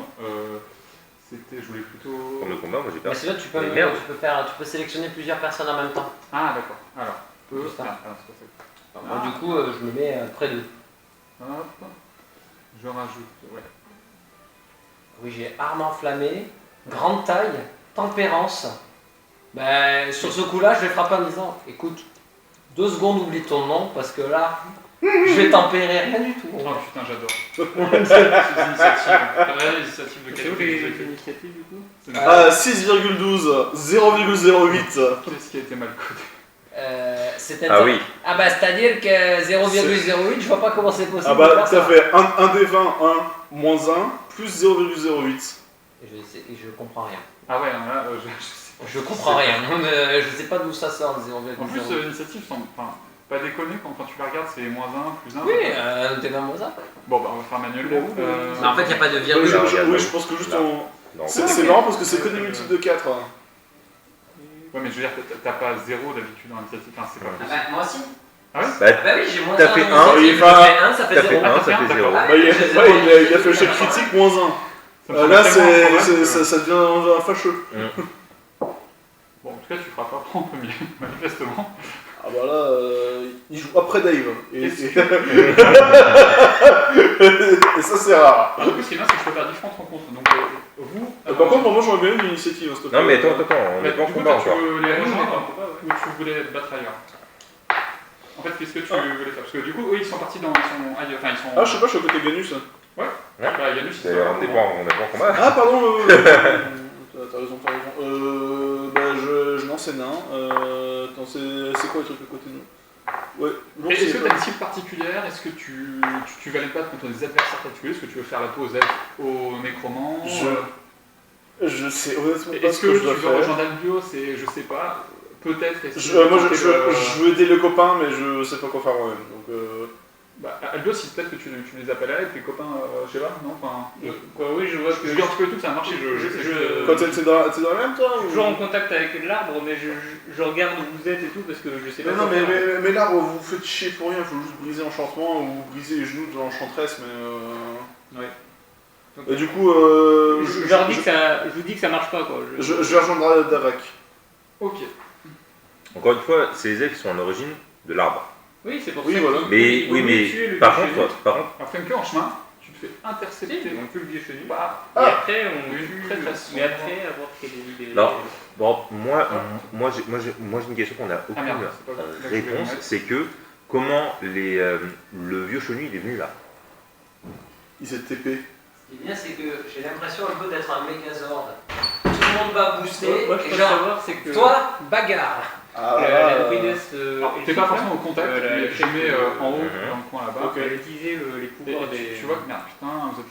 je voulais plutôt... Comme le combat, moi j'ai Mais peur. c'est là, tu peux sélectionner plusieurs personnes en même temps. Ah d'accord, alors, Juste ça. c'est pas ça. Moi, du coup, je me mets près d'eux. Hop, je rajoute, ouais. Oui, j'ai arme enflammée, grande taille, tempérance. Ben, sur ce coup-là, je vais frapper en disant, écoute, 2 secondes, oublie ton nom, parce que là, je vais tempérer rien du tout. Oh putain, j'adore. C'est l'initiative de C'est où les qualité. initiatives du coup? Ah, 6,12, 0,08. Qu'est-ce qui a été mal codé? Ah oui. Ah bah c'est-à-dire que 0,08, je vois pas comment c'est possible. Ah bah ça fait 1 des 20, 1, moins 1, plus 0,08. Je comprends rien. Ah ouais, là, Je comprends rien. Je sais pas d'où ça sort, 0,08. En plus, l'initiative semble pas déconner quand tu la regardes, c'est moins 1, plus 1. Oui, t'es 20 moins 1. Bon, bah on va faire manuellement. Mais en fait, il n'y a pas de virgule. Oui, je pense que juste on... Non, C'est marrant parce que c'est que des multiples de 4. Ouais, mais je veux dire, t'as pas 0 d'habitude dans l'initiative, enfin, c'est pas Ah possible. bah, moi aussi. Ah ouais? Bah oui, j'ai moins T'as 1. fait dans un, l'initiative. oui, enfin, J'ai fait 1, ça fait T'as 0. fait 1, ça fait D'accord. 0. Ah, Bah, il a fait Ouais. échec critique, moins 1. Ça me Là, semble tellement improbable que- ça devient fâcheux. Bon, en tout cas, tu feras pas en premier, manifestement. Ah bah là, il joue après Dave. Et ça, c'est rare. En plus, ce qui est bien, c'est que je peux faire différentes rencontres. Donc, vous. Par contre, moi, j'aurais bien eu une initiative. S'il te plaît. Non, mais attends, on bah, est pas en du coup, combat toi, tu encore. veux les Ah, oui, rejoindre on est pas, ou tu voulais te battre ailleurs? En fait, qu'est-ce que tu voulais faire? Parce que du coup, eux, ils sont partis dans. Ils sont. Ah, je sais pas, je suis à côté de Ganus. Bah, Yanus, ils D'ailleurs, on n'est pas en combat. Ah, pardon. T'as raison. Bah, je lance un nain. Attends, c'est quoi les trucs à côté de nous? Ouais, non, Est-ce que c'est tu as une cible particulière? Est-ce que tu vas aller te battre contre des adversaires particuliers? Est-ce que tu veux faire la peau aux elfes, aux nécromants? Je sais honnêtement pas Est-ce ce que que tu je dois veux faire. rejoindre Albio? Je sais pas. Peut-être. Moi, je veux aider le copain, mais je sais pas quoi faire moi-même. Donc, Albio, si peut-être que tu les appelles avec tes copains, je sais pas, non? Enfin, Oui, je vois que. je dis un petit peu tout, ça a marché. Quand t'es dans la merde, toi Je suis ou... toujours en contact avec l'arbre, mais je regarde où vous êtes et tout parce que je sais pas. Mais non, quoi faire. mais l'arbre, vous faites chier pour rien, il faut juste briser l'enchantement ou briser les genoux de l'enchanteresse, mais Ouais. Et du coup, je leur dis que ça, je vous dis que ça marche pas quoi. je vais rejoindre Darak. Ok. Encore une fois, c'est les elfes qui sont en origine de l'arbre. Oui, c'est pour Oui, ça. voilà. qu'il- Mais il vaut oui, mieux tuer mais le par vieux contre, chenu. Après que en chemin, tu te fais intercepter. Si, on tue le vieux chenu. Bah, Et après, on oui, tue. très facilement. Mais après, avoir quelle est l'idée. Non. Bon, moi j'ai une question qu'on n'a aucune merde, c'est pas là que je voulais réponse, mettre. c'est que comment le vieux chenu il est venu là? Il s'est TP. Ce qui est bien, c'est que j'ai l'impression un peu d'être un Megazord. Tout le monde va booster. Moi, je et peux genre, savoir, c'est que. toi, bagarre. La druidesse. Alors, t'es pas forcément au contact, mais je mets en haut, Mhm. dans le coin là-bas. Ok. Elle a utilisé les pouvoirs Et des. tu vois que, merde, putain, vous êtes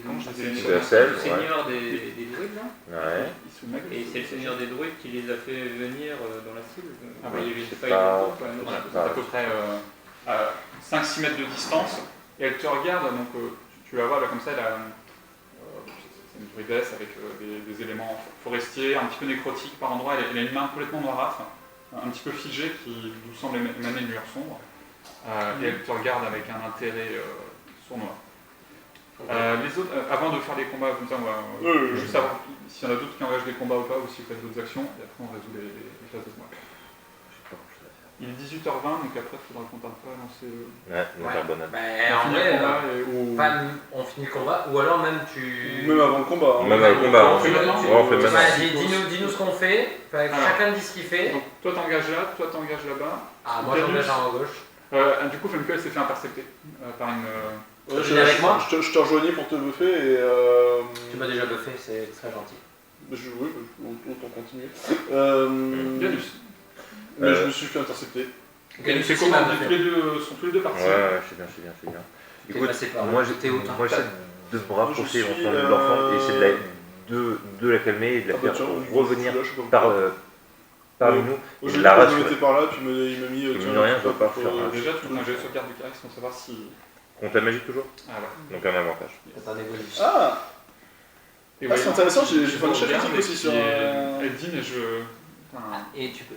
Comment je des disais, de sel, le seigneur des druides là. Ouais. Ils sont maigres. Et c'est le seigneur des druides qui les a fait venir dans la cible. Ah Bah, ouais, il y avait c'est pas pas- eu quoi, non. Voilà, vous êtes à peu près à 5-6 mètres de distance, et elle te regarde, donc tu la vois là, comme ça, elle a, c'est une druidesse avec des éléments forestiers, un petit peu nécrotiques par endroits, elle a une main complètement noirâtre, un petit peu figée, d'où semble émaner une lueur sombre, et elle te regarde avec un intérêt sournois. Les autres, avant de faire les combats comme ça, on va juste savoir s'il y en a d'autres qui engagent des combats ou pas, ou si vous faites d'autres actions, et après on résout les phases de combat. Il est 18h20, donc après, il faudra qu'on tarde pas à lancer le Ouais, une carbonate. En finir vrai, le combat ou... on finit le combat, ou alors même tu. Même avant le combat. hein. Même avec le combat, on hein. fait maintenant. Ouais, on fait maintenant. Dis-nous ce qu'on fait, chacun dit ce qu'il fait. Donc, toi t'engages là, toi t'engages là-bas. Ah, moi j'engage en gauche. Du coup, Funkel s'est fait intercepter par une... Ouais, Tu viens avec moi je te rejoignais pour te buffer et. Tu m'as déjà buffé, c'est très gentil. Oui, autant continuer. Ganus. Mais je me suis fait intercepter. Ganus C'est aussi comment m'a sont buffé. tous les deux partis. Ouais, je sais bien. T'es Écoute, passé par moi là, t'es autant. j'essaie de me rapprocher Je suis, éventuellement de l'enfant et essayer de la calmer et de la faire revenir parmi nous Je et lui de ai la dit, rassurer. il était par là, puis il m'a mis. Mine de rien, je dois pas faire un- Déjà, tu fais un jet de sauvegarde du charisme pour savoir si... Contre la magie toujours. Ah ouais. Donc un avantage. Attendez, bonus. Ah, Et c'est intéressant, j'ai fait un chat chat critique aussi sur. Elle dîne et je... Enfin, Et tu peux.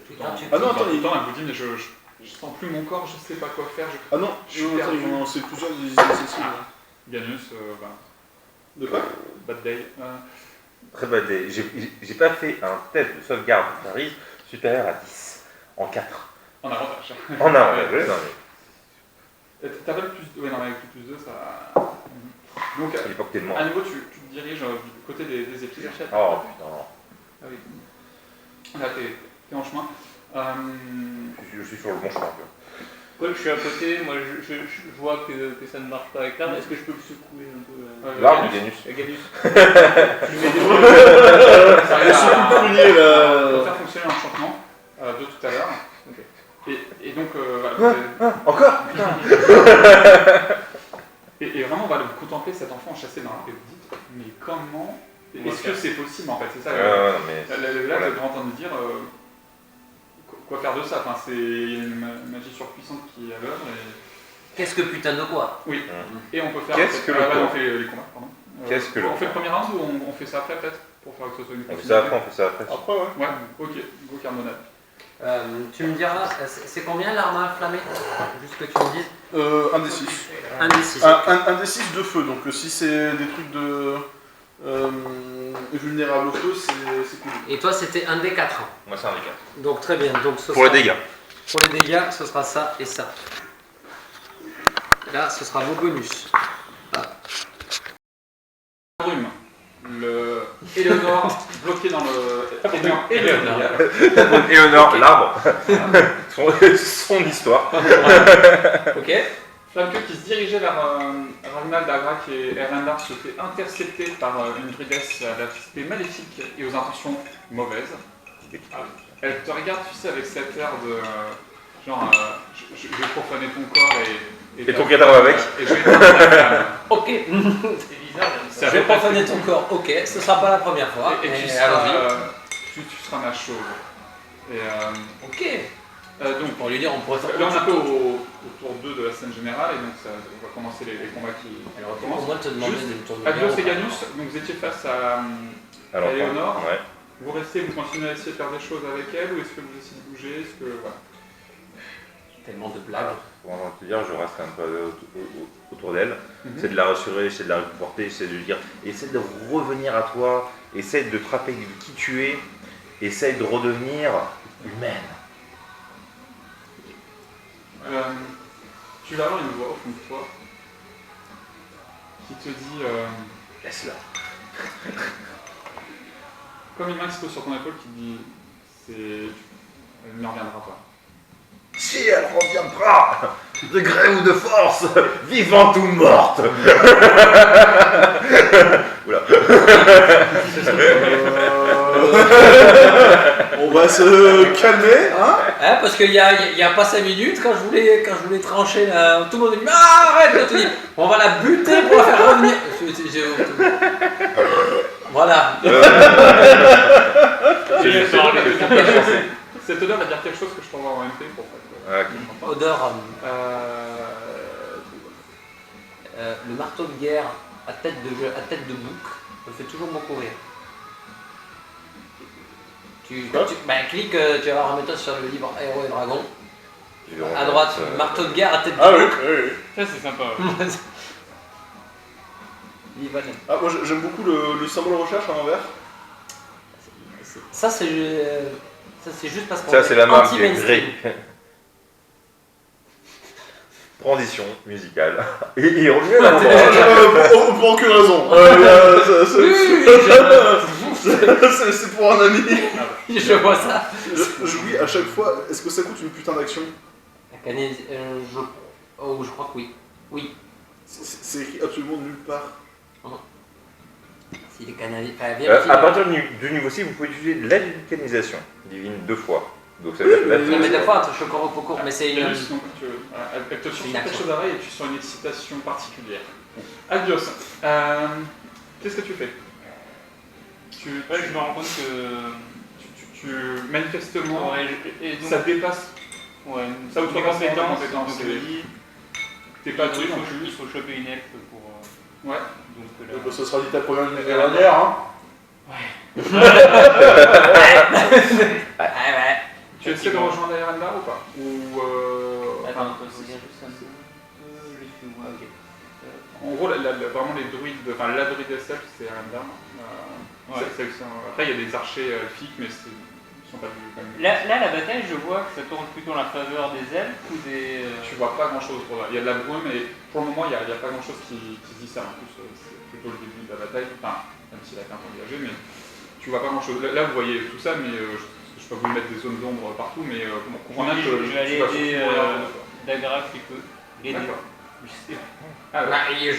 Ah non, attends, tout le temps, elle vous dîne et je sens plus mon corps, je sais pas quoi faire. Ah non, Je suis attends, perdu. ils m'ont lancé plusieurs des initiatives. Ganus, De quoi Bad Day. Très bonne idée. J'ai pas fait un test de sauvegarde de charisme supérieur à 10 en 4. En avantage. En avantage, oui, non mais T'as pas le plus... Ouais, non, avec le plus 2, ça... Donc, à l'époque t'es de moi. à nouveau, tu te diriges du côté des épées. Oh putain. Ah oui. Là, t'es en chemin. Je suis sur le bon chemin. Quoi, je suis à côté, moi je vois que ça ne marche pas avec l'arme. Est-ce que je peux le secouer un peu L'arme du Ganus. Ganus. Je mets des ça Je suis plus prunier là. pour faire fonctionner l'enchantement de tout à l'heure. Et donc, voilà. Encore putain. Et vraiment, voilà, vous contemplez cet enfant chassé dans l'arbre et vous dites, mais comment est-ce que c'est possible en fait? C'est ça. Non mais. Là, vous êtes en train de dire quoi faire de ça. Enfin, c'est une magie surpuissante qui est à l'œuvre. Qu'est-ce que putain de quoi? Oui. Et on peut faire. Qu'est-ce que le là, quoi on fait les combats, pardon. Qu'est-ce que le On fait le quoi premier round ou on fait ça après peut-être pour faire que ce soit une On fait ça après, on fait ça après. Après, ouais. Ouais, ok, go carbonade. Tu me diras, c'est combien l'arme inflammée? Juste que tu me dises. Un des 6. Un des 6. Un des 6 de feu, donc si c'est des trucs de. Vulnérable au feu, c'est cool. Et toi, c'était un des 4. Moi c'est un des 4. Donc très bien. Donc, ce Pour les sera- dégâts. Pour les dégâts, ce sera ça et ça. Là, ce sera vos bonus. Brume. Le Eleonore bloqué dans le. Eleonore. Éléonore, l'arbre. Son histoire. Ok. Flamqueux qui se dirigeait vers Ragnar Dagrak et Erendar se fait intercepter par une druidesse à l'aspect maléfique et aux intentions mauvaises. Elle te regarde, tu sais, avec cette air de genre je vais profaner ton corps Et ton cadavre avec. Et je vais éteindre ta flamme. Ok. C'est bizarre. C'est Je vais à peu près profaner ce que- ton corps. Ok. Ce sera pas la première fois. Et tu Et seras, allons-y. tu seras ma chauve. Et Ok. donc Pour lui dire, on pourrait faire. là on est un peu au tour 2 de la scène générale et donc on va commencer les combats qui Au recommencent. moins te demander Juste, de me tourner. Adios et Ganus, donc vous étiez face à Alors, Éléonore. ouais. Vous restez, vous continuez à essayer de faire des choses avec elle ou est-ce que vous essayez de bouger? Est-ce que voilà. Tellement de blagues. Pour te dire, je reste un peu autour d'elle. C'est de la rassurer, c'est de la réconforter, c'est de lui dire essaie de revenir à toi, essaie de te rappeler qui tu es, essaie de redevenir humaine. Tu vas avoir une voix au fond de toi qui te dit Laisse-la. comme une main qui se pose sur ton épaule qui te dit elle ne reviendra pas. Si elle reviendra, de gré ou de force, vivante ou morte. Oula. On va se calmer, hein. Hein, parce qu'il y a pas 5 minutes, quand je voulais trancher, là, tout le monde me dit ah, arrête, là, tu dis on va la buter pour la faire revenir. Voilà. Cette odeur va dire quelque chose que je peux avoir en MP pour faire. Odeur. Le marteau de guerre à tête de bouc me fait toujours beaucoup rire. Tu clique, tu vas voir un méthode sur le livre Héros et Dragons. À droite, marteau de guerre à tête de Ah oui, bouc. oui. Ça c'est sympa. Ivan. Ah, moi j'aime beaucoup le symbole recherche à l'envers. Ça c'est juste parce qu'on Ça, c'est la marque anti-mainstream. Grey. transition musicale. Et il revient à Pour aucune raison. C'est pour un ami. Je vois ça. Oui, à chaque fois, est-ce que ça coûte une putain d'action? Je crois que oui. Oui. C'est écrit absolument nulle part. S'il est canalisé. à partir du niveau 6, vous pouvez utiliser de la vulcanisation divine 2 fois. Donc ça veut dire que là, Non, mais des fois, je suis encore au court, mais c'est une. donc, elle te tire sur quelque chose d'arrêt et tu sens une excitation particulière. Albios, qu'est-ce que tu fais? Je me rends compte que. Manifestement, et donc, ça dépasse. ouais, Ça outrepasse tes compétences. donc je me dis, T'es pas il doué non faut, plus. il faut choper une elfe pour. Ouais. Donc là, Ce sera dit ta première dernière. Hein. Ouais. Tu essaies de rejoindre Aranda ou pas? Ou Attends, c'est bien juste un peu. Je suis où? Ok. En gros, vraiment les druides, la druide SF, c'est Aranda. Après, il y a des archers elfiques, mais ils sont pas du même. Là, la bataille, je vois que ça tourne plutôt en la faveur des elfes ou des. Tu vois pas grand chose pour là. Il y a de la brume, mais pour le moment, il n'y a pas grand chose qui se discerne. En plus, c'est plutôt le début de la bataille, même s'il a été un peu engagé, mais tu vois pas grand chose. Là, vous voyez tout ça, mais je peux vous mettre des zones d'ombre partout, mais on a que je vais aller aider Dagra qui peut aider. D'accord.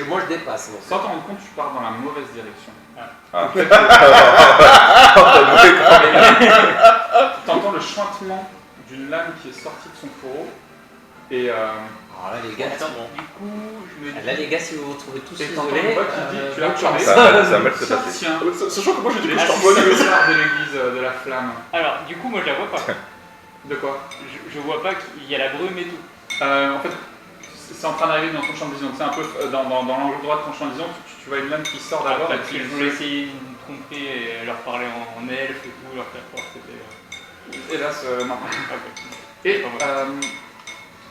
Moi, je dépasse. Sans t'en rendre compte, tu pars dans la mauvaise direction. T'entends le chuintement d'une lame qui est sortie de son fourreau. Et Alors là, les gars, Du coup, je me dis. là, les gars, si vous vous retrouvez tous t'entends isolés, une voix qui dit tu l'as charmé. ça va mal se passer. Tiens, Sachant que moi j'ai dit que je les t'envoie serviteurs de l'église de la flamme. Alors, du coup, moi je la vois pas. De quoi? Je vois pas qu'il y a la brume et tout. En fait, c'est en train d'arriver dans ton champ de vision. C'est un peu dans l'angle droit de ton champ de vision. Tu vois une lame qui sort d'abord et Parce qui que je voulais essayer de me tromper et leur parler en elfe et tout, leur faire croire que c'était. Hélas, non. Ok. Et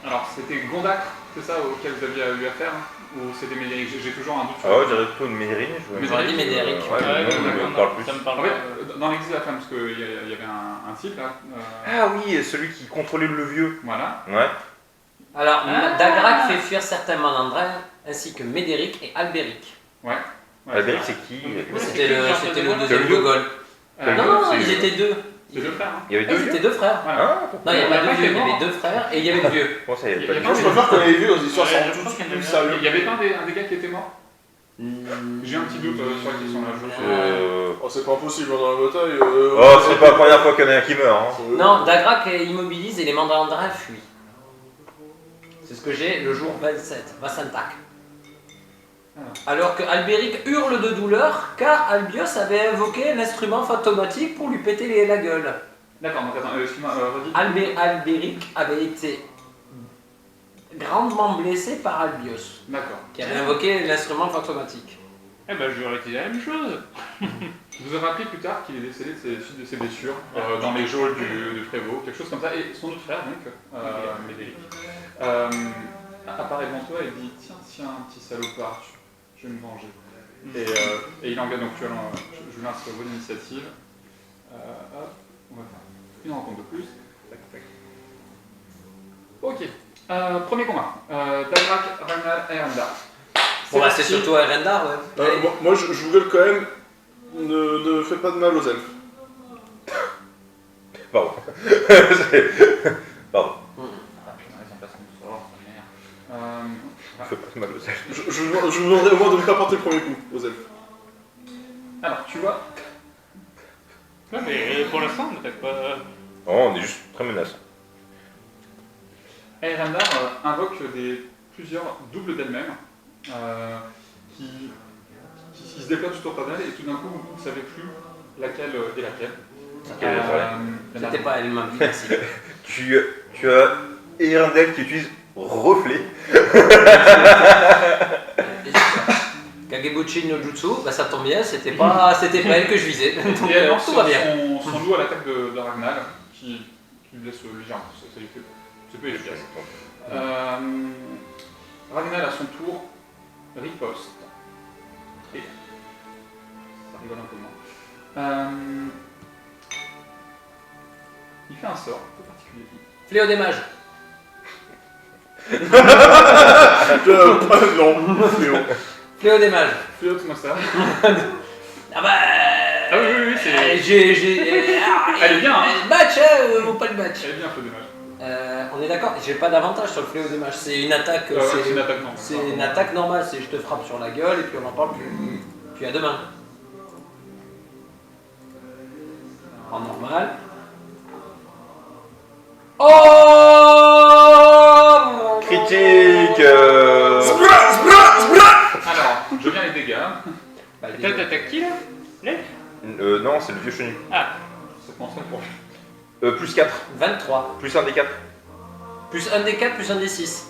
alors, c'était Gondacre, c'est ça auquel vous aviez eu affaire? Ou c'était Médéric? J'ai toujours un doute sur Oh, je dirais plutôt une Médérine. J'aurais dit Médéric. On parle plus. Ça me parle. En fait, dans l'église de la flamme, parce qu'il y avait un type là. Ah oui, celui qui contrôlait le vieux. Voilà. Ouais. Alors, Dagrac fait fuir certains Mandandrins, ainsi que Médéric et Albéric. Ouais. Albéric, c'est qui? C'était le deuxième Le de Gaulle. Le Non, c'est- ils étaient deux. C'est deux frères. Hein. Il y avait Ils deux étaient vieux. deux frères. Voilà. Ah, Non, il n'y avait pas Il y deux a vieux, il y pas avait deux frères et il y avait le vieux. comment ça, il y avait Il y pas a de pas Moi, vieux? je préfère qu'on ait vu aux histoires Ouais, sans je tout pense qu'il y en plus avait sérieux. Il y avait pas un des gars qui était mort? J'ai un petit doute sur la question là. Oh, c'est pas impossible dans la bataille. Oh, c'est pas la première fois qu'il y en a un qui meurt. Hein. Non, Dagrac immobilise et les Mandandrins fuient. C'est ce que j'ai le jour 27, Vassantak. Alors que Albéric hurle de douleur car Albios avait invoqué l'instrument fantomatique pour lui péter la gueule. D'accord, donc attends, excuse-moi, redis. Albéric avait été grandement blessé par Albios, D'accord. qui avait invoqué l'instrument fantomatique. Eh ben, je lui aurais dit la même chose. Vous avez appris plus tard qu'il est décédé de ses blessures dans les geôles du prévôt, quelque chose comme ça, et son autre frère, donc, Médéric, apparaît devant toi et dit tiens, petit salopard, je vais me venger. Et il engage, donc je vous lance votre initiative. Hop, on va faire une rencontre de plus. Tac, tac. Ok, premier combat. Dagrac, Ragnar et Erendar. Bon, bah, c'est surtout Erendar, ouais. Moi, je vous gueule quand même, ne faites pas de mal aux elfes. Pardon. Pardon. Ah putain, ils ont personne de sort, sa mère. Fais pas de mal aux elfes. Je vous demanderai au moins de ne pas porter le premier coup aux elfes. Alors, tu vois, Ouais, mais pour l'instant, on n'attaque pas. Oh, on est juste très menaçant. Erendar invoque plusieurs doubles d'elle-même qui se déploient tout autour d'elle et tout d'un coup vous ne savez plus laquelle est laquelle. C'était pas elle-même, merci. Tu as Erendel qui utilise reflet. Kagebuchi no Jutsu, bah ça tombe bien, c'était pas elle que je visais. Donc Et elle lance tout va bien. son loup à l'attaque de Ragnar qui lui blesse légèrement, c'est peu efficace. Ragnar à son tour riposte. Et ça rigole un peu moins. Il fait un sort un peu particulier. Fléau des mages. Non, Fléau. Fléau des mages. Fléau de Monster. Ah bah. Ah oui, c'est. Elle est bien, hein. Match, ou pas le match. Elle est bien, Fléau des mages. On est d'accord, j'ai pas d'avantage sur le fléau des mages. C'est une attaque. C'est une attaque normale. C'est une attaque normale, c'est je te frappe sur la gueule et puis on en parle plus. Puis à demain. En normal. Oh Critique Alors, je viens les dégâts. Bah, Toi, t'attaques qui là Non, c'est le vieux chenu. Ah, C'est pour ça pour. Plus 4, 23. plus 1 des 4. Plus 1 des 4, plus 1 des 6.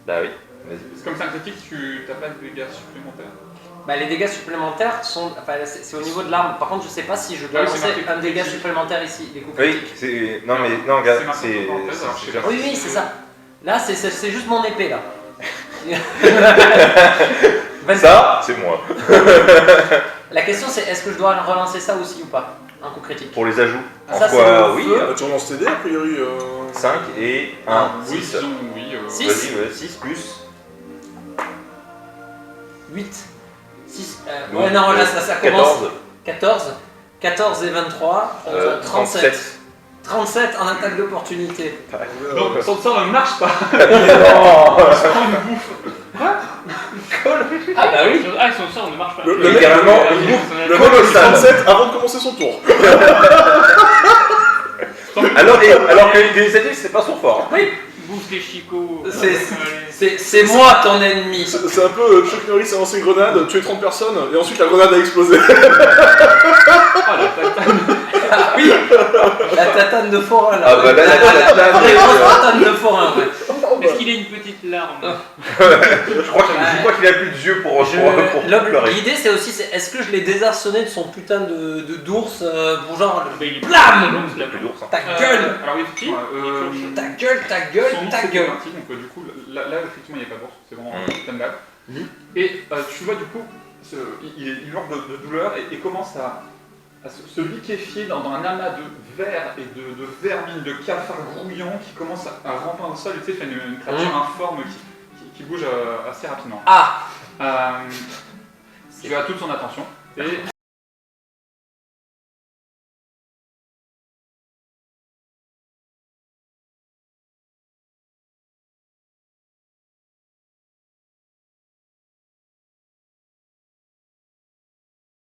Bah oui, vas-y. C'est comme c'est un critique, tu n'as pas de dégâts supplémentaires. Bah, les dégâts supplémentaires sont. Enfin, c'est au niveau de l'arme. Par contre, je sais pas si je dois Ouais, c'est lancer marqué un dégât critique. supplémentaire ici. Les coups Oui, critiques. c'est. Non, mais non, gars, C'est marqué c'est. en parenthèse, alors je sais pas. Oui, oui, c'est ça. Là, c'est juste mon épée là. Ça, c'est moi. La question c'est est-ce que je dois relancer ça aussi ou pas? Un coup critique. Pour les ajouts. En Ça, c'est quoi, le oui. feu. Tu relances tes dés, a priori. 5 et 1, Oui, 6. disons oui. Six. Vas-y, ouais, 6 plus. 8. 6. Donc, Ouais, non, là ça commence. 14. 14 et 23. 37. 37 en attaque d'opportunité. Donc son sort ne marche pas. Ah bah oui. Ah, son sort ne marche pas. Le mec, Littéralement, il une est bouffe son Le attaque. mec il Colossal. 37 avant de commencer son tour. Alors que les adultes, c'est pas son fort. Oui. Bouffe les chicots. C'est moi ton ennemi. C'est un peu Chuck Norris a lancé une grenade, tué 30 personnes, et ensuite la grenade a explosé. Ah la tatane. Ah oui. La tatane de forain là. Ah bah là, la tatane, Vraie grosse tatane de forain, ouais. Est-ce qu'il a une petite larme Je crois qu'il a plus de yeux pour pleurer. L'idée c'est aussi est-ce que je l'ai désarçonné de son putain de d'ours pour genre Bah, il est BLAM Il a plus d'ours. Hein. ta gueule Alors oui, effectivement. ta gueule ta gueule Son nom, ta c'est gueule. Parti, donc du coup, là effectivement, il n'y a pas d'ours, c'est vraiment Mm. stand-up. Mhm. Et tu vois, du coup, il hurle de douleur et commence à se liquéfier dans un amas de vers et de vermine, de cafards grouillants qui commencent à ramper dans le sol. Tu sais, fait une créature informe qui bouge assez rapidement. Ah Tu as toute son attention et